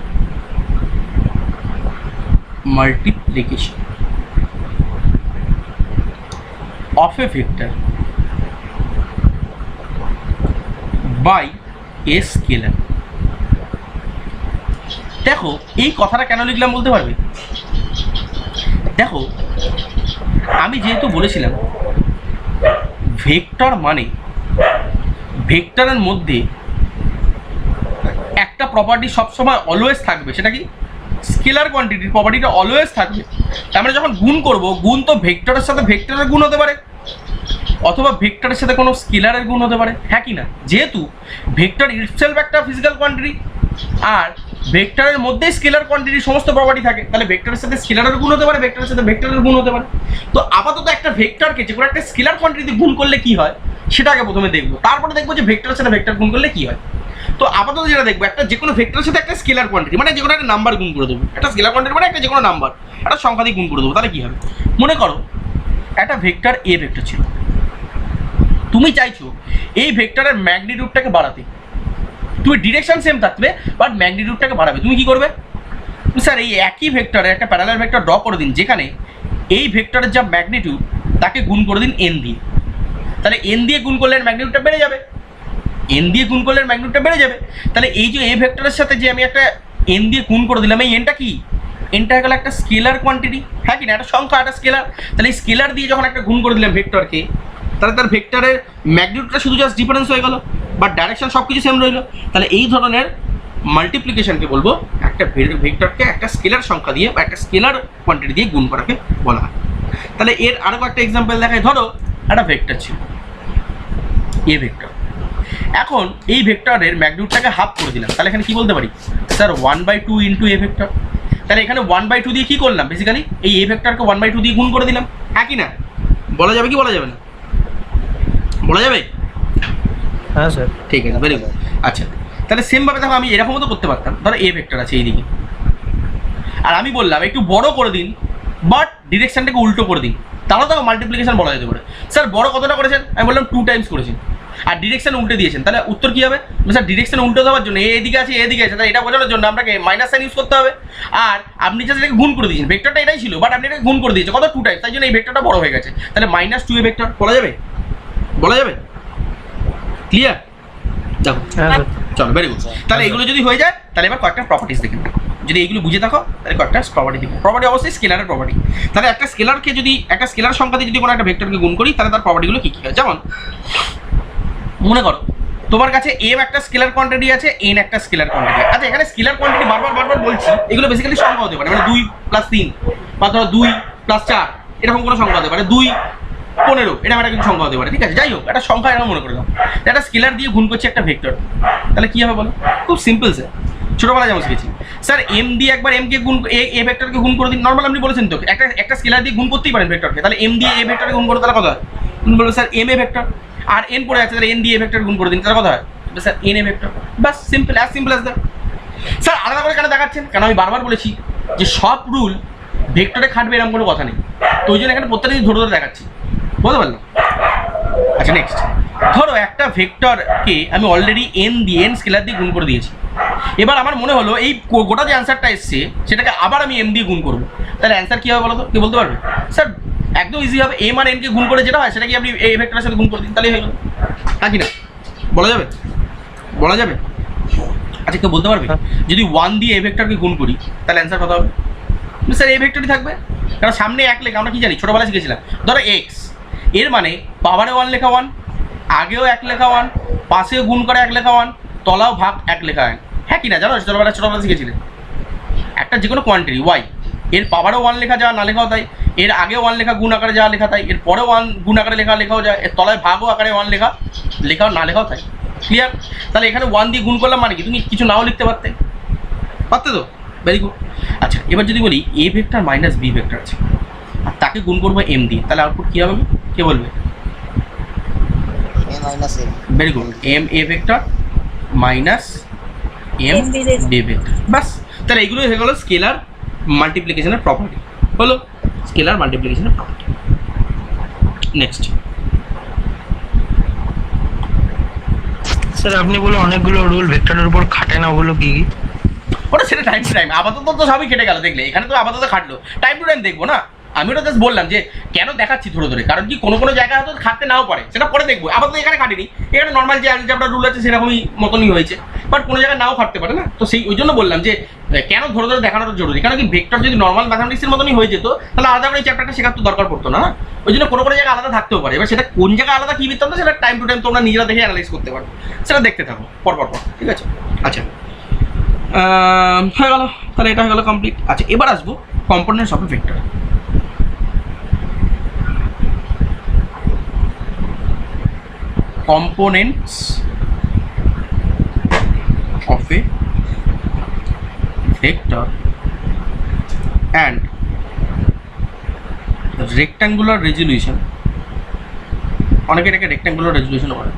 multiplication of a vector by a scalar. দেখো এই কথাটা কেন লিখলাম বলতে পারবে? দেখো আমি যেহেতু বলেছিলাম ভেক্টর মানে ভেক্টরের মধ্যে একটা প্রপার্টি সবসময় অলওয়েজ থাকবে, সেটা কি স্কেলার কোয়ান্টিটির প্রপার্টিটা অলওয়েজ থাকবে। তার মানে যখন গুণ করব, গুণ তো ভেক্টরের সাথে ভেক্টরের গুণ হতে পারে, অথবা ভেক্টরের সাথে কোনো স্কেলারের গুণ হতে পারে, হ্যাঁ কি না? যেহেতু ভেক্টর ইটসেলফ একটা ফিজিক্যাল কোয়ান্টিটি, আর ভেক্টরের মধ্যে স্কেলার কোয়ান্টিটির সমস্ত প্রপার্টি থাকে, তাহলে ভেক্টরের সাথে স্কেলারের গুণ হতে পারে, ভেক্টরের সাথে ভেক্টরের গুণ হতে পারে। তো আপাতত একটা ভেক্টরকে যে কোনো একটা স্কেলার কোয়ান্টিটি গুণ করলে কি হয় সেটা আগে প্রথমে দেখবো, তারপরে দেখবো যে ভেক্টরের সাথে ভেক্টর গুণ করলে কি হয়। তো আপাতত যেটা দেখবো, একটা যে কোনো ভেক্টরের সাথে একটা স্কেলার কোয়ান্টিটি, মানে যে কোনো একটা নাম্বার গুণ করে দেবো, একটা স্কেলার কোয়ান্টিটি মানে একটা যে কোনো নাম্বার, একটা সংখ্যা দিয়ে গুণ করে দেবো, তাহলে কি হবে? মনে করো একটা ভেক্টর এ ভেক্টর ছিল, তুমি চাইছো এই ভেক্টরের ম্যাগনিটিউডটাকে বাড়াতে, তুমি ডিরেকশন সেম থাকবে বাট ম্যাগনিটিউডটাকে বাড়াবে। তুমি কি করবে? স্যার এই একই ভেক্টরে একটা প্যারালাল ভেক্টর ড্র করে দিন, যেখানে এই ভেক্টরের যা ম্যাগনিটিউড তাকে গুণ করে দিন এন দিয়ে, তাহলে এন দিয়ে গুণ করলে ম্যাগনিটিউডটা বেড়ে যাবে, এন দিয়ে গুণ করলে ম্যাগনিটিউডটা বেড়ে যাবে। তাহলে এই যে এই ভেক্টরের সাথে যে আমি একটা এন দিয়ে গুণ করে দিলাম, এই এনটা কি? এনটা হয়ে গেল একটা স্কেলার কোয়ান্টিটি, হ্যাঁ কি না? একটা সংখ্যা, একটা স্কেলার। তাহলে এই স্কেলার দিয়ে যখন একটা গুণ করে দিলাম ভেক্টরকে, তাহলে তার ভেক্টরের ম্যাগনিটিউডটা শুধু জাস্ট ডিফারেন্স হয়ে গেল, বাট ডাইরেকশন সব কিছু সেম রইল। তাহলে এই ধরনের মাল্টিপ্লিকেশনকে বলবো একটা ভেক্টরকে একটা স্কেলার সংখ্যা দিয়ে বা একটা স্কেলার কোয়ান্টিটি দিয়ে গুণ করাকে বলা হয়। তাহলে এর আরও একটা এক্সাম্পল দেখায়, ধরো একটা ভেক্টর ছিল এ ভেক্টর, এখন এই ভেক্টরের ম্যাগনিটিউডটাকে হাফ করে দিলাম, তাহলে এখানে কি বলতে পারি? স্যার 1/2 ইন্টু এ ভেক্টর। তাহলে এখানে 1/2 দিয়ে কি করলাম? বেসিক্যালি এই এ ভেক্টরকে 1/2 দিয়ে গুণ করে দিলাম, হ্যাঁ কি না? বলা যাবে কি বলা যাবে না? বলা যাবে? হ্যাঁ স্যার। ঠিক আছে, ভেরি গুড। আচ্ছা তাহলে সেমভাবে দেখো আমি এরকমও তো করতে পারতাম, ধরো এ ভেক্টর আছে এইদিকে, আর আমি বললাম একটু বড় করে দিন বাট ডিরেকশনটাকে উল্টো করে দিন, তাহলে তো মাল্টিপ্লিকেশন বলা যেতে পারে। স্যার বড় কতটা করেছেন? আমি বললাম 2 টাইমস করেছেন, আর ডিরেকশন উল্টে দিয়েছেন, তাহলে উত্তর কি হবে? স্যার ডিরেকশন উল্টে দেওয়ার জন্য এদিকে আছে এদিকে আছে, তাহলে এটা বোঝানোর জন্য আপনাকে মাইনাস সাইন ইউজ করতে হবে, আর আপনি জাস্ট এটাকে গুণ করে দিয়েছেন, ভেক্টরটা এটাই ছিল বাট আপনি এটাকে গুণ করে দিয়েছেন কত? 2 টাইমস, তাই জন্য এই ভেক্টরটা বড় হয়ে গেছে, তাহলে -2 এ ভেক্টর বলা যাবে? বলা যাবে? ক্লিয়ার? দেখো চলো, ভেরি গুড। তাহলে এগুলো যদি হয়ে যায়, তাহলে এবার কয়েকটা প্রপার্টিস দেখে নাও। যদি এইগুলো বুঝে থাকো তাহলে কয়েকটা প্রপার্টি দেখো। প্রপার্টি অবশ্যই স্কেলারের প্রপার্টি। তাহলে একটা স্কেলারকে যদি একটা স্কেলার সংখ্যা দিয়ে যদি কোনো একটা ভেক্টরকে গুণ করি, তাহলে তার প্রপার্টিগুলো কী কী হয়? যেমন মনে করো তোমার কাছে এম একটা স্কেলার কোয়ান্টিটি আছে, এন একটা স্কেলার কোয়ান্টিটি। আচ্ছা এখানে স্কেলার কোয়ান্টিটি বারবার বলছি, এগুলো বেসিক্যালি সংখ্যা হতে পারে, মানে 2 + 3 বা ধরো 2 + 4 এরকম কোনো সংখ্যা হতে পারে, 2 15 এরকম একটা কিছু সংখ্যা হতে পারে, ঠিক আছে? যাই হোক একটা সংখ্যা এরকম মনে করে দাও, একটা স্কেলার দিয়ে গুণ করছে একটা ভেক্টর, তাহলে কী হবে বলো? খুব সিম্পল স্যার, ছোটোবেলা যেমন শিখেছি। স্যার এম দিয়ে একবার এমকে গুণ, এ ভেক্টরকে গুণ করে দিন, নর্মাল আপনি বলেছেন তো একটা স্কেলার দিয়ে গুণ করতেই পারেন ভেক্টরকে, তাহলে এম দিয়ে এ ভেক্টরকে গুণ করে তাহলে কথা হয়? তুমি বলবে স্যার এম এ ভেক্টর, আর এন পড়ে আছে, তাহলে এন দিয়ে এ ভেক্টর গুণ করে দিন, তাহলে কথা হয়? Sir N A vector. Bus, simple as that. Sir আলাদা করে কেন দেখাচ্ছেন? কেন আমি বারবার বলেছি যে সব রুল ভেক্টরে খাটবে এরকম কোনো কথা নেই, তো ওই জন্য এখানে প্রত্যেকটা জিনিস ধরে দেখাচ্ছি, বুঝতে পারলাম? আচ্ছা নেক্সট, ধরো একটা ভেক্টরকে আমি অলরেডি এন স্কেলার দিয়ে গুণ করে দিয়েছি, এবার আমার মনে হলো এই গোটা যে অ্যান্সারটা এসছে সেটাকে আবার আমি এম দিয়ে গুণ করবো, তাহলে অ্যান্সার কী হবে বলো তো, কে বলতে পারবে? স্যার একদম ইজি হবে, এম আর এনকে গুণ করে যেটা হয় সেটাকে আপনি এই ভেক্টরের সাথে গুণ করে দিন, তাহলেই হয়ে গেল। নাকি না বলা যাবে? বলা যাবে? আচ্ছা কেউ বলতে পারবে যদি 1 দিয়ে এই ভেক্টরকে গুণ করি তাহলে অ্যান্সার কত হবে? স্যার এই ভেক্টরই থাকবে, কারণ সামনে 1 লেখা, আমরা কি জানি ছোটোবেলা শিখেছিলাম, ধরো এক্স, এর মানে পাওয়ারে 1 লেখা 1, আগেও 1 লেখা 1, পাশেও গুণ করে 1 লেখা 1, তলাও ভাগ 1 লেখা 1, হ্যাঁ কি না জানো ছোটোবেলা শিখেছিলেন? একটা যে কোনো কোয়ান্টিটি ওয়াই, এর পাওয়ারও 1 লেখা যা না লেখাও তাই, এর আগে 1 লেখা গুণ আকারে যা লেখা তাই, এর পরেও 1 গুণ আকারে লেখাও যায়, এর তলায় ভাগও আকারে 1 লেখাও না লেখাও তাই। ক্লিয়ার? তাহলে এখানে 1 দিয়ে গুণ করলাম মানে কি তুমি কিছু নাও লিখতে পারতে তো? Very good. আচ্ছা এবার যদি বলি A vector minus B vector আছে আর তাকে গুণ করবো এম দিয়ে, তাহলে আউটপুট কী হবে কে বলবে? Very good, M A vector minus M B vector, বাস। তাহলে এইগুলো হয়ে গেলো স্কেলার মাল্টিপ্লিকেশনের প্রপার্টি, হলো স্কেলার মাল্টিপ্লিকেশনের প্রপার্টি। নেক্সট স্যার আপনি বলে অনেকগুলো রুল ভেক্টরের উপর খাটে না, ওগুলো কি কি? ওটা সেটা টাইম টু টাইম, আপাতত তো সবই কেটে গেল দেখলে, এখানে তো আপাতত খাটলো, টাইম টু টাইম দেখবো না। আমি ওটা জাস্ট বললাম যে কেন দেখাচ্ছি ধরে, কারণ কি কোনো জায়গায় হয়তো খাটতে নাও পারে, সেটা পরে দেখবো। আপাতত এখানে খাটিনি, এখানে নর্মাল যে অ্যালজেব্রা রুল আছে সেরকমই মতনই হয়েছে, বাট কোনো জায়গায় নাও খাটতে পারে না, তো সেই ওই জন্য বললাম যে কেন ধরে দেখানোটা জরুরি। কারণ কি ভেক্টর যদি নর্মাল ম্যাথামেটিক্সের মতনই হয়ে যেত তাহলে আলাদা করে এই চ্যাপ্টারটা শেখার তো দরকার পড়তো না, ওই জন্য কোনো জায়গায় আলাদা থাকতেও পারে। এবার সেটা কোন জায়গায় আলাদা কী বৃত্তান্ত সেটা টাইম টু টাইম তোমরা নিজেরা দেখে অ্যানালাইজ করতে পারো, সেটা দেখতে থাকো পর, ঠিক আছে? আচ্ছা হয়ে গেল, তাহলে এটা হয়ে গেল কমপ্লিট। আচ্ছা এবার আসবো components of a vector. components of a vector and rectangular resolution, অনেকে এটাকে rectangular resolution বলে,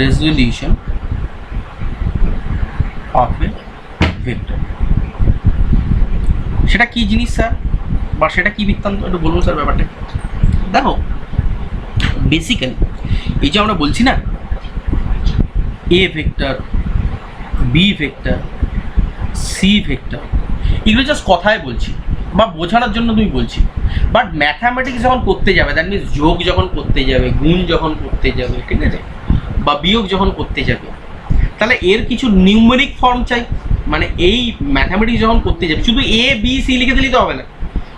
resolution of a vector। সেটা কি জিনিস স্যার বা সেটা কি বৃত্তান্ত একটু বলুন স্যার ব্যাপারটা। দেখো বেসিক্যালি এই যে আমরা বলছি না A vector, B vector, C vector, এগুলো জাস্ট কথায় বলছি বা বোঝানোর জন্য তুমি বলছি, বাট ম্যাথামেটিক্স যখন করতে যাবে, দ্যাট মিনস যোগ যখন করতে যাবে, গুণ যখন করতে যাবে, ঠিক আছে, বা বিয়োগ যখন করতে যাবে, তাহলে এর কিছু নিউমেরিক ফর্ম চাই। মানে এই ম্যাথামেটিক্স যখন করতে যাবে শুধু এ বি সি লিখে দিলেই তো হবে না,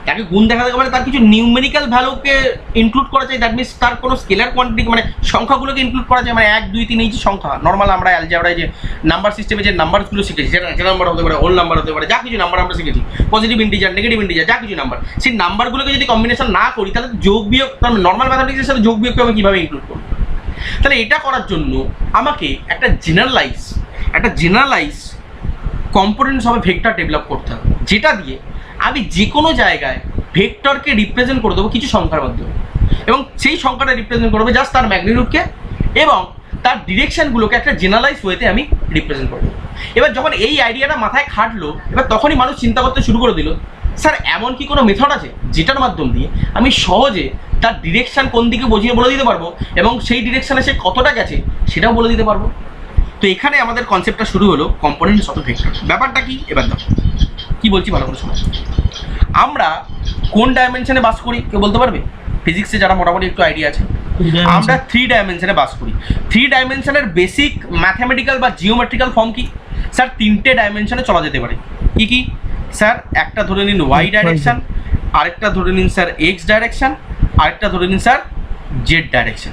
তাকে গুণ দেখাতে পারে, তার কিছু নিউমেরিক্যাল ভ্যালুকে ইনক্লুড করা যায়, দ্যাট মিনস তার কোনো স্কেলার কোয়ান্টিটি মানে সংখ্যাগুলোকে ইনক্লুড করা যায়, মানে 1 2 3 এই যে সংখ্যা নর্মাল আমরা অ্যালজেব্রায় যে নাম্বার সিস্টেমে যে নাম্বারগুলো শিখেছি, সেটা ন্যাচারাল নাম্বার হতে পারে, হোল নাম্বার হতে পারে, যা কিছু নাম্বার আমরা শিখেছি, পজিটিভ ইন্টিজার, নেগেটিভ ইন্টিজার, যা কিছু নাম্বার, সেই নাম্বারগুলোকে যদি কম্বিনেশন না করি তাহলে যোগ বিয়োগ, নর্মাল ম্যাথামেটিক্সের সাথে যোগ বিয়োগকে আমি কীভাবে ইনক্লুড করব? তাহলে এটা করার জন্য আমাকে একটা generalize components of a vector develop করতে হবে, যেটা দিয়ে আমি যে কোনো জায়গায় ভেক্টরকে রিপ্রেজেন্ট করে দেবো কিছু সংখ্যার মাধ্যমে, এবং সেই সংখ্যাটা রিপ্রেজেন্ট করবে জাস্ট তার ম্যাগনিটিউডকে এবং তার ডিরেকশনগুলোকে একটা জেনারেলাইজ ওয়েতে আমি রিপ্রেজেন্ট করবো। এবার যখন এই আইডিয়াটা মাথায় খাটলো, এবার তখনই মানুষ চিন্তা করতে শুরু করে দিল, স্যার এমন কি কোনো মেথড আছে যেটার মাধ্যম দিয়ে আমি সহজে তার ডিরেকশন কোন দিকে বুঝিয়ে বলে দিতে পারবো এবং সেই ডিরেকশনে সে কতটা গেছে সেটাও বলে দিতে পারবো। তো এখানে আমাদের কনসেপ্টটা শুরু হলো কম্পোনেন্টস অফ এ ভেক্টর। ব্যাপারটা কি এবার দেখো কি বলছি ভালো করে শোনো। আমরা কোন ডাইমেনশনে বাস করি কেউ বলতে পারবে? ফিজিক্সে যারা মোটামুটি একটু আইডিয়া আছে, আমরা 3 ডাইমেনশনে বাস করি। 3 ডাইমেনশনের বেসিক ম্যাথামেটিক্যাল বা জিওমেট্রিক্যাল ফর্ম কি স্যার? 3টে ডাইমেনশনে চলা যেতে পারে। কি কি স্যার? একটা ধরে নিন ওয়াই ডাইরেকশন, আরেকটা ধরে নিন স্যার এক্স ডাইরেকশন, আরেকটা ধরে নিন স্যার জেড ডাইরেকশন।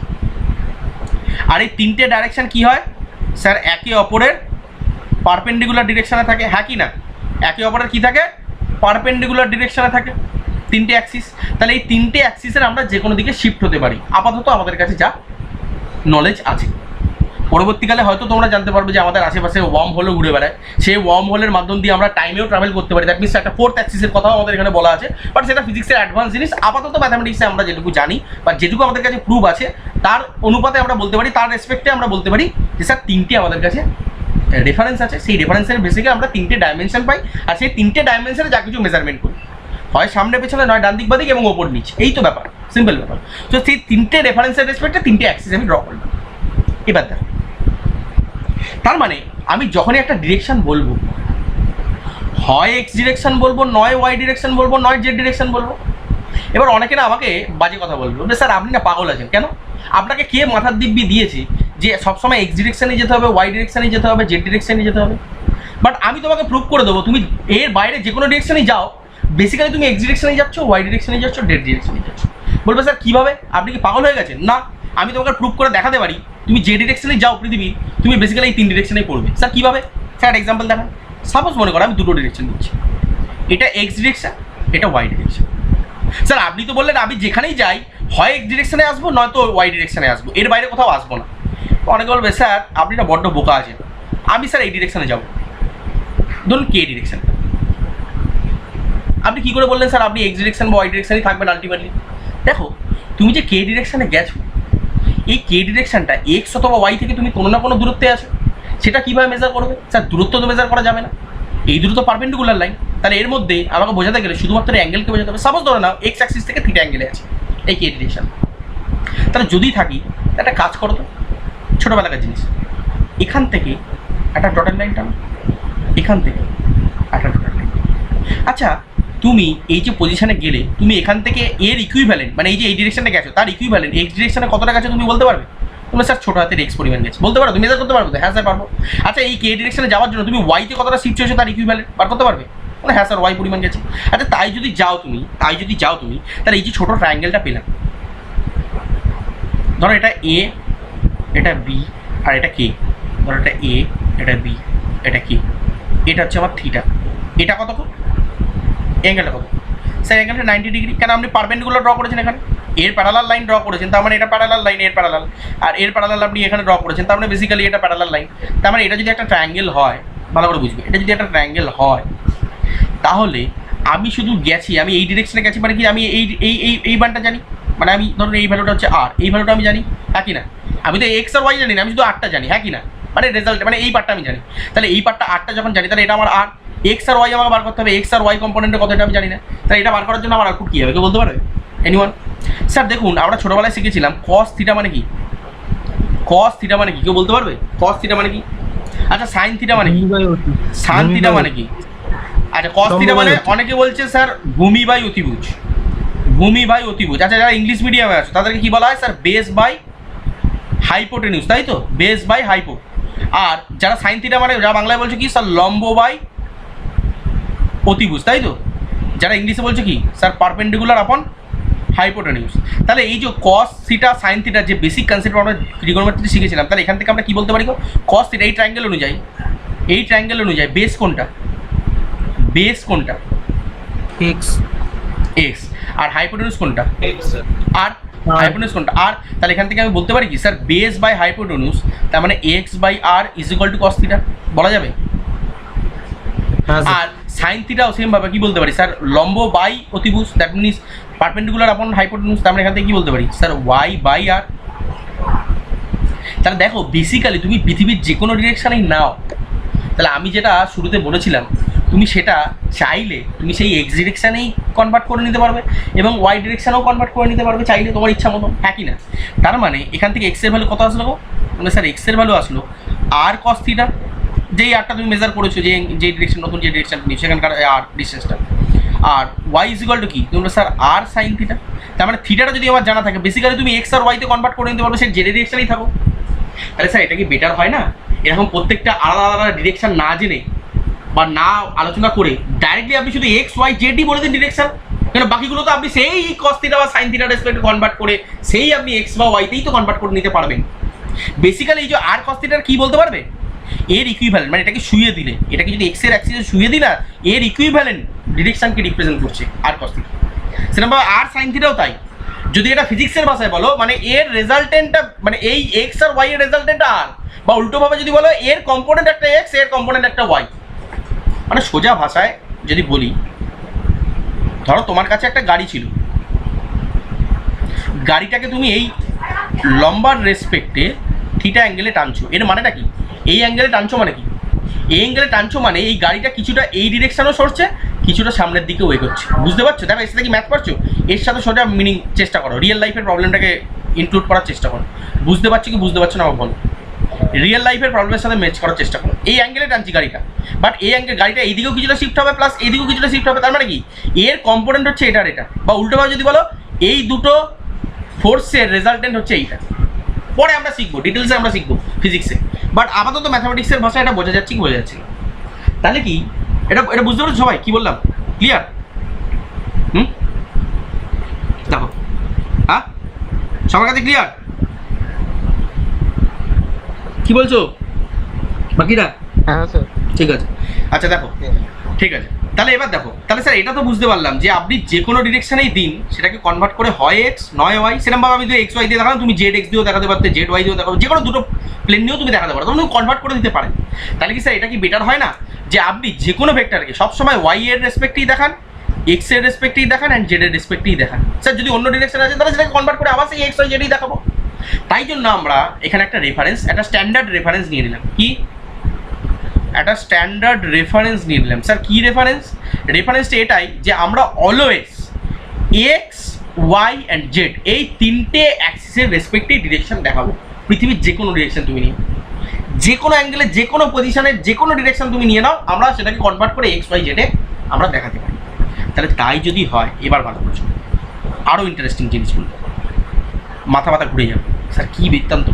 আর এই 3টে ডাইরেকশন কি হয় স্যার? একে অপরের পারপেন্ডিকুলার ডিরেকশনে থাকে, হ্যাঁ কি না? একে অপরের কি থাকে? পারপেন্ডিকুলার ডিরেকশনে থাকে 3টে অ্যাক্সিস। তাহলে এই 3টে অ্যাক্সিসের আমরা যে কোনো দিকে শিফট হতে পারি, আপাতত আমাদের কাছে যা নলেজ আছে। পরবর্তীকালে হয়তো তোমরা জানতে পারবে যে আমাদের আশেপাশে ওয়ার্ম হোলও ঘুরে বেড়ায়, সেই ওয়ার্ম হোলের মাধ্যম দিয়ে আমরা টাইমেও ট্রাভেল করতে পারি, দ্যাট মিনস একটা 4th অ্যাক্সিসের কথাও আমাদের এখানে বলা আছে, বাট সেটা ফিজিক্সের অ্যাডভান্স জিনিস। আপাতত ম্যাথামেটিক্সে আমরা যেটুকু জানি বা যেটুকু আমাদের কাছে প্রুফ আছে তার অনুপাতে আমরা বলতে পারি, তার রেসপেক্টে আমরা বলতে পারি যে স্যার 3টে আমাদের কাছে রেফারেন্স আছে, সেই রেফারেন্সের বেসিকে আমরা 3টে ডাইমেনশন পাই, আর সেই 3টে ডাইমেনশনে যা কিছু মেজারমেন্ট করি, হয় সামনে পেছনে, নয় ডান দিক বাদিক এবং ওপর নিচ, এই তো ব্যাপার, সিম্পল ব্যাপার। তো সেই 3টে রেফারেন্সের রেসপেক্টে 3টে অ্যাক্সিস আমি ড্র করলাম। এবার দেখো তার মানে আমি যখনই একটা ডিরেকশন বলবো, হয় এক্স ডিরেকশন বলবো, নয় ওয়াই ডিরেকশন বলবো, নয় জেড ডিরেকশন বলবো। এবার অনেকে না আমাকে বাজে কথা বলবে, স্যার আপনি না পাগল আছেন। কেন? আপনাকে কে মাথার দিব্যি দিয়েছে যে সবসময় এক্স ডিরেকশানে যেতে হবে, ওয়াই ডিরেকশানে যেতে হবে, জেড ডিরেকশানে যেতে হবে? বাট আমি তোমাকে প্রুভ করে দেবো, তুমি এর বাইরে যে কোনো ডিরেকশানেই যাও, বেসিক্যালি তুমি এক্স ডিরেকশানে যাচ্ছ, ওয়াই ডিরেকশানে যাচ্ছ, জেড ডিরেকশানে যাচ্ছ। বলবে স্যার কীভাবে? আপনি কি পাগল হয়ে গেছেন? না, আমি তোমাকে প্রুভ করে দেখাতে পারি, তুমি যে ডিরেকশানে যাও পৃথিবীর, তুমি বেসিক্যালি এই 3 ডিরেকশানেই পড়বে। স্যার কীভাবে? স্যার এক্সাম্পল দেখান। সাপোজ মনে করো আমি 2টো ডিরেকশন দিচ্ছি, এটা এক্স ডিরেকশন, এটা ওয়াই ডিরেকশন। স্যার আপনি তো বললেন আমি যেখানেই যাই হয় এক্স ডিরেকশনে আসবো, নয়তো ওয়াই ডিরেকশনে আসবো, এর বাইরে কোথাও আসবো না। অনেকে বলবে স্যার আপনি না বড্ড বোকা আছেন, আমি স্যার এই ডিরেকশনে যাবো, ধরুন কে ডিরেকশন। আপনি কী করে বললেন স্যার আপনি এক্স ডিরেকশন বা ওয়াই ডিরেকশনেই থাকবেন আলটিমেটলি? দেখো তুমি যে কে ডিরেকশনে গেছো, এই কে ডিরেকশনটা এক্স অথবা ওয়াই থেকে তুমি কোনো না কোনো দূরত্বে আছো, সেটা কীভাবে মেজার করবে? স্যার দূরত্ব তো মেজার করা যাবে না, এই দূরত্ব পারপেন্ডিকুলার লাইন। তাহলে এর মধ্যে আমাকে বোঝাতে গেলে শুধুমাত্র অ্যাঙ্গেলকে বোঝাতে হবে। সাপোজ ধরে নাও এক্স অ্যাক্সিস থেকে থিটা অ্যাঙ্গেলে আছে এই কে ডিরেকশন। তাহলে যদি থাকি একটা কাজ করো তো, ছোটোবেলাকার জিনিস, এখান থেকে একটা ডটের লাইন টানো, এখান থেকে একটা ডটের লাইন। আচ্ছা তুমি এই যে পজিশনে গেলে, তুমি এখান থেকে এর ইকুইভ্যালেন্ট, মানে এই যে এই ডিরেকশনে গেছো তার ইকুইভ্যালেন্ট এক্স ডিরেকশনে কতটা গেছে তুমি বলতে পারবে? তুমি স্যার ছোটো হাতের এক্স পরিমাণ গেছে বলতে পারো, তুমি মেজার করতে পারবো তো? হ্যাঁ স্যার পারবো। আচ্ছা এই কে ডিরেকশনে যাওয়ার জন্য তুমি ওয়াইতে কতটা শিফট হয়েছো তার ইকুইভ্যালেন্ট বার করতে পারবে? মানে হ্যাঁ স্যার ওয়াই পরিমাণ গেছে। আচ্ছা তাই যদি যাও তুমি তাহলে এই যে ছোটো ট্রায়াঙ্গেলটা পেলাম, ধরো এটা এ, এটা বি, আর এটা কে। ধরো এটা এ, এটা বি, এটা কে, এটা হচ্ছে আমার থিটা। এটা কত? অ্যাঙ্গেলটা কত? স্যার অ্যাঙ্গেলটা 90 ডিগ্রি। কেন? আপনি পারপেন্ডিকুলার ড্র করেছেন, এখানে এর প্যারালাল লাইন ড্র করেছেন, তার মানে এটা প্যারালাল লাইন, এর প্যারালাল, আর এর প্যারালাল আপনি এখানে ড্র করেছেন, তার মানে বেসিক্যালি এটা প্যারালাল লাইন। তার মানে এটা যদি একটা ট্রায়াঙ্গেল হয়, ভালো করে বুঝবে, এটা যদি একটা ট্রায়াঙ্গেল হয় তাহলে আমি শুধু গেছি, আমি এই ডিরেকশনে গেছি, মানে কি আমি এই এই এই এই মানটা জানি, মানে আমি ধরুন এই ভ্যালুটা হচ্ছে আর, এই ভ্যালুটা আমি জানি, হ্যাঁ কি না? আমি তো এক্স আর ওয়াই জানি না, আমি শুধু আরটা জানি, হ্যাঁ কি না? মানে রেজাল্ট, মানে এই পার্টটা আমি জানি। তাহলে এই পার্টটা আরটা যখন জানি, তাহলে এটা আমার আর, এক্স আর ওয়াই আমাকে বার করতে হবে, এক্স আর ওয়াই কম্পোনেন্টের কতটা আমি জানি না, তাহলে এটা বার করার জন্য আমার আউটপুট কী হবে কেউ বলতে পারবে? এনিওয়ান? স্যার দেখুন আমরা ছোটোবেলায় শিখেছিলাম কস থিটা মানে কি? কস থিটা মানে কি কেউ বলতে পারবে? কস থিটা মানে কি? আচ্ছা সাইন থিটা মানে কি? সান থিটা মানে কি? আচ্ছা কস থিটা মানে অনেকে বলছে স্যার ভূমি বাই অতিভুজ, ভূমি বাই অতিভুজ। আচ্ছা যারা ইংলিশ মিডিয়ামে আছে তাদেরকে কি বলা হয়? স্যার বেস বাই হাইপোটেনিউস, তাই তো? Base by hypo. আর যারা সাইন থিটা মানে যারা বাংলায় বলছে কি? স্যার লম্ব বাই অতিভুজ, তাই তো? যারা ইংলিশে বলছে কি? স্যার পারপেন্ডিকুলার আপন হাইপোটেনিউস। তাহলে এই যে কস থিটা সাইন থিটার যে বেসিক কনসেপ্ট আমরা ট্রিগোনোমেট্রি শিখেছিলাম, তাহলে এখান থেকে আমরা কি বলতে পারি? কস থিটা এই ট্রায়াঙ্গেল অনুযায়ী, এই ট্রায়াঙ্গেল অনুযায়ী বেস কোনটা? বেস কোনটা? এক্স। এক্স। আর হাইপোটেনিউস কোনটা? আর হাইপোটেনিউস কোনটা? আর। তাহলে এখান থেকে আমি বলতে পারি কি? স্যার বেস বাই হাইপোটেনিউস, তার মানে X by R is equal to cos theta, বলা যাবে? আর সাইন থিটাও সেমভাবে কি বলতে পারি? স্যার লম্ব বাই অতিভুজ, দ্যাট মিনস পারপেন্ডিকুলার আপন হাইপোটেনিউস, তার মানে এখান থেকে কি বলতে পারি? স্যার ওয়াই বাই আর। তাহলে দেখো বেসিক্যালি তুমি পৃথিবীর যে কোনো ডিরেকশানেই নাও, তাহলে আমি যেটা শুরুতে বলেছিলাম, তুমি সেটা চাইলে তুমি সেই এক্স ডিরেকশানেই কনভার্ট করে নিতে পারবে এবং ওয়াই ডিরেকশানেও কনভার্ট করে নিতে পারবে চাইলে তোমার ইচ্ছা মতো, হ্যাঁ কি না? তার মানে এখান থেকে এক্সের ভ্যালু কত আসলো গো? মানে স্যার এক্সের ভ্যালু আসলো আর কস থিটা, যেই আরটা তুমি মেজার করেছো, যে ডিরেকশন, নতুন যে ডিরেকশন তুমি সেখানকার আর ডিস্টেন্সটা। আর ওয়াই ইজ ইকুয়াল টু কি? তোমরা স্যার আর সাইন থিটা। তার মানে থিটাটা যদি আমার জানা থাকে, বেসিক্যালি তুমি এক্স আর ওয়াইতে কনভার্ট করে নিতে পারবে, সে যে ডিরেকশনেই থাকো। তাহলে স্যার এটা কি বেটার হয় না? এরকম প্রত্যেকটা আলাদা আলাদা ডিরেকশন না জেনে বা না আলোচনা করে ডাইরেক্টলি আপনি শুধু এক্স ওয়াই জেডই বলে দিন ডিরেকশন, কেন বাকিগুলো তো আপনি সেই কস থিটা বা সাইন থিটা রেসপেক্টে কনভার্ট করে সেই আপনি এক্স বা ওয়াইতেই তো কনভার্ট করে নিতে পারবেন। বেসিক্যালি এই যে আর কস থিটার কী বলতে পারবে? এর ইকুইভ্যালেন্ট, মানে এটাকে শুয়ে দিলে, এটাকে যদি এক্সের অ্যাক্সিসে শুয়ে দিই না, এর ইকুইভ্যালেন্ট ডিরেকশনকে রিপ্রেজেন্ট করছে আর কস থিটা। সেরকমভাবে আর সাইন থিটাও তাই। যদি এটা ফিজিক্সের ভাষায় বলো, মানে এর রেজাল্টেন্টটা, মানে এই এক্স আর ওয়াই এর রেজাল্টেন্টটা আর, বা উল্টোভাবে যদি বলো এর কম্পোনেন্ট একটা এক্স, এর কম্পোনেন্ট একটা ওয়াই। মানে সোজা ভাষায় যদি বলি, ধরো তোমার কাছে একটা গাড়ি ছিল, গাড়িটাকে তুমি এই লম্বার রেসপেক্টে থিটা অ্যাঙ্গেলে টানছো, এর মানেটা কি? এই অ্যাঙ্গেলে টানছো মানে কি? এই অ্যাঙ্গেলে টানছো মানে এই গাড়িটা কিছুটা এই ডিরেকশনও সরছে, কিছুটা সামনের দিকেও এগোচ্ছে, বুঝতে পারছো? দেখো এর সাথে কি ম্যাথ পারছো? এর সাথে সোজা মিনিং চেষ্টা করো, রিয়েল লাইফের প্রবলেমটাকে ইনক্লুড করার চেষ্টা করো, বুঝতে পারছো কি বুঝতে পারছো না আমার বলো। রিয়েল লাইফের প্রবলেমের সাথে ম্যাচ করার চেষ্টা করো। এই অ্যাঙ্গেলে টানছি গাড়িটা, বাট এই অ্যাঙ্গেল গাড়িটা এইদিকেও কিছুটা শিফট হবে, প্লাস এইদিকেও কিছুটা শিফট হবে। তার মানে কি এর কম্পোনেন্ট হচ্ছে এটা আর এটা, বা উল্টোভাবে যদি বলো এই দুটো ফোর্সের রেজাল্টেন্ট হচ্ছে এইটা। পরে আমরা শিখবো, ডিটেলসে আমরা শিখবো ফিজিক্সে, বাট আপাতত ম্যাথামেটিক্সের ভাষায় এটা বোঝা যাচ্ছে কি বোঝা যাচ্ছে না। তাহলে কি এটা বুঝতে পারছো সবাই কি বললাম? ক্লিয়ার? দেখো হ্যাঁ সবার কাছে ক্লিয়ার? কি বলছো বাকিরা? হ্যাঁ স্যার। ঠিক আছে, আচ্ছা দেখো ঠিক আছে, তাহলে এবার দেখো, তাহলে স্যার এটা তো বুঝতে পারলাম যে আপনি যে কোনো ডিরেকশনেই দিন সেটাকে কনভার্ট করে হয় এক্স নয় ওয়াই। সেরকমভাবে আমি যদি এক্স ওয়াই দিয়ে দেখালাম, তুমি জেড এক্স দিয়েও দেখাতে পারতে, জেড ওয়াই দিয়েও দেখাবো, যে কোনো দুটো প্লেন নিয়েও তুমি দেখাতে পারো, তখন তুমি কনভার্ট করে দিতে পারেন। তাহলে কি স্যার এটা কি বেটার হয় না যে আপনি যে কোনো ভেক্টরকে সবসময় ওয়াই এর রেসপেক্টেই দেখান, এক্স এর রেসপেক্টেই দেখান অ্যান্ড জেড এর রেসপেক্টেই দেখান? স্যার যদি অন্য ডিরেকশন আছে তাহলে সেটাকে কনভার্ট করে আবার সেই এক্স ওয়াই জেডই দেখাবো। তাই জন্য আমরা এখানে একটা রেফারেন্স, একটা স্ট্যান্ডার্ড রেফারেন্স নিয়ে নিলাম। কি একটা স্ট্যান্ডার্ড রেফারেন্স নিয়ে নিলাম। স্যার কি রেফারেন্স? রেফারেন্সটা এটাই যে আমরা always X Y and Z এই তিনটে অ্যাক্সিসের রেসপেক্টিভ ডিরেকশন দেখাবো। পৃথিবীর যে কোনো ডিরেকশন তুমি নিয়ে, যে কোনো অ্যাঙ্গেলে, যে কোনো পজিশনের যে কোনো ডিরেকশন তুমি নিয়ে নাও, আমরা সেটাকে কনভার্ট করে এক্স ওয়াই জেডে আমরা দেখাতে পারি। তাহলে তাই যদি হয়, এবার ভালো করছো, আরও ইন্টারেস্টিং জিনিসগুলো মাথা ঘুরে যাবে। স্যার কী বৃত্তান্ত!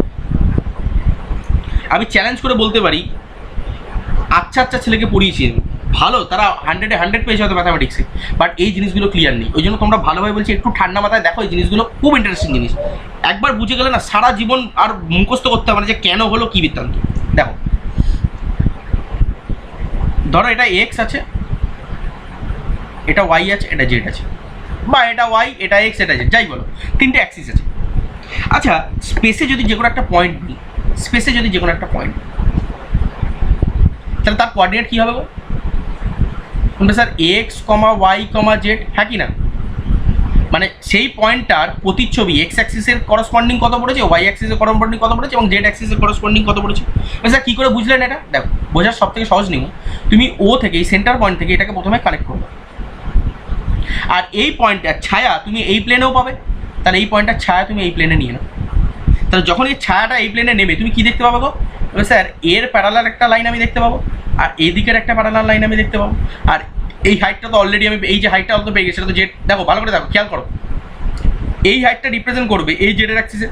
আমি চ্যালেঞ্জ করে বলতে পারি, আচ্ছা ছেলেকে পড়িয়েছি আমি, ভালো, তারা 100-এ 100 পেয়েছে হয়তো ম্যাথামেটিক্সে, বাট এই জিনিসগুলো ক্লিয়ার নেই। ওই জন্য তোমরা ভালোভাবে বলছি একটু ঠান্ডা মাথায় দেখো, এই জিনিসগুলো খুব ইন্টারেস্টিং জিনিস। একবার বুঝে গেলে না সারা জীবন আর মুখস্থ করতে হবে না যে কেন হলো কী বৃত্তান্ত। দেখো ধরো এটা এক্স আছে, এটা ওয়াই আছে, এটা জেড আছে, বা এটা ওয়াই, এটা এক্স, এটা জেড, যাই বলো, তিনটে অ্যাক্সিস আছে। আচ্ছা স্পেসে যদি যে কোনো একটা পয়েন্ট নিই, স্পেসে যদি যে কোনো একটা পয়েন্ট, তাহলে তার কোঅর্ডিনেট কী হবে গো? বলবে স্যার এক্স কমা ওয়াই কমা জেড, হ্যাঁ কি না? মানে সেই পয়েন্টটার প্রতিচ্ছবি এক্স অ্যাক্সিসের করসপন্ডিং কত পড়েছে, ওয়াই অ্যাক্সিসের করসপন্ডিং কত পড়েছে এবং জেড অ্যাক্সিসের করসপন্ডিং কত পড়েছে। স্যার কী করে বুঝলেন এটা? দেখো বোঝার সব থেকে সহজ নিয়ম, তুমি ও থেকে এই সেন্টার পয়েন্ট থেকে এটাকে প্রথমে কানেক্ট করবে, আর এই পয়েন্টটার ছায়া তুমি এই প্লেনেও পাবে, তাহলে এই পয়েন্টটার ছায়া তুমি এই প্লেনে নিয়ে নাও। তাহলে যখন এই ছায়াটা এই প্লেনে নেবে তুমি কি দেখতে পাবে গো? স্যার এর প্যারালাল একটা লাইন আমি দেখতে পাবো, আর এই দিকের একটা প্যারালাল লাইন আমি দেখতে পাবো, আর এই হাইটটা তো অলরেডি আমি, এই যে হাইটটা অল্প পেয়ে গেছে সেটা তো জেড। দেখো ভালো করে দেখো, খেয়াল করো, এই হাইটটা রিপ্রেজেন্ট করবে এই জেডের অ্যাক্সিসে,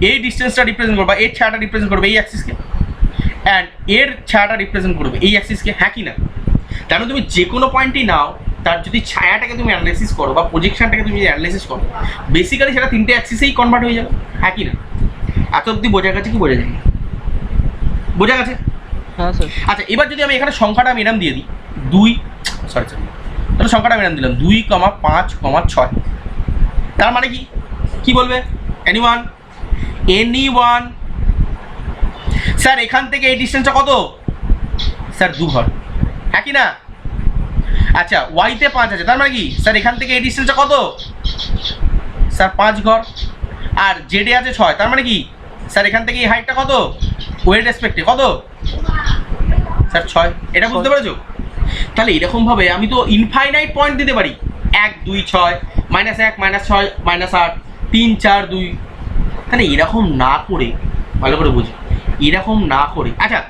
এই ডিস্টেন্সটা রিপ্রেজেন্ট করবে, এর ছায়াটা রিপ্রেজেন্ট করবে এই অ্যাক্সিসকে, অ্যান্ড এর ছায়াটা রিপ্রেজেন্ট করবে এই অ্যাক্সিসকে, হ্যাঁ কি না? তার মানে তুমি যে কোনো পয়েন্টই নাও, তার যদি ছায়াটাকে তুমি অ্যানালাইসিস করো বা প্রজেকশনটাকে তুমি যদি অ্যানালাইসিস করো, বেসিক্যালি সেটা তিনটে অ্যাক্সিসেই কনভার্ট হয়ে যাবে, হ্যাঁ কি না? এত অবধি বোঝা গেছে কি বোঝা যায়? বোঝা গেছে? হ্যাঁ স্যার। আচ্ছা এবার যদি আমি এখানে সংখ্যাটা আমি এরম দিয়ে দিই, তাহলে সংখ্যাটা আমি এরম দিলাম 2,5,6, তার মানে কি বলবে? এনিওয়ান? স্যার এখান থেকে এই ডিস্টেন্সটা কত? স্যার 2 ঘর, হ্যাঁ কি না? আচ্ছা ওয়াইতে 5 আছে, তার মানে কি স্যার এখান থেকে এই ডিস্টেন্সটা কত? স্যার 5 ঘর। আর জেডে আছে 6, তার মানে কি স্যার এখান থেকে এই হাইটটা কত? ওয়ের রেসপেক্টে কত? স্যার 6। এটা বুঝতে পেরেছো? তাহলে এরকমভাবে আমি তো ইনফাইনাইট পয়েন্ট দিতে পারি, 1 2 6 -1 -6 -8 3 4 2। তাহলে এরকম না করে, ভালো করে বুঝি, এরকম না করে, আচ্ছা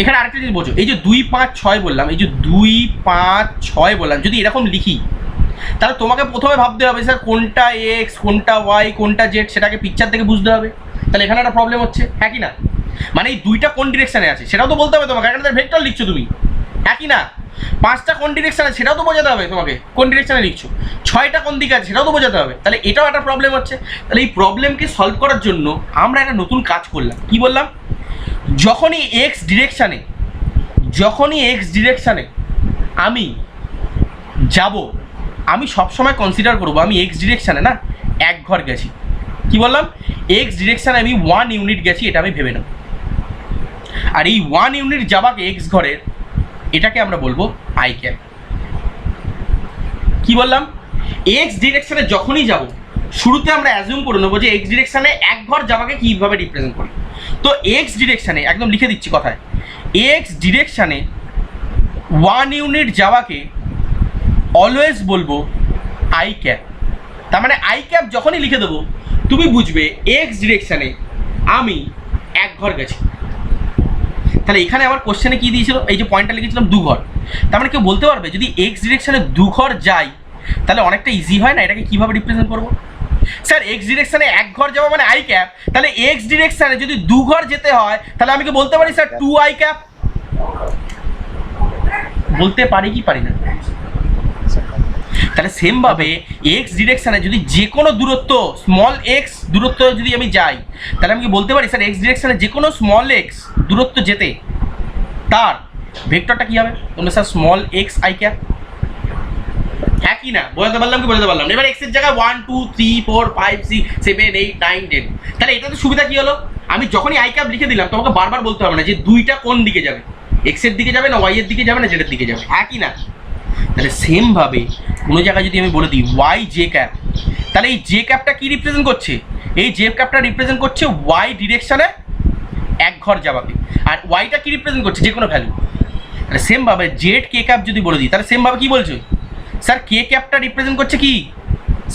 এখানে আরেকটা জিনিস বোঝো, এই যে 2 5 6 বললাম, এই যে 2 5 6 বললাম, যদি এরকম লিখি তাহলে তোমাকে প্রথমে ভাবতে হবে স্যার কোনটা এক্স কোনটা ওয়াই কোনটা জেড, সেটাকে পিকচার থেকে বুঝতে হবে। তাহলে এখানে একটা প্রবলেম হচ্ছে, হ্যাঁ কি না? মানে এই দুইটা কোন ডিরেকশানে আছে সেটাও তো বলতে হবে তোমাকে, এখানে ভেক্টর লিখছো তুমি, হ্যাঁ কি না? 5টা কোন ডিরেকশানে সেটাও তো বোঝাতে হবে তোমাকে, কোন ডিরেকশানে লিখছো। 6টা কোন দিকে আছে সেটাও তো বোঝাতে হবে। তাহলে এটাও একটা প্রবলেম হচ্ছে। তাহলে এই প্রবলেমকে সলভ করার জন্য আমরা একটা নতুন কাজ করলাম। কি বললাম? যখনই এক্স ডিরেকশানে আমি যাব, আমি সবসময় কনসিডার করবো আমি এক্স ডিরেকশানে না 1 ঘর গেছি। কি বললাম? এক্স ডিরেকশানে আমি 1 ইউনিট গেছি, এটা আমি ভেবে নেব। আর এই 1 ইউনিট যাবাকে এক্স ঘরের, এটাকে আমরা বলবো আই ক্যাপ। কি বললাম? এক্স ডিরেকশানে যখনই যাব, শুরুতে আমরা অ্যাজিউম করে নেবো যে এক্স ডিরেকশানে 1 ঘর যাবাকে কীভাবে রিপ্রেজেন্ট করি। তো এক্স ডিরেকশানে একদম লিখে দিচ্ছি কথায়, এক্স ডিরেকশানে 1 ইউনিট যাওয়াকে অলওয়েজ বলবো আই ক্যাপ। তার মানে আই ক্যাপ যখনই লিখে দেবো তুমি বুঝবে এক্স ডিরেকশানে আমি এক ঘর গেছি। তাহলে এখানে আমার কোশ্চেনে কি দিয়েছিল, এই যে পয়েন্টটা লিখেছিলাম 2 ঘর, তার মানে কেউ বলতে পারবে যদি এক্স ডিরেকশনে 2 ঘর যাই তাহলে অনেকটা ইজি হয় না, এটাকে কিভাবে রিপ্রেজেন্ট করবো? স্যার এক্স ডিরেকশনে 1 ঘর যাওয়া মানে আই ক্যাপ, তাহলে এক্স ডিরেকশনে যদি 2 ঘর যেতে হয় তাহলে আমি কি বলতে পারি স্যার 2 আই ক্যাপ? বলতে পারি কি পারি না? তাহলে সেম ভাবে এক্স ডিরেকশনে যদি যে কোনো দূরত্ব স্মল এক্স দূরত্ব যদি আমি যাই তাহলে আমি কি বলতে পারি স্যার এক্স ডিরেকশনে যে কোনো স্মল এক্স দূরত্ব যেতে তার ভেক্টরটা কি হবে? তোমরা sir small x I cap. হ্যাঁ কি না বোঝাতে পারলাম কি বোঝাতে পারলাম? এবার এক্সের জায়গায় 1 2 3 4 5 6 7 8 9 10, তাহলে এটাতে সুবিধা কি হলো, আমি যখনই আই ক্যাপ লিখে দিলাম তোমাকে বারবার বলতে হবে না যে দুইটা কোন দিকে যাবে, এক্স এর দিকে যাবে না ওয়াই এর দিকে যাবে না জেড এর দিকে যাবে। হ্যাঁ কি না? তাহলে সেম ভাবে কোনো জায়গায় যদি আমি বলে দিই ওয়াই জে ক্যাপ, তাহলে এই জে ক্যাপটা কি রিপ্রেজেন্ট করছে? এই জে ক্যাপটা রিপ্রেজেন্ট করছে ওয়াই ডিরেকশনে 1 ঘর যাওয়াকে, আর ওয়াইটা কি রিপ্রেজেন্ট করছে? যে কোনো ভ্যালু। তাহলে সেম ভাবে জেড কে ক্যাপ যদি বলে দিই তাহলে সেম ভাবে কি বলছো স্যার কে ক্যাপটা রিপ্রেজেন্ট করছে কি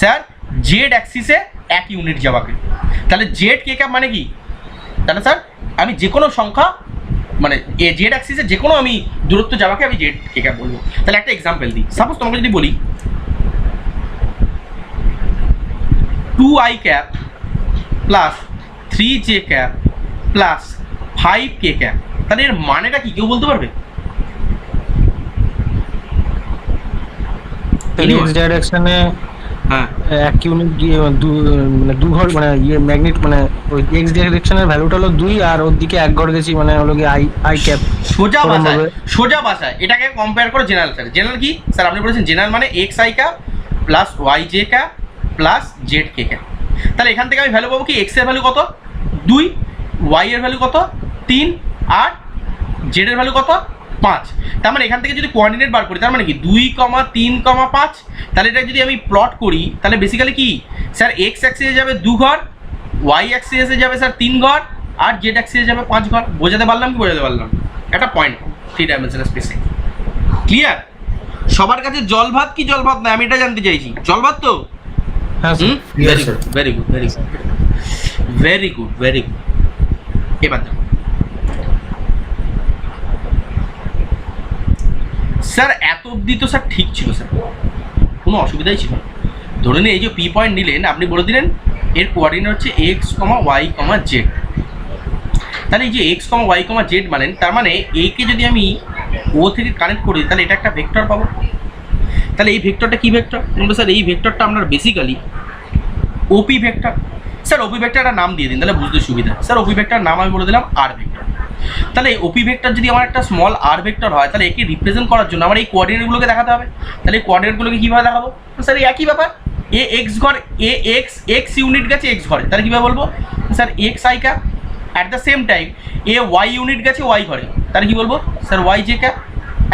স্যার জেড অ্যাক্সিসে 1 ইউনিট যাওয়াকে। তাহলে জেড কে ক্যাপ মানে কি? তাহলে স্যার আমি যে কোনো সংখ্যা মানে এ জেড অ্যাক্সিসে যে কোনো আমি দূরত্ব যাওয়াকে আমি জেড কে ক্যাপ বলবো। তাহলে একটা এক্সাম্পল দিই, সাপোজ তোমাকে যদি বলি 2i cap plus 3j cap plus 5k cap, তাহলে এর মানেটা কি কেউ বলতে পারবে? এক্স ডাইরেকশনে হ্যাঁ 1 ইউনিট মানে 2 ঘর মানে ইয়ে ম্যাগনেট মানে ওই এক্স ডাইরেকশনের ভ্যালুটা হলো 2 আর ওর দিকে 1 ঘর গেছি মানে হলো কি আই ক্যাপ। সোজা ভাষায় এটাকে কম্পেয়ার করো জেনারেল। স্যার জেনারেল কি স্যার আপনি বলেছেন জেনারেল মানে X I cap plus Y J cap plus Z K cap. তাহলে এখান থেকে আমি ভ্যালু পাবো কি এক্স এর ভ্যালু কত 2, ওয়াই এর ভ্যালু কত 3 আর জেড এর ভ্যালু কত 5। তার মানে এখান থেকে যদি কোঅর্ডিনেট বার করি তার মানে কি 2, 3, 5, তাহলে এটা যদি আমি প্লট করি তাহলে বেসিক্যালি কি স্যার এক্স অ্যাক্সিসে যাবে 2 ঘর, ওয়াই অ্যাক্সিসে যাবে স্যার 3 ঘর আর জেড অ্যাক্সিসে যাবে 5 ঘর। বোঝাতে পারলাম কি বোঝাতে পারলাম? একটা পয়েন্ট 3 ডাইমেনশনাল স্পেসে ক্লিয়ার? সবার কাছে জল ভাত কি জল ভাত না আমি এটা জানতে চাইছি। জল ভাত তো? হ্যাঁ very good very good very good very good very good. এবার দেখো স্যার এত অবধি তো স্যার ঠিক ছিল স্যার, কোনো অসুবিধাই ছিল না। ধরে নিন এই যে পি পয়েন্ট নিলেন আপনি বলে দিলেন এর কোঅর্ডিনেট হচ্ছে এক্স কমা ওয়াই কমা জেড। তাহলে এই যে এক্স কমা ওয়াই কমা জেড মানেন তার মানে একে যদি আমি ও থেকে কানেক্ট করি তাহলে এটা একটা ভেক্টর পাবো। তাহলে এই ভেক্টরটা কি ভেক্টর? স্যার এই ভেক্টরটা আপনার বেসিক্যালি ওপি ভেক্টর। স্যার ওপি ভেক্টর একটা নাম দিয়ে দিন তাহলে বুঝতে সুবিধা। স্যার ওপি ভেক্টর নাম আমি বলে দিলাম আর ভেক্টর। তাহলে ওপি ভেক্টর যদি আমার একটা স্মল আর ভেক্টর হয় তাহলে একে রিপ্রেজেন্ট করার জন্য আমার এই কোঅর্ডিনেটগুলোকে দেখাতে হবে। তাহলে এই কোঅর্ডিনেটগুলোকে কীভাবে দেখাবো? স্যার এই একই ব্যাপার, এ এক্স ঘর এ এক্স ইউনিট গেছে এক্স ঘরে, তাহলে কীভাবে বলবো sir x I cap. At the same time এ ওয়াই ইউনিট গেছে ওয়াই ঘরে, তাহলে কী বলবো sir y J cap.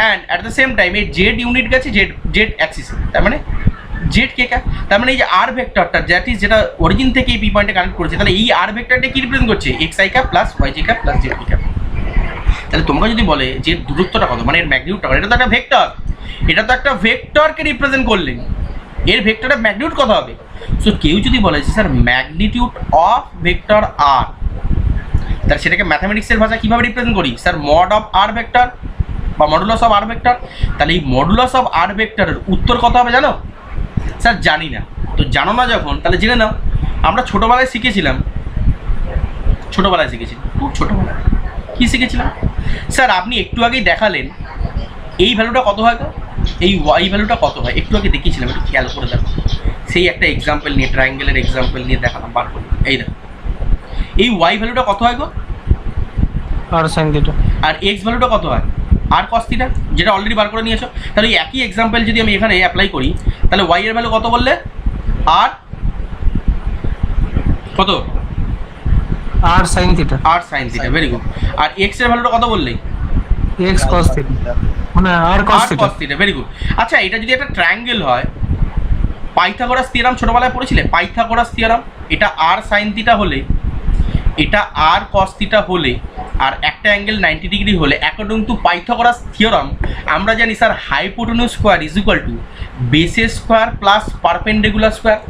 And at the same time এ জেড ইউনিট গেছে জেড অ্যাক্সিসে, তার মানে জেড কে ক্যাপ। তার মানে এই যে আর ভেক্টরটা যেটা অরিজিন থেকে এই পি পয়েন্টে কানেক্ট করেছে তাহলে এই আর ভেক্টরটা কি রিপ্রেজেন্ট করছে x I cap plus Y J cap plus Z K cap. তাহলে তোমরা যদি বলে যে দূরত্বটা কত মানে এর ম্যাগনিটিউডটা এটা তো একটা ভেক্টর, এটা তো একটা ভেক্টরকে রিপ্রেজেন্ট করলেন, এর ভেক্টরের ম্যাগনিটিউড কত হবে? সো কেউ যদি বলে যে sir magnitude of vector r, তাহলে সেটাকে ম্যাথামেটিক্সের ভাষায় কীভাবে রিপ্রেজেন্ট করি? Sir mod of r vector বা মডুলাস অফ আর ভেক্টর। তাহলে এই মডুলাস অফ আর ভেক্টরের উত্তর কত হবে জানো? স্যার জানি না। তো জানো না যখন তাহলে জেনে নাও, আমরা ছোটোবেলায় শিখেছিলাম খুব ছোটোবেলায় কী শিখেছিলাম স্যার আপনি একটু আগেই দেখালেন এই ভ্যালুটা কত হয় গো, এই ওয়াই ভ্যালুটা কত হয় একটু আগে দেখিয়েছিলাম, একটু খেয়াল করে দেখো। সেই একটা এক্সাম্পল নিয়ে ট্রায়াঙ্গেলের এক্সাম্পল নিয়ে দেখালাম বার করে, এই দেখো এই ওয়াই ভ্যালুটা কত হয় গো আর সাইন থিটা, আর এক্স ভ্যালুটা কত হয় আর কস থিটা, যেটা অলরেডি বার করে নিয়েছো। তাহলে এই একই এক্সাম্পল যদি আমি এখানে অ্যাপ্লাই করি তাহলে ওয়াই এর ভ্যালু কত বললে আর কত আর সাইন থিটা, ভেরি গুড। আর এক্স এর ভ্যালুটা কত বললে এক্স cos থিটা মানে আর cos থিটা, ভেরি গুড। আচ্ছা এটা যদি একটা ট্রায়াঙ্গেল হয়, পাইথাগোরাস থিওরাম ছোটবেলায় পড়েছিলে পাইথাগোরাস থিওরাম, এটা আর সাইন থিটা হলে এটা আর cos থিটা হলে আর একটা অ্যাঙ্গেল 90 ডিগ্রি হলে অ্যাকর্ডিং টু পাইথাগোরাস থিওরাম আমরা জানি sir hypotenuse square is equal to বেসের স্কোয়ার প্লাস পারপেন্ডিকুলার স্কোয়ার।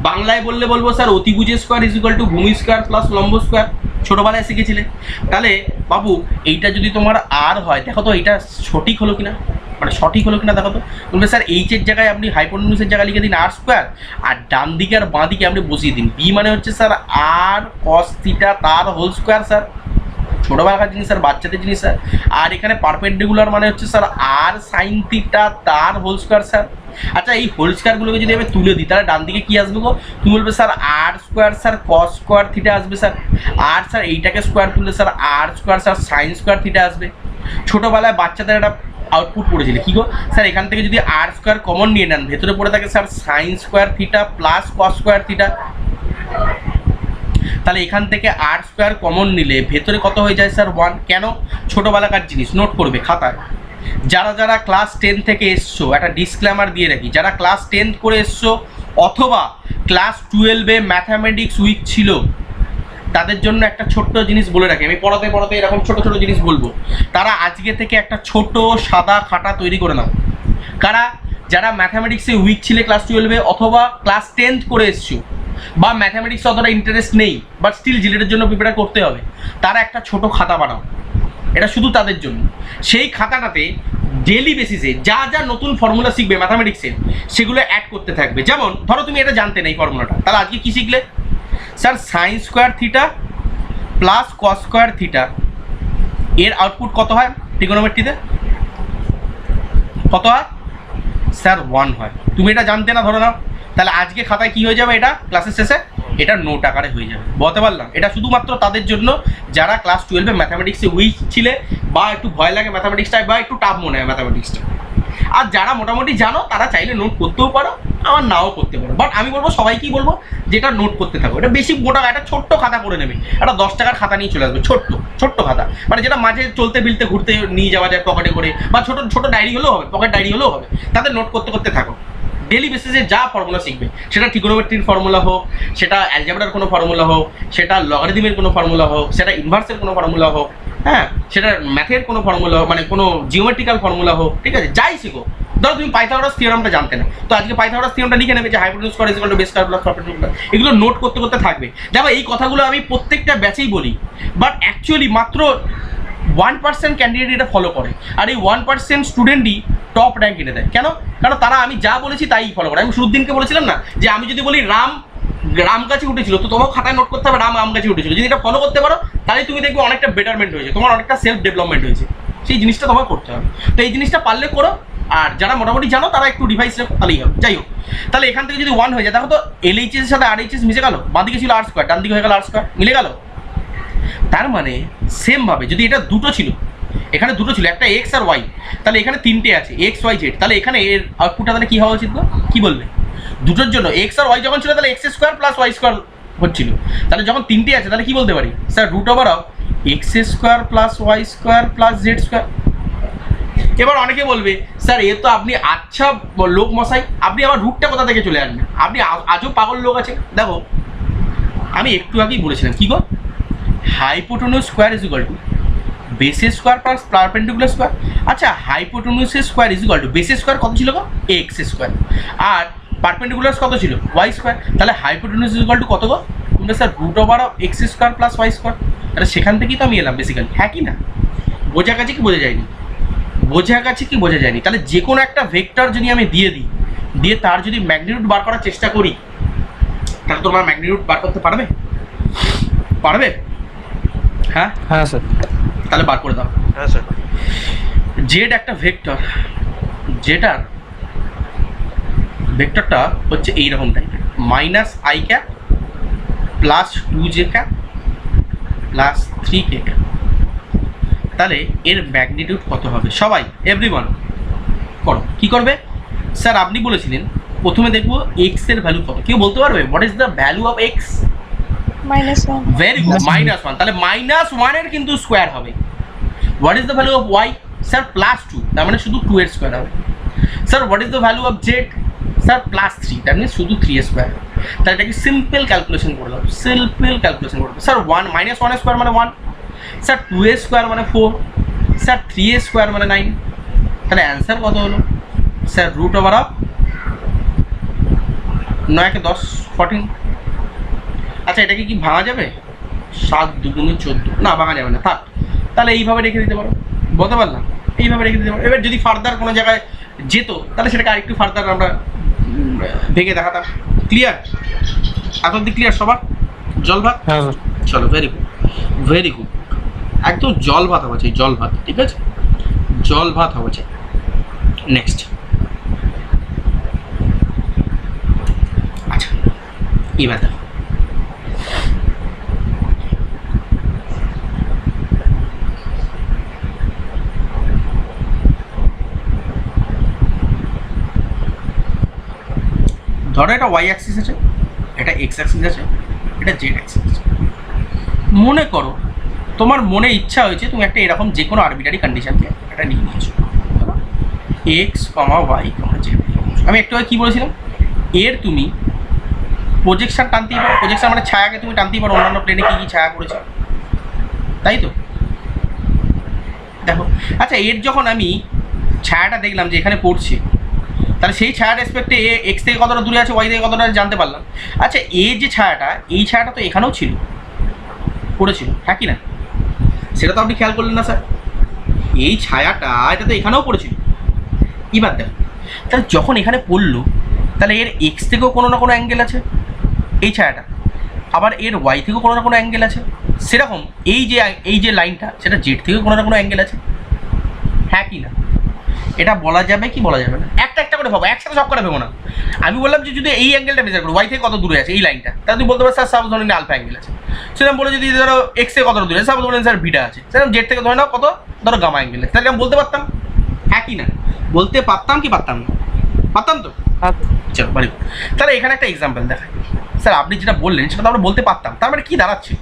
বাংলায় বললে বলবো স্যার অতিভুজের স্কোয়ার ইজ ইকুয়াল টু ভূমি স্কোয়ার প্লাস লম্ব স্কোয়ার। ছোটোবেলায় শিখেছিলে। তাহলে বাবু এইটা যদি তোমার আর হয়, দেখো তো এইটা সঠিক হলো কিনা, মানে সঠিক হলো কিনা দেখো তো। বলবে স্যার এইচের জায়গায় আপনি হাইপোটেনিউসের জায়গায় লিখে দিন আর স্কোয়ার, আর ডান দিকে আর বাঁ দিকে আপনি বসিয়ে দিন বি মানে হচ্ছে স্যার আর কস থিটা তার হোল স্কোয়ার স্যার, ছোটোবেলাকার জিনিস স্যার, বাচ্চাদের জিনিস স্যার। আর এখানে পারপেন্ডিকুলার মানে হচ্ছে স্যার আর সাইন থিটা তার হোল স্কোয়ার স্যার। আচ্ছা এই হোল স্কোয়ারগুলোকে যদি আমি তুলে দিই তাহলে ডান দিকে কী আসবে গো? তুমি বলবে sir r square sir cos square theta আসবে স্যার, আর স্যার এইটাকে স্কোয়ার তুললে sir r square sir sine square theta আসবে। ছোটোবেলায় বাচ্চাদের একটা আউটপুট পড়েছিল কী গো? স্যার এখান থেকে যদি আর স্কোয়ার কমন নিয়ে নেন ভেতরে পড়ে থাকে sir sine square theta plus cos square theta. তাহলে এখান থেকে আর স্কোয়ার কমন নিলে ভেতরে কত হয়ে যায় স্যার 1। কেন? ছোটোবেলাকার জিনিস, নোট করবে খাতায়। যারা যারা ক্লাস 10 থেকে এসছো, একটা ডিসক্লেমার দিয়ে রাখি, যারা ক্লাস 10 করে এসছো অথবা ক্লাস 12-এ ম্যাথামেটিক্স উইক ছিল তাদের জন্য একটা ছোট্ট জিনিস বলে রাখি, আমি পড়াতে পড়াতে এরকম ছোটো ছোটো জিনিস বলবো, তারা আজকে থেকে একটা ছোট সাদা খাতা তৈরি করে নাও। কারা? যারা ম্যাথামেটিক্সে উইক ছিলে ক্লাস 12-এ অথবা ক্লাস 10 করে এসছো বা ম্যাথামেটিক্স অতটা ইন্টারেস্ট নেই বাট স্টিল জিলেটের জন্য প্রিপেয়ার করতে হবে, তারা একটা ছোট খাতা বানাও, এটা শুধু তাদের জন্য। সেই খাতাটাতে ডেলি বেসিসে যা যা নতুন ফর্মুলা শিখবে ম্যাথামেটিক্সের সেগুলো অ্যাড করতে থাকবে। যেমন ধরো তুমি এটা জানতে না এই ফর্মুলাটা, তাহলে আজকে কী শিখলে? Sir sine square theta plus cos square theta এর আউটপুট কত হয় ট্রিগোনোমেট্রিতে? কত হয় স্যার 1 হয়। তুমি এটা জানতে না ধরো নাও, তাহলে আজকে খাতায় কী হয়ে যাবে? এটা ক্লাসের শেষে এটা নোট আকারে হয়ে যাবে। বলতে পারলাম? এটা শুধুমাত্র তাদের জন্য যারা ক্লাস 12-এ ম্যাথামেটিক্সে উইক ছিলে বা একটু ভয় লাগে ম্যাথামেটিক্সটায় বা একটু টাফ মনে হয় ম্যাথামেটিক্সটা। আর যারা মোটামুটি জানো তারা চাইলে নোট করতেও পারো, আমার নাও করতে পারো, বাট আমি বলবো সবাইকেই বলবো যেটা নোট করতে থাকো। এটা বেশি মোটা, একটা ছোট্ট খাতা করে নেবে, একটা 10 টাকার খাতা নিয়ে চলে আসবে, ছোট্ট খাতা, মানে যেটা মাঝে চলতে বিলতে ঘুরতে নিয়ে যাওয়া যায় পকেটে করে, বা ছোটো ছোটো ডায়েরি হলেও হবে, পকেট ডায়েরি হলেও হবে, তাদের নোট করতে করতে থাকো। ডেলি বেসিসে যা ফর্মুলা শিখবে, সেটা ট্রিগোনোমেট্রির ফর্মুলা হোক, সেটা অ্যালজেব্রার কোনো ফর্মুলা হোক, সেটা লগারিদমের কোনো ফর্মুলা হোক, সেটা ইনভার্সের কোনো ফর্মুলা হোক, হ্যাঁ সেটা ম্যাথের কোনো ফর্মুলা হোক, মানে কোনো জিওমেট্রিক্যাল ফর্মুলা হোক, ঠিক আছে, যাই শিখো। ধরো তুমি পাইথাগোরাস থিওরামটা জানতে না, তো আজকে পাইথাগোরাস থিওরামটা লিখে নেবে যে hypotenuse square is equal to base square plus perpendicular. এগুলো নোট করতে করতে থাকবে। দেখো এই কথাগুলো আমি প্রত্যেকটা ব্যাচেই বলি, বাট অ্যাকচুয়ালি মাত্র 1% ক্যান্ডিডেট এটা ফলো করে, আর এই 1% স্টুডেন্টই টপ র্যাঙ্ক এনে দেয়। কেন? কারণ তারা আমি যা বলেছি তাই ফলো করে। আমি শুরুর দিনকে বলেছিলাম না যে আমি যদি বলি রাম গাছে উঠেছিল, তো তোমার খাতায় নোট করতে হবে রাম আম গাছে উঠেছিল। যদি এটা ফলো করতে পারো তাহলে তুমি দেখবে অনেকটা বেটারমেন্ট হয়েছে, তোমার অনেকটা সেলফ ডেভেলপমেন্ট হয়েছে। সেই জিনিসটা তোমার করতে হবে। তো এই জিনিসটা পারলে করো, আর যারা মোটামুটি জানো তারা একটু ডিভাইস রেখো, তাহলেই হবে। যাই হোক, তাহলে এখান থেকে যদি 1 হয়ে যায়, দেখো তো LHS এর সাথে RHS মিশে গেল, বাঁ দিকে ছিল আর স্কোয়ার, ডান দিকে হয়ে গেল আর স্কোয়ার, মিলে গেল। তার মানে সেমভাবে যদি এটা দুটো ছিল, এখানে দুটো ছিল, একটা এক্স আর ওয়াই, তাহলে এখানে 3টে আছে এক্স ওয়াই জেড, তাহলে এখানে এর আউটপুটটা তাহলে কী হওয়া উচিত? কী বলবে? দুটোর জন্য এক্স আর ওয়াই যখন ছিল তাহলে x square plus y square হচ্ছিল, তাহলে যখন 3টে আছে তাহলে কী বলতে পারি? Sir root over of x square plus y square plus z square. এবার অনেকে বলবে স্যার এ তো আপনি আচ্ছা লোক মশাই, আপনি আবার রুটটা কোথা থেকে চলে আসবেন? আপনি আজও পাগল লোক আছে। দেখো আমি একটু আগেই বলেছিলাম কী গো, hypotenuse square is equal to বেসের স্কোয়ার প্লাস পারপেন্ডিকুলার স্কোয়ার। আচ্ছা হাইপোটেনিউসের স্কোয়ার ইজ ইকুয়াল টু বেসের স্কোয়ার কত ছিল গো? এক্স স্কোয়ার, আর পারপেন্ডিকুলার কত ছিল? Y square. তাহলে হাইপোটেনিউস ইজ ইকুয়াল টু কত গো? তোমরা sir root over of x square plus y square. তাহলে সেখান থেকেই তো আমি এলাম বেসিক্যালি, হ্যাঁ কি না? বোঝা গেছে কি বোঝা যায়নি? বোঝা গেছে কি বোঝা যায়নি? তাহলে যে কোনো একটা ভেক্টর যদি আমি দিয়ে দিই, দিয়ে তার যদি ম্যাগনিটিউড বার করার চেষ্টা করি, তাহলে তোমার ম্যাগনিটিউড বার করতে পারবে? পারবে? হ্যাঁ হ্যাঁ স্যার। তাহলে বার করে দাও। হ্যাঁ স্যার। জেড একটা ভেক্টর, যেটার ভেক্টরটা হচ্ছে এইরকম টাইপের, minus I cap plus 2j cap plus 3k cap. তাহলে এর ম্যাগনিটিউড কত হবে? সবাই এভরিওয়ান করো। কী করবে? স্যার আপনি বলেছিলেন প্রথমে দেখবো এক্স এর ভ্যালু কত। কেউ বলতে পারবে what is the value of x? -1 very good, -1। তাহলে -1 এর কিন্তু স্কোয়ার হবে। What is the value of y? Sir +2, তার মানে শুধু 2 এর স্কোয়ার হবে। Sir what is the value of z? Sir +3, তার মানে শুধু 3 এর স্কোয়ার। তাহলে এটাকে সিম্পল ক্যালকুলেশন করে দাও, সিম্পল ক্যালকুলেশন করে দাও। স্যার -1 এর স্কোয়ার মানে 1, স্যার 2 এর স্কোয়ার মানে 4, স্যার 3 এর স্কোয়ার মানে 9। তাহলে অ্যান্সার কত হলো? স্যার রুট ওভার অফ 9 কে 10, 14। আচ্ছা এটাকে কি ভাঙা যাবে? 7 দুগুণে 14, না ভাঙা যাবে না, থাক। তাহলে এইভাবে রেখে দিতে পারো, বলতে পারলাম, এইভাবে রেখে দিতে পারো। এবার যদি ফার্দার কোনো জায়গায় যেত তাহলে সেটাকে আরেকটু ফার্দার আমরা ভেঙে দেখাতাম। ক্লিয়ার? এত অব্দি ক্লিয়ার সবার? জল ভাত? হ্যাঁ স্যার। চলো, ভেরি গুড, ভেরি গুড। একদম জল ভাত হওয়া চাই, জল ভাত, ঠিক আছে? জল ভাত হওয়া চাই। নেক্সট, আচ্ছা এবার দেখো, ধরো এটা ওয়াই অ্যাক্সিস আছে, এটা এক্স অ্যাক্সিস আছে, এটা জেড অ্যাক্সিস আছে। মনে করো তোমার মনে ইচ্ছা হয়েছে তুমি একটা এরকম যে কোনো আরবিটারি কন্ডিশনকে একটা নিয়ে নিয়েছো, এক্স কমা ওয়াই কমা জেড। আমি একটু আগে কী বলেছিলাম, এর তুমি প্রজেকশন টানতেই পারো, প্রজেকশন মানে ছায়াকে তুমি টানতেই পারো অন্যান্য প্লেনে কী কী ছায়া পড়েছে, তাই তো? দেখো, আচ্ছা এর যখন আমি ছায়াটা দেখলাম যে এখানে পড়ছে, তাহলে সেই ছায়ার রেসপেক্টে এ এক্স থেকে কতটা দূরে আছে, ওয়াই থেকে কতটা জানতে পারলাম। আচ্ছা এই যে ছায়াটা, এই ছায়াটা তো এখানেও ছিল, পড়েছিল, হ্যাঁ কি না? সেটা তো আপনি খেয়াল করলেন না স্যার, এই ছায়াটা এটা তো এখানেও পড়েছিল। এবার দেখো, তাহলে যখন এখানে পড়লো তাহলে এর এক্স থেকেও কোনো না কোনো অ্যাঙ্গেল আছে এই ছায়াটা, আবার এর ওয়াই থেকেও কোনো না কোনো অ্যাঙ্গেল আছে। সেরকম এই যে লাইনটা সেটা জেড থেকেও কোনো না কোনো অ্যাঙ্গেল আছে, হ্যাঁ কি না? এটা বলা যাবে কি বলা যাবে না? একটা একটা করে ভাবো, একসাথে সব করে ভেবো না। আমি বললাম যে যদি এই অ্যাঙ্গেলটা মেজার করো, ওয়াই থেকে কত দূরে আছে এই লাইনটা, তাহলে তুমি বলতে পারো স্যার সাপোজ ধরে আলফা অ্যাঙ্গেল আছে। সেরকম বলে যদি ধরো এক্স থেকে কতটা দূরে আছে, সাপোজ ধরেন স্যার বিটা আছে, সেরকম জেড থেকে ধরে নাও কত, ধরো গামা অ্যাঙ্গেল আছে, তাহলে আমি বলতে পারতাম, হ্যাঁ কি না? বলতে পারতাম কি পারতাম না? পারতাম তো। চলো বাড়ি। তাহলে এখানে একটা এক্সাম্পল দেখাই। স্যার আপনি যেটা বললেন সেটা তো আমরা বলতে পারতাম, তার মানে কি দাঁড়াচ্ছে?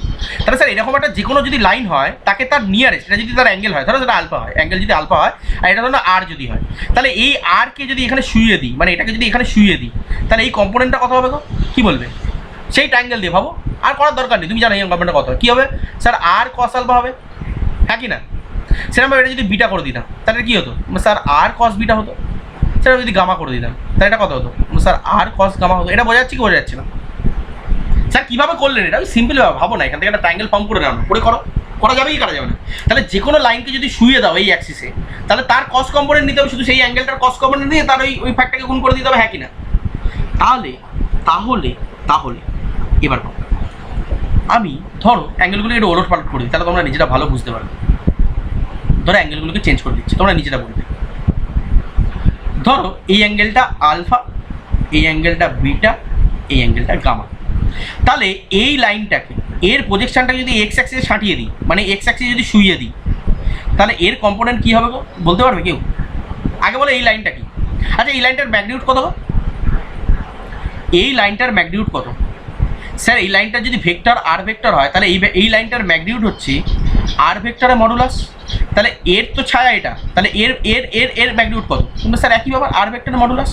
তাহলে স্যার এরকম একটা যে কোনো যদি লাইন হয় তাকে তার নিয়ারেস্ট, এটা যদি তার অ্যাঙ্গেল হয়, ধরো সেটা আলফা হয়, অ্যাঙ্গেল যদি আলফা হয়, আর এটা ধরো আর যদি হয়, তাহলে এই আরকে যদি এখানে শুইয়ে দিই, মানে এটাকে যদি এখানে শুইয়ে দিই, তাহলে এই কম্পোনেন্টটা কত হবে গো? কী বলবে? সেই ট্রায়াঙ্গেল দিয়ে ভাবো, আর করার দরকার নেই, তুমি জানো এই কম্পোনেন্টটা কত হবে। কী হবে স্যার? আর কস আলফা হবে, হ্যাঁ কি না? সেরকম এটা যদি বিটা করে দিতাম তাহলে কী হতো? স্যার আর কস বিটা হতো। সেটা যদি গামা করে দিতাম তাহলে এটা কত হতো? স্যার আর কস গামা হতো। এটা বোঝা যাচ্ছে কি বোঝা যাচ্ছে না? স্যার কীভাবে করলেন এটা? আমি সিম্পল ভাবো না, এখান থেকে একটা ট্রায়াঙ্গেল ফর্ম করে নাও, করে করো, করা যাবে কি করা যাবে না? তাহলে যে কোনো লাইনকে যদি শুয়ে দাও এই অ্যাক্সিসে, তাহলে তার কস কম্পোনেন্ট নিতে হবে, শুধু সেই অ্যাঙ্গেলটার কস কম্পোনেন্ট নিয়ে তার ওই ফ্যাক্টটাকে গুণ করে দিতে হবে, হ্যাঁ কি না? তাহলে তাহলে তাহলে এবার আমি ধরো অ্যাঙ্গেলগুলোকে একটু ওলট পালট করে দিই, তাহলে তোমরা নিজেরা ভালো বুঝতে পারবে। ধরো অ্যাঙ্গেলগুলোকে চেঞ্জ করে দিচ্ছি, তোমরা নিজেরা বলবে। ধরো এই অ্যাঙ্গেলটা আলফা, এই অ্যাঙ্গেলটা বিটা, এই অ্যাঙ্গেলটা গামা। তাহলে এই লাইনটাকে এর প্রজেকশনটাকে যদি এক্স অ্যাক্সিসে সাঁটিয়ে দিই, মানে এক্স অ্যাক্সিসে যদি শুইয়ে দিই, তাহলে এর কম্পোনেন্ট কী হবে গো? বলতে পারবে কেউ? আগে বলো এই লাইনটা কি? আচ্ছা এই লাইনটার ম্যাগনিটিউড কত গো? এই লাইনটার ম্যাগনিটিউড কত? স্যার এই লাইনটার যদি ভেক্টর আর ভেক্টর হয় তাহলে এই লাইনটার ম্যাগনিটিউড হচ্ছে আর ভেক্টরের মডুলাস। তাহলে এর তো ছায়া এটা, তাহলে এর এর এর এর ম্যাগনিটিউড কত? কিন্তু স্যার একই ব্যাপার, আর ভেক্টরের মডুলাস।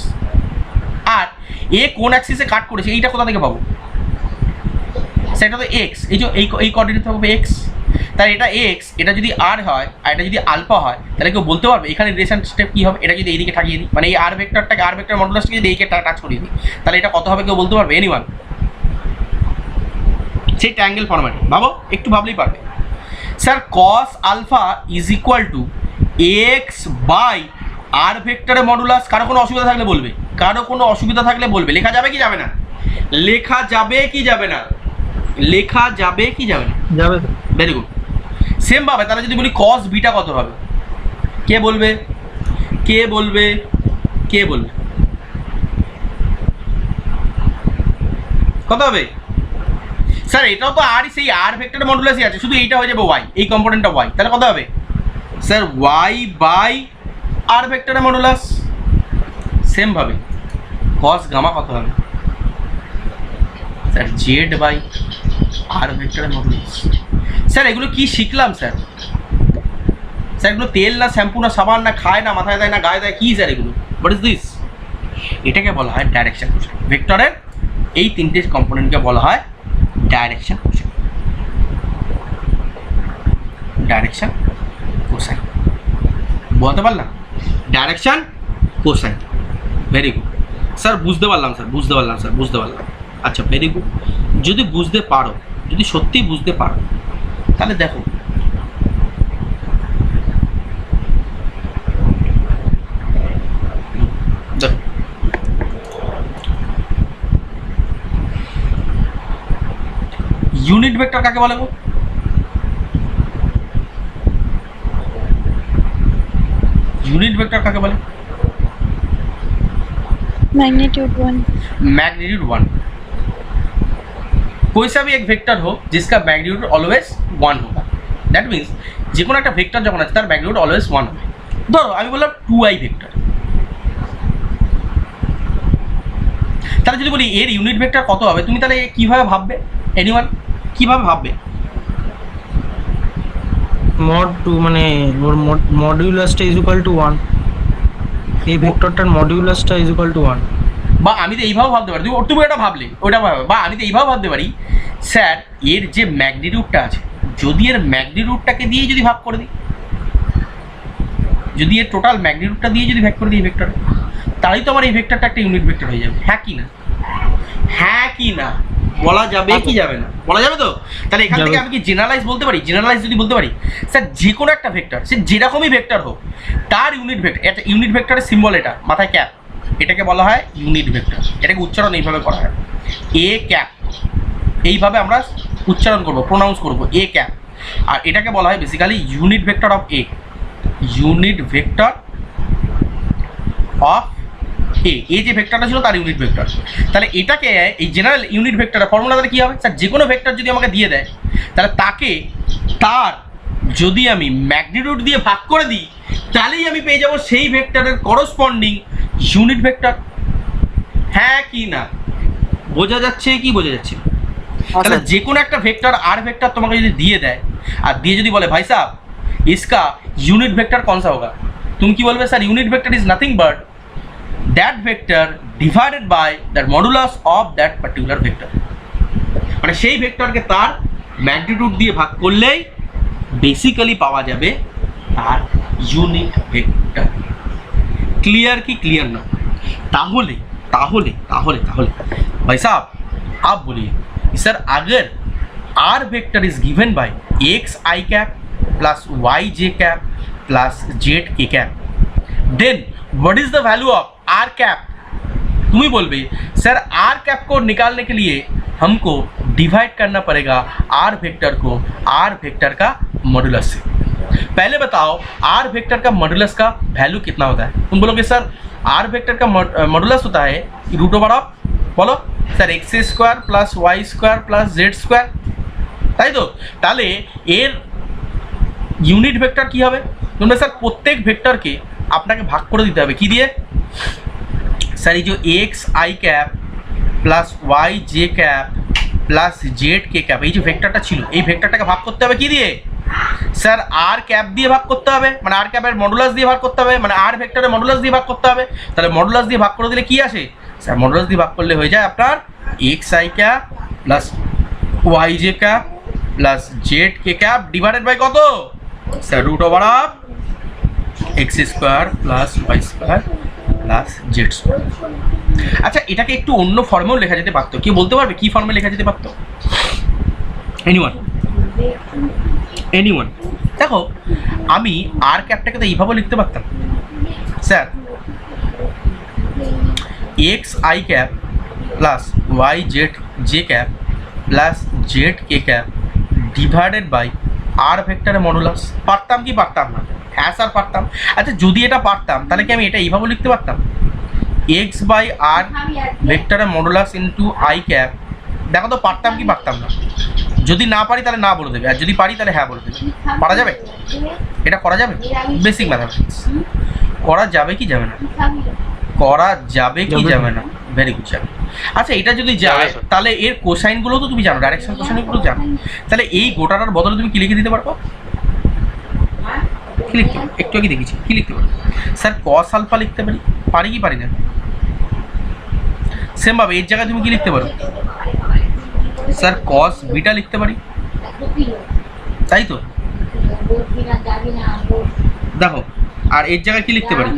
আর এ কোন অ্যাক্সিসে কাট করেছে এইটা কোথা থেকে পাবো? সেটা তো এক্স, এই যে এই কোঅর্ডিনেট হবে এক্স, তাহলে এটা এক্স, এটা যদি আর হয় আর এটা যদি আলফা হয়, তাহলে কেউ বলতে পারবে এখানে রিলেশন স্টেপ কী হবে? এটা যদি এইদিকে ঠাকিয়ে দিই, মানে এই আর ভেক্টরটাকে আর ভেক্টর মডুলাসটাকে যদি এইকে টাচ করিয়ে দিই, তাহলে এটা কত হবে কেউ বলতে পারবে? এনিওয়ান? সেই ট্রায়াঙ্গেল ফরম্যাট ভাবো, একটু ভাবলেই পারবে। Sir cos alpha is equal to x by r ভেক্টরের মডুলাস। কারো কোনো অসুবিধা থাকলে বলবে, কারো কোনো অসুবিধা থাকলে বলবে। লেখা যাবে কি যাবে না? লেখা যাবে কি যাবে না? লেখা যাবে কি যাবে না? যাবে। Very good. সেম ভাবে তাহলে যদি বলি কস বিটা কত হবে? কে বলবে? কে বলবে? কে বলবে? কত হবে? স্যার এটাও তো আর সেই আর ভেক্টরের মডুলাসই আছে, শুধু এইটা হয়ে যাবে ওয়াই, এই কম্পোনেন্টটা ওয়াই, তাহলে কত হবে? স্যার ওয়াই বাই আর ভেক্টরের মডুলাস। সেম ভাবে কস গামা কত হবে? স্যার জেড বাই আর ভেক্টরের মডুলাস। স্যার এগুলো কি শিখলাম স্যার? স্যার এগুলো তেল না শ্যাম্পু না সাবান না খায় না মাথায় দেয় না গায়ে দেয়, কি স্যার এগুলো? What is this? এটাকে বলা হয় ডাইরেকশন কোশ্চেন। ভেক্টরের এই তিনটে কম্পোনেন্টকে বলা হয় ডাইরেকশন কোশ্চেন। ডাইরেকশন কোসাইন বলতে পারলাম? Direction cosine. Very good sir, বুঝতে পারলাম স্যার, বুঝতে পারলাম স্যার, বুঝতে পারলাম। আচ্ছা ভেরি গুড। যদি বুঝতে পারো যদি সত্যি বুঝতে পারো তাহলে দেখো ইউনিট ভেক্টর কাকে বলে গো? यूनिट वेक्टर काके बोले? मैग्नीट्यूड 1। मैग्नीट्यूड 1। कोई सा भी एक वेक्टर हो जिसका मैग्नीट्यूड ऑलवेज 1 होगा, दैट मीन्स যে কোনো একটা ভেক্টর যখন আছে তার ম্যাগনিটিউড অলওয়েজ 1 হবে। ধরো আমি বললাম 2i ভেক্টর, তাহলে যদি বলি এর ইউনিট ভেক্টর কত হবে, তুমি তাহলে কিভাবে ভাববে? এনিওয়ান কিভাবে ভাববে? mod 2 মানে ওর মডুলাসটা ইজ ইকুয়াল টু 1, এই ভেক্টরটার মডুলাসটা ইজ ইকুয়াল টু 1। বা আমি তো এইভাবে ভাবতে পারি, তুমি এটা ভাবলে ওটা ভাবে, বা আমি তো এইভাবে ভাবতে পারি স্যার এর যে ম্যাগনিটিউডটা আছে যদি এর ম্যাগনিটিউডটাকে দিয়ে যদি ভাগ করে দিই, যদি এর টোটাল ম্যাগনিটিউডটা দিয়ে যদি ভাগ করে দিই এই ভেক্টরে, তাহলেই তো আমার এই ভেক্টরটা একটা ইউনিট ভেক্টর হয়ে যাবে। হ্যাঁ কি না? হ্যাঁ কি না বলা যাবে কি যাবে না? বলা যাবে তো। তাহলে এখান থেকে আমি কি জেনারেলাইজ বলতে পারি? জেনারেলাইজ যদি বলতে পারি স্যার যে কোনো একটা ভেক্টর সে যেরকমই ভেক্টর হোক তার ইউনিট ভেক্টর, একটা ইউনিট ভেক্টরের সিম্বল এটা মাথায় ক্যাপ, এটাকে বলা হয় ইউনিট ভেক্টর। এটাকে উচ্চারণ এইভাবে করা হয় এ ক্যাপ, এইভাবে আমরা উচ্চারণ করব, প্রোনাউন্স করব এ ক্যাপ। আর এটাকে বলা হয় basically unit vector of A, unit vector of A. A যে ভেক্টরটা ছিল তার ইউনিট ভেক্টর। তাহলে এটাকে এই জেনারেল ইউনিট ভেক্টরের ফর্মুলা তাহলে কী হবে স্যার? যে কোনো ভেক্টর যদি আমাকে দিয়ে দেয় তাহলে তাকে তার যদি আমি ম্যাগনিটিউড দিয়ে ভাগ করে দিই তাহলেই আমি পেয়ে যাব সেই ভেক্টরের করসপন্ডিং ইউনিট ভেক্টর। হ্যাঁ কি না? বোঝা যাচ্ছে কি বোঝা যাচ্ছে? তাহলে যে কোনো একটা ভেক্টর আর ভেক্টর তোমাকে যদি দিয়ে দেয় আর দিয়ে যদি বলে ভাই সাহব इसका यूनिट वेक्टर कौन सा होगा, तुम की बोलोगे sir unit vector is nothing but that vector divided by the modulus of that particular vector. মানে সেই ভেক্টরকে তার ম্যাগনিটিউড দিয়ে ভাগ করলেই বেসিক্যালি পাওয়া যাবে তার ইউনিট ভেক্টর। ক্লিয়ার কি ক্লিয়ার না? তাহলে তাহলে তাহলে তাহলে भाई साहब आप बोलिए सर अगर r vector is given by x i cap plus y j cap plus z k cap, then what is the value of r cap? तुम ही बोल भाई सर आर कैप को निकालने के लिए हमको डिवाइड करना पड़ेगा आर वेक्टर को आर वेक्टर का मॉडुलस से। पहले बताओ आर वेक्टर का मॉडुलस का वैल्यू कितना होता है? तुम बोलोगे सर आर वेक्टर का मॉडुलस होता है रूट ओवर ऑफ, बोलो sir x square plus y square plus z square, তাই তো? তাহলে এর ইউনিট ভেক্টর কি হবে? তোমরা স্যার প্রত্যেক ভেক্টরকে আপনাকে ভাগ করে দিতে হবে কি দিয়ে? স্যার এই যে x I cap plus Y J cap plus Z K cap, এই যে ভেক্টরটা ছিল এই ভেক্টরটাকে ভাগ করতে হবে কি দিয়ে? স্যার আর ক্যাপ দিয়ে ভাগ করতে হবে, মানে আর ক্যাপের মডুলাস দিয়ে ভাগ করতে হবে, মানে আর ভেক্টরের মডুলাস দিয়ে ভাগ করতে হবে। তাহলে মডুলাস দিয়ে ভাগ করে দিলে কি আসে স্যার? মডুলাস দিয়ে ভাগ করলে হয়ে যায় আপনার x I cap plus Y J cap plus Z K cap divided by কত sir? Root over of x square plus y square plus z square. আচ্ছা এটাকে একটু অন্য ফর্মেও লেখা যেতে পারতো, কেউ বলতে পারবে কি ফর্মে লেখা যেতে পারতো? Anyone anyone? দেখো আমি আর ক্যাপটাকে তো এইভাবে লিখতে পারতাম sir x I cap plus y z j cap plus Z K cap divided by r ভেক্টরের মডুলাস। পারতাম কি পারতাম না? হ্যাঁ স্যার পারতাম। আচ্ছা যদি এটা পারতাম তাহলে কি আমি এটা এইভাবে লিখতে পারতাম এক্স বাই আর ভেক্টরের মডুলাস ইন্টু আই ক্যাপ? দেখো তো পারতাম কি পারতাম না? যদি না পারি তাহলে না বলে দেবে, আর যদি পারি তাহলে হ্যাঁ বলে দেবে। পারা যাবে? এটা করা যাবে? বেসিক ম্যাথামেটিক্স করা যাবে কি যাবে না? করা যাবে কি যাবে না? ভেরি গুড যাবে। আচ্ছা এটা যদি যায় তাহলে এর কোসাইনগুলো তো তুমি জানো, ডাইরেকশন কোসাইনগুলো জানো, তাহলে এই গোটাটার বদলে তুমি কি লিখে দিতে পারবো? কি লিখতে পারো? একটু আগে দেখেছি কি লিখতে পারো স্যার? কস আলফা লিখতে পারি, পারি কি পারি না? সেম ভাবে এর জায়গায় তুমি কি লিখতে পারো স্যার? কস বিটা লিখতে পারি, তাই তো? দেখো আর এর জায়গায় কি লিখতে পারি?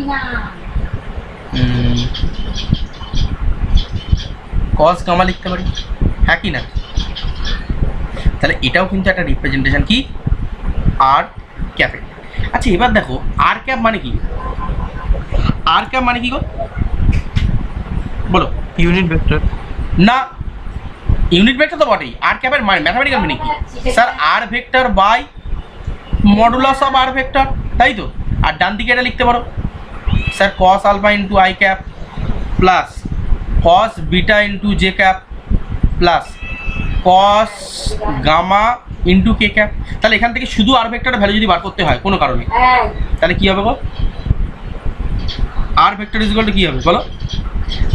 কস গামা লিখতে পারি, হ্যাঁ কি না? তাহলে এটাও কিন্তু একটা রিপ্রেজেন্টেশন কি আর ক্যাপের। আচ্ছা এবার দেখো আর ক্যাপ মানে কি, আর ক্যাপ মানে কি গো বলো? Unit vector. না, ইউনিট ভেক্টর তো বটেই, আর ক্যাপের মানে ম্যাথামেটিক্যাল মিনিং কি sir? R vector by modulus of r vector, তাই তো? আর ডান দিকে এটা লিখতে পারো sir cos alpha into i cap plus cos beta into j cap plus cos gamma into k cap. তাহলে এখান থেকে শুধু আর ভেক্টরের ভ্যালু যদি বার করতে হয় কোনো কারণে, তাহলে কী হবে গো? আর ভেক্টর ইজ ইকুয়াল টু কী হবে বলো?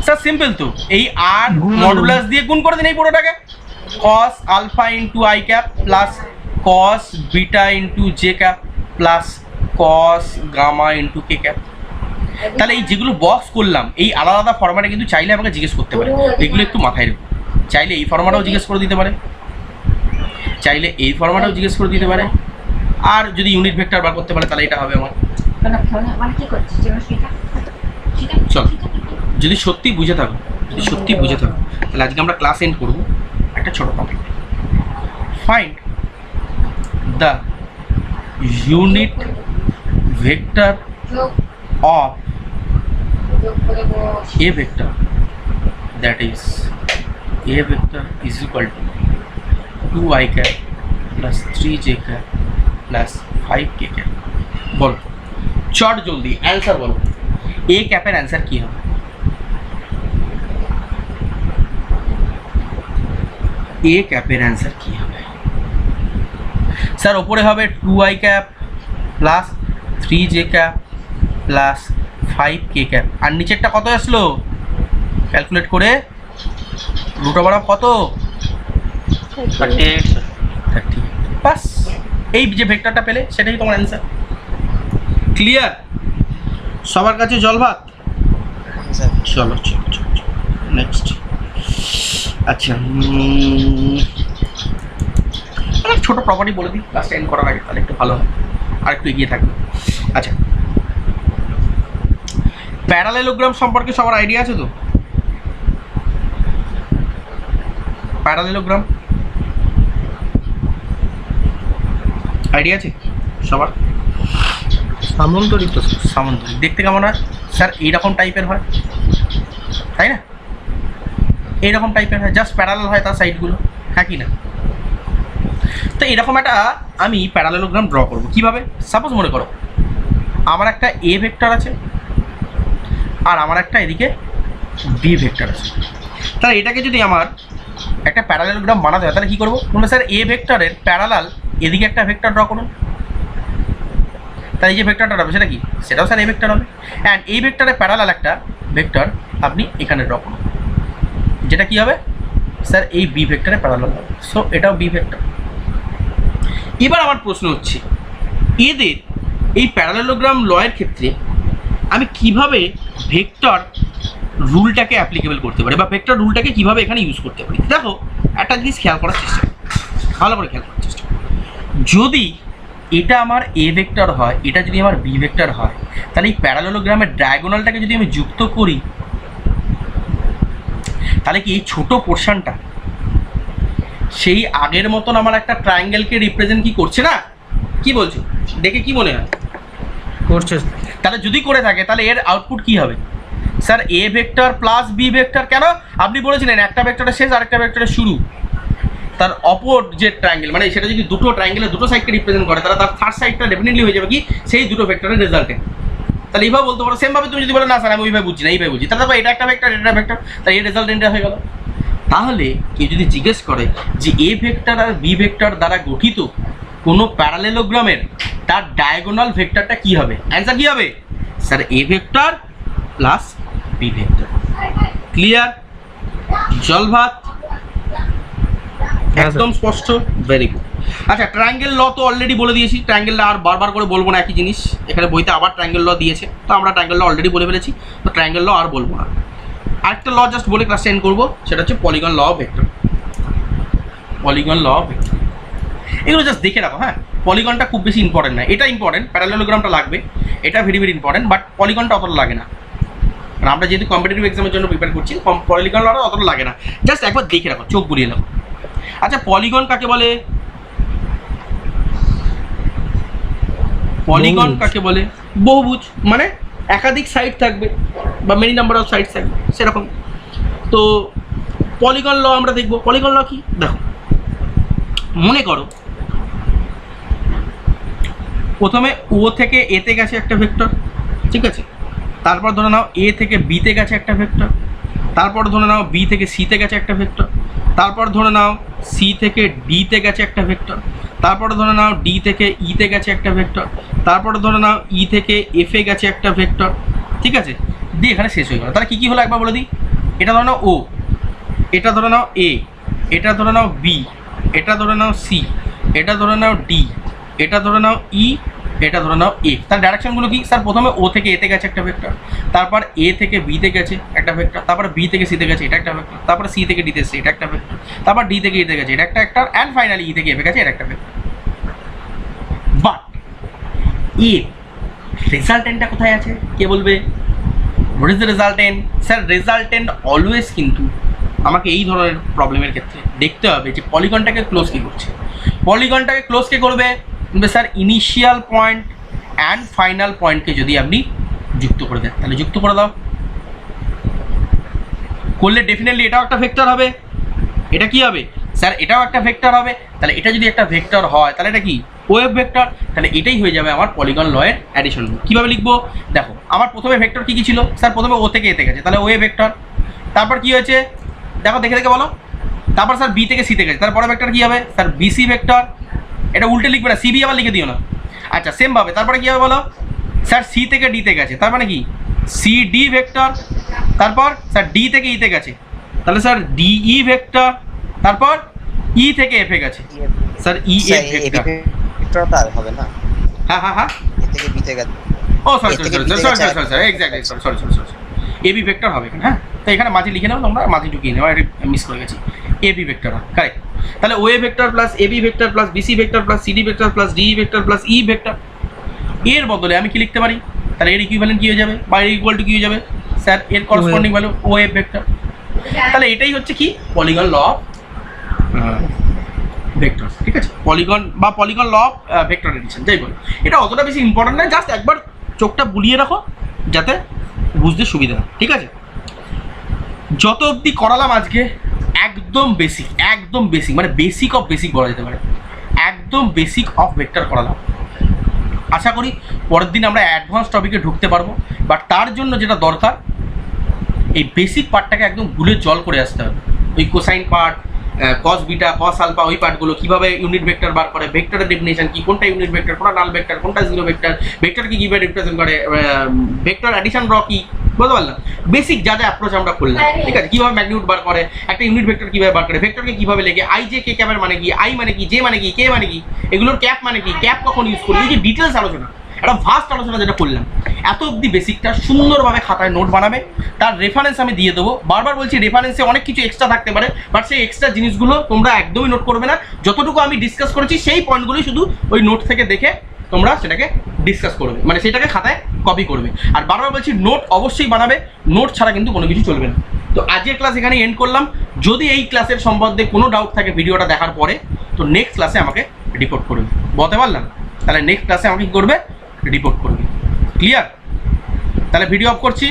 স্যার সিম্পল তো, এই আর মডুলাস দিয়ে গুণ করে দিন এই পুরোটাকে, cos alpha into i cap plus cos beta into j cap plus cos gamma into k cap. তাহলে এই যেগুলো বক্স করলাম এই আলাদা আলাদা ফর্ম্যাটে কিন্তু চাইলে আমাকে জিজ্ঞেস করতে পারে, এগুলো একটু মাথায় রাখো। চাইলে এই ফর্ম্যাটেও জিজ্ঞেস করে দিতে পারে, চাইলে এই ফর্ম্যাটেও জিজ্ঞেস করে দিতে পারে, আর যদি ইউনিট ভেক্টর বার করতে পারে তাহলে এটা হবে আমার। চল, যদি সত্যি বুঝে থাকো, যদি সত্যি বুঝে থাকো তাহলে আজকে আমরা ক্লাস এন্ড করবো একটা ছোট topic, find the unit vector of a vector, that is a vector is equal to 2i cap plus 3j cap plus 5k cap। বলো চট জলদি অ্যান্সার বলো, a ক্যাপের অ্যান্সার কি হবে? a ক্যাপের অ্যান্সার কি হবে স্যার? ওপরে হবে 2i cap plus 3j cap plus 5k cap, আর নিচেরটা কত আসলো ক্যালকুলেট করে? রুট ওভার অফ কত? 38। বাস, এই যে ভেক্টরটা পেলে সেটাই তোমার অ্যান্সার। ক্লিয়ার? সবার কাছে জল ভাত? চলো চলো চলো নেক্সট। আচ্ছা ছোট প্রপার্টি বলে দিই ক্লাসটা এন্ড করার আগে, তাহলে একটু ভালো হয় আর একটু এগিয়ে থাকবে। আচ্ছা প্যারালেলোগ্রাম সম্পর্কে সবার আইডিয়া আছে তো? প্যারালেলোগ্রাম আইডিয়া আছে সবার? সামান্তরিক। সামান্তরিক দেখতে কেমন হয় স্যার? এইরকম টাইপের হয়, তাই না? এইরকম টাইপের হয়, জাস্ট প্যারালাল হয় তার সাইডগুলো, হ্যাঁ কি না? তো এরকম একটা আমি প্যারালেলোগ্রাম ড্র করবো কীভাবে? সাপোজ মনে করো আমার একটা এ ভেক্টর আছে আর আমার একটা এদিকে বি ভেক্টর আছে। তাহলে এটাকে যদি আমার একটা প্যারালেলোগ্রাম বানাতে হয় তাহলে কী করবো? তোমরা স্যার এ ভেক্টরের প্যারালাল এদিকে একটা ভেক্টর ড্র করুন। তাই এই যে ভেক্টরটা হবে সেটা কি? সেটাও স্যার এ ভেক্টর হবে। অ্যান্ড এই ভেক্টরের প্যারালাল একটা ভেক্টর আপনি এখানে ড্র করুন, যেটা কি হবে স্যার? এই বি ভেক্টরের প্যারালাল হবে। সো এটাও বি ভেক্টর। এবার আমার প্রশ্ন হচ্ছে এদের এই প্যারালেলোগ্রাম লয়ের ক্ষেত্রে আমি কিভাবে ভেক্টর রুলটাকে অ্যাপ্লিকেবল করতে পারি, বা ভেক্টর রুলটাকে কিভাবে এখানে ইউজ করতে পারি? দেখো একটা জিনিস খেয়াল করার চেষ্টা, ভালো করে খেয়াল করার চেষ্টা। যদি এটা আমার এ ভেক্টর হয়, এটা যদি আমার বি ভেক্টর হয়, তাহলে এই প্যারালেলোগ্রামের ডায়াগোনালটাকে যদি আমি যুক্ত করি তাহলে কি এই ছোট পোর্শনটা সেই আগের মতন আমার একটা ট্রায়াঙ্গেলকে রিপ্রেজেন্ট কি করছে না? কি বলছো? দেখে কি মনে হয়? করছে। তাহলে যদি করে থাকে তাহলে এর আউটপুট কি হবে sir? A vector plus b vector. কেন? আপনি বলেছিলেন একটা ভেক্টরের শেষ আরেকটা ভেক্টরের শুরু, তার অপর যে ট্রায়াঙ্গেল মানে সেটা যদি দুটো ট্রায়াঙ্গেলের দুটো সাইডকে রিপ্রেজেন্ট করে তাহলে তার থার্ড সাইডটা ডেফিনেটলি হয়ে যাবে কি সেই দুটো ভেক্টরের রেজাল্টে। তাহলে এইভাবে বলতে পারো। সেমভাবে তুমি যদি বলো না স্যার আমি ওইভাবে বুঝছি না, এইভাবে বুঝি, তাহলে দেখো এটা একটা ভেক্টর এটা ভেক্টর, তাই এই রেজাল্টেন্টটা হয়ে গেল। তাহলে কেউ যদি জিজ্ঞেস করে যে এ ভেক্টর আর বি ভেক্টর দ্বারা গঠিত কোনো প্যারালেলোগ্রামের তার ডায়াগোনাল ভেক্টরটা কি হবে? অ্যান্সার কি হবে sir? A vector plus b vector. Clear? জল ভাত? একদম স্পষ্ট? Very good. আচ্ছা ট্রায়াঙ্গেল ল তো অলরেডি বলে দিয়েছি, ট্রায়াঙ্গেল ল আর বারবার করে বলবো না, একই জিনিস এখানে বইতে আবার ট্রায়াঙ্গেল ল দিয়েছে, তো আমরা ট্রায়াঙ্গেল ল অলরেডি বলে ফেলেছি, তো ট্রায়াঙ্গেল ল আর বলবো না। আরেকটা ল জাস্ট বলে ক্লাস এন্ড করবো, সেটা হচ্ছে polygon law of vector. Polygon law of vector এগুলো জাস্ট দেখে রাখো। হ্যাঁ, পলিগনটা খুব বেশি ইম্পর্টেন্ট না, এটা ইম্পর্টেন্ট, প্যারালেলোগ্রামটা লাগবে, এটা ভেরি ভেরি ইম্পর্টেন্ট, বাট পলিগনটা অতটা লাগে না। কারণ আমরা যেহেতু কম্পিটিটিভ এক্সামের জন্য প্রিপেয়ার করছি, পলিগন লটা অতটা লাগে না, জাস্ট একবার দেখে রাখো, চোখ বুলিয়ে নাও। আচ্ছা পলিগন কাকে বলে? পলিগন বহুভুজ। কাকে বলে? বহুভুজ মানে একাধিক সাইড থাকবে বা মেনি নাম্বার অফ সাইড থাকবে সেরকম। তো পলিগন ল আমরা দেখব। পলিগন ল কি? দেখো, মনে করো প্রথমে ও থেকে এতে গেছে একটা ভেক্টর, ঠিক আছে, তারপর ধরে নাও এ থেকে বিতে গেছে একটা ভেক্টর, তারপর ধরে নাও বি থেকে সিতে গেছে একটা ভেক্টর, তারপর ধরে নাও সি থেকে ডিতে গেছে একটা ভেক্টর, তারপর ধরে নাও ডি থেকে ইতে গেছে একটা ভেক্টর, তারপর ধরে নাও ই থেকে এফে গেছে একটা ভেক্টর, ঠিক আছে, দিয়ে এখানে শেষ হয়ে গেল। তাহলে কী কী হলো একবার বলে দিই। এটা ধরে নাও ও, এটা ধরে নাও এ, এটা ধরে নাও বি, এটা ধরে নাও সি, এটা ধরে নাও ডি, এটা ধরে নাও ই, এটা ধরে নাও এ। তার ডাইরেকশনগুলো কি? স্যার প্রথমে ও থেকে এতে গেছে একটা ভেক্টর, তারপর এ থেকে বিতে গেছে একটা ভেক্টর, তারপর বি থেকে সিতে গেছে এটা একটা ভেক্টর, তারপর সি থেকে ডিতে এসেছে এটা একটা ভেক্টর, তারপর ডি থেকে ইতে গেছে এটা একটা ভেক্টর, অ্যান্ড ফাইনালি ই থেকে এফে গেছে এটা একটা ভেক্টর। বাট এর রেজাল্টেন্টটা কোথায় আছে? কে বলবে? What is the resultant? Sir resultant always কিন্তু আমাকে এই ধরনের প্রবলেমের ক্ষেত্রে দেখতে হবে যে পলিগনটাকে ক্লোজ কী করছে। পলিগনটাকে ক্লোজ কে করবে? Sir initial point and final পয়েন্টকে যদি আপনি যুক্ত করে দেন, তাহলে যুক্ত করে দাও। করলে ডেফিনেটলি এটাও একটা ভেক্টর হবে। এটা কি হবে? স্যার এটাও একটা ভেক্টর হবে। তাহলে এটা যদি একটা ভেক্টর হয় তাহলে এটা কি? Wave vector. তাহলে এটাই হয়ে যাবে আমার পলিগন লয়ের অ্যাডিশন। কীভাবে লিখবো? দেখো, আমার প্রথমে ভেক্টর কী কী ছিল? স্যার প্রথমে ও থেকে এতে গেছে, তাহলে ওয়ে ভেক্টর। তারপর কি হয়েছে? দেখো দেখে দেখে বলো। তারপর স্যার বি থেকে সিতে গেছে, তারপরে ভেক্টর কী হবে? Sir BC vector. এটা উল্টে লিখবে না, সিবি আবার লিখে দিও না। আচ্ছা, সেমভাবে তারপরে কী হবে বলো? স্যার সি থেকে ডিতে গেছে, তার মানে কি? C d vector. তারপর স্যার ডি থেকে ইতে গেছে, তাহলে স্যার ডিই ভেক্টর। তারপর ই থেকে এফে গেছে, স্যার ই এফ ভেক্টর। ভেক্টরটা আর হবে না, হ্যাঁ হ্যাঁ হ্যাঁ, এ থেকে বি তে গেছে। Oh sorry exactly sorry AB vector হবে এখানে। হ্যাঁ, তো এখানে মাঝে লিখে নাও তোমরা, মাঝে ঢুকিয়ে নেওয়া, মিস করে গেছি। AB vector correct. তাহলে OA vector plus AB vector plus BC vector plus CD vector plus DE vector plus E vector. এর বদলে আমি কি লিখতে পারি? তাহলে এর ইকুইভ্যালেন্ট কি হয়ে যাবে বা এর ইকুয়াল টু কি হয়ে যাবে? স্যার এর করসপন্ডিং ভ্যালু ওএফ ভেক্টর। তাহলে এটাই হচ্ছে কি? পলিগন ল অফ ভেক্টর, ঠিক আছে, পলিগন বা polygon law of vector addition যাই বল। এটা অতটা বেশি ইম্পর্টেন্ট নয়, জাস্ট একবার চোখটা বুলিয়ে রাখো যাতে বুঝতে সুবিধা হয়, ঠিক আছে। যত অবধি করালাম আজকে একদম বেসিক মানে বেসিক অফ বেসিক বলা যেতে পারে, একদম বেসিক অফ ভেক্টর করালাম। আশা করি পরের দিন আমরা অ্যাডভান্স টপিকে ঢুকতে পারবো, বাট তার জন্য যেটা দরকার এই বেসিক পার্টটাকে একদম গুলে জল করে আসতে হবে। ওই cosine part, cos beta, cos alpha, ওই পার্টগুলো কীভাবে ইউনিট ভেক্টর বার করে, ভেক্টরের ডেফিনেশন কি, কোনটা ইউনিট ভেক্টর, কোনটা নাল ভেক্টর, কোনটা জিরো ভেক্টর, ভেক্টরকে কীভাবে রিপ্রেজেন্ট করে, ভেক্টর অ্যাডিশন র কি, বুঝতে পারলাম। বেসিক যা যা অ্যাপ্রোচ আমরা করলাম, ঠিক আছে, কীভাবে ম্যাগনিটিউড বার করে, একটা ইউনিট ভেক্টর কীভাবে বার করে, ভেক্টরকে কীভাবে লেগে, আই জে কে ক্যাপের মানে কি, আই মানে কি, জে মানে কি, কে মানে কি, এগুলোর ক্যাপ মানে কি, ক্যাপ কখন ইউজ করি, এই যে ডিটেলস আলোচনা, একটা ভাস্ট আলোচনা যেটা করলাম, এত অবধি বেসিকটা সুন্দরভাবে খাতায় নোট বানাবে। তার রেফারেন্স আমি দিয়ে দেবো। বারবার বলছি রেফারেন্সে অনেক কিছু এক্সট্রা থাকতে পারে, বাট সেই এক্সট্রা জিনিসগুলো তোমরা একদমই নোট করবে না। যতটুকু আমি ডিসকাস করেছি সেই পয়েন্টগুলোই শুধু ওই নোট থেকে দেখে তোমরা সেটাকে ডিসকাস করবে, মানে সেটাকে খাতায় কপি করবে। আর বারবার বলছি নোট অবশ্যই বানাবে, নোট ছাড়া কিন্তু কোনো কিছু চলবে না। তো আজকের ক্লাস এখানে এন্ড করলাম। যদি এই ক্লাসের সম্বন্ধে কোনো ডাউট থাকে ভিডিওটা দেখার পরে, তো নেক্সট ক্লাসে আমাকে রিপোর্ট করবে, বলতে পারলাম। তাহলে নেক্সট ক্লাসে আমাকে কী করবে? রিপোর্ট করবে। ক্লিয়ার? তাহলে ভিডিও অফ করছি।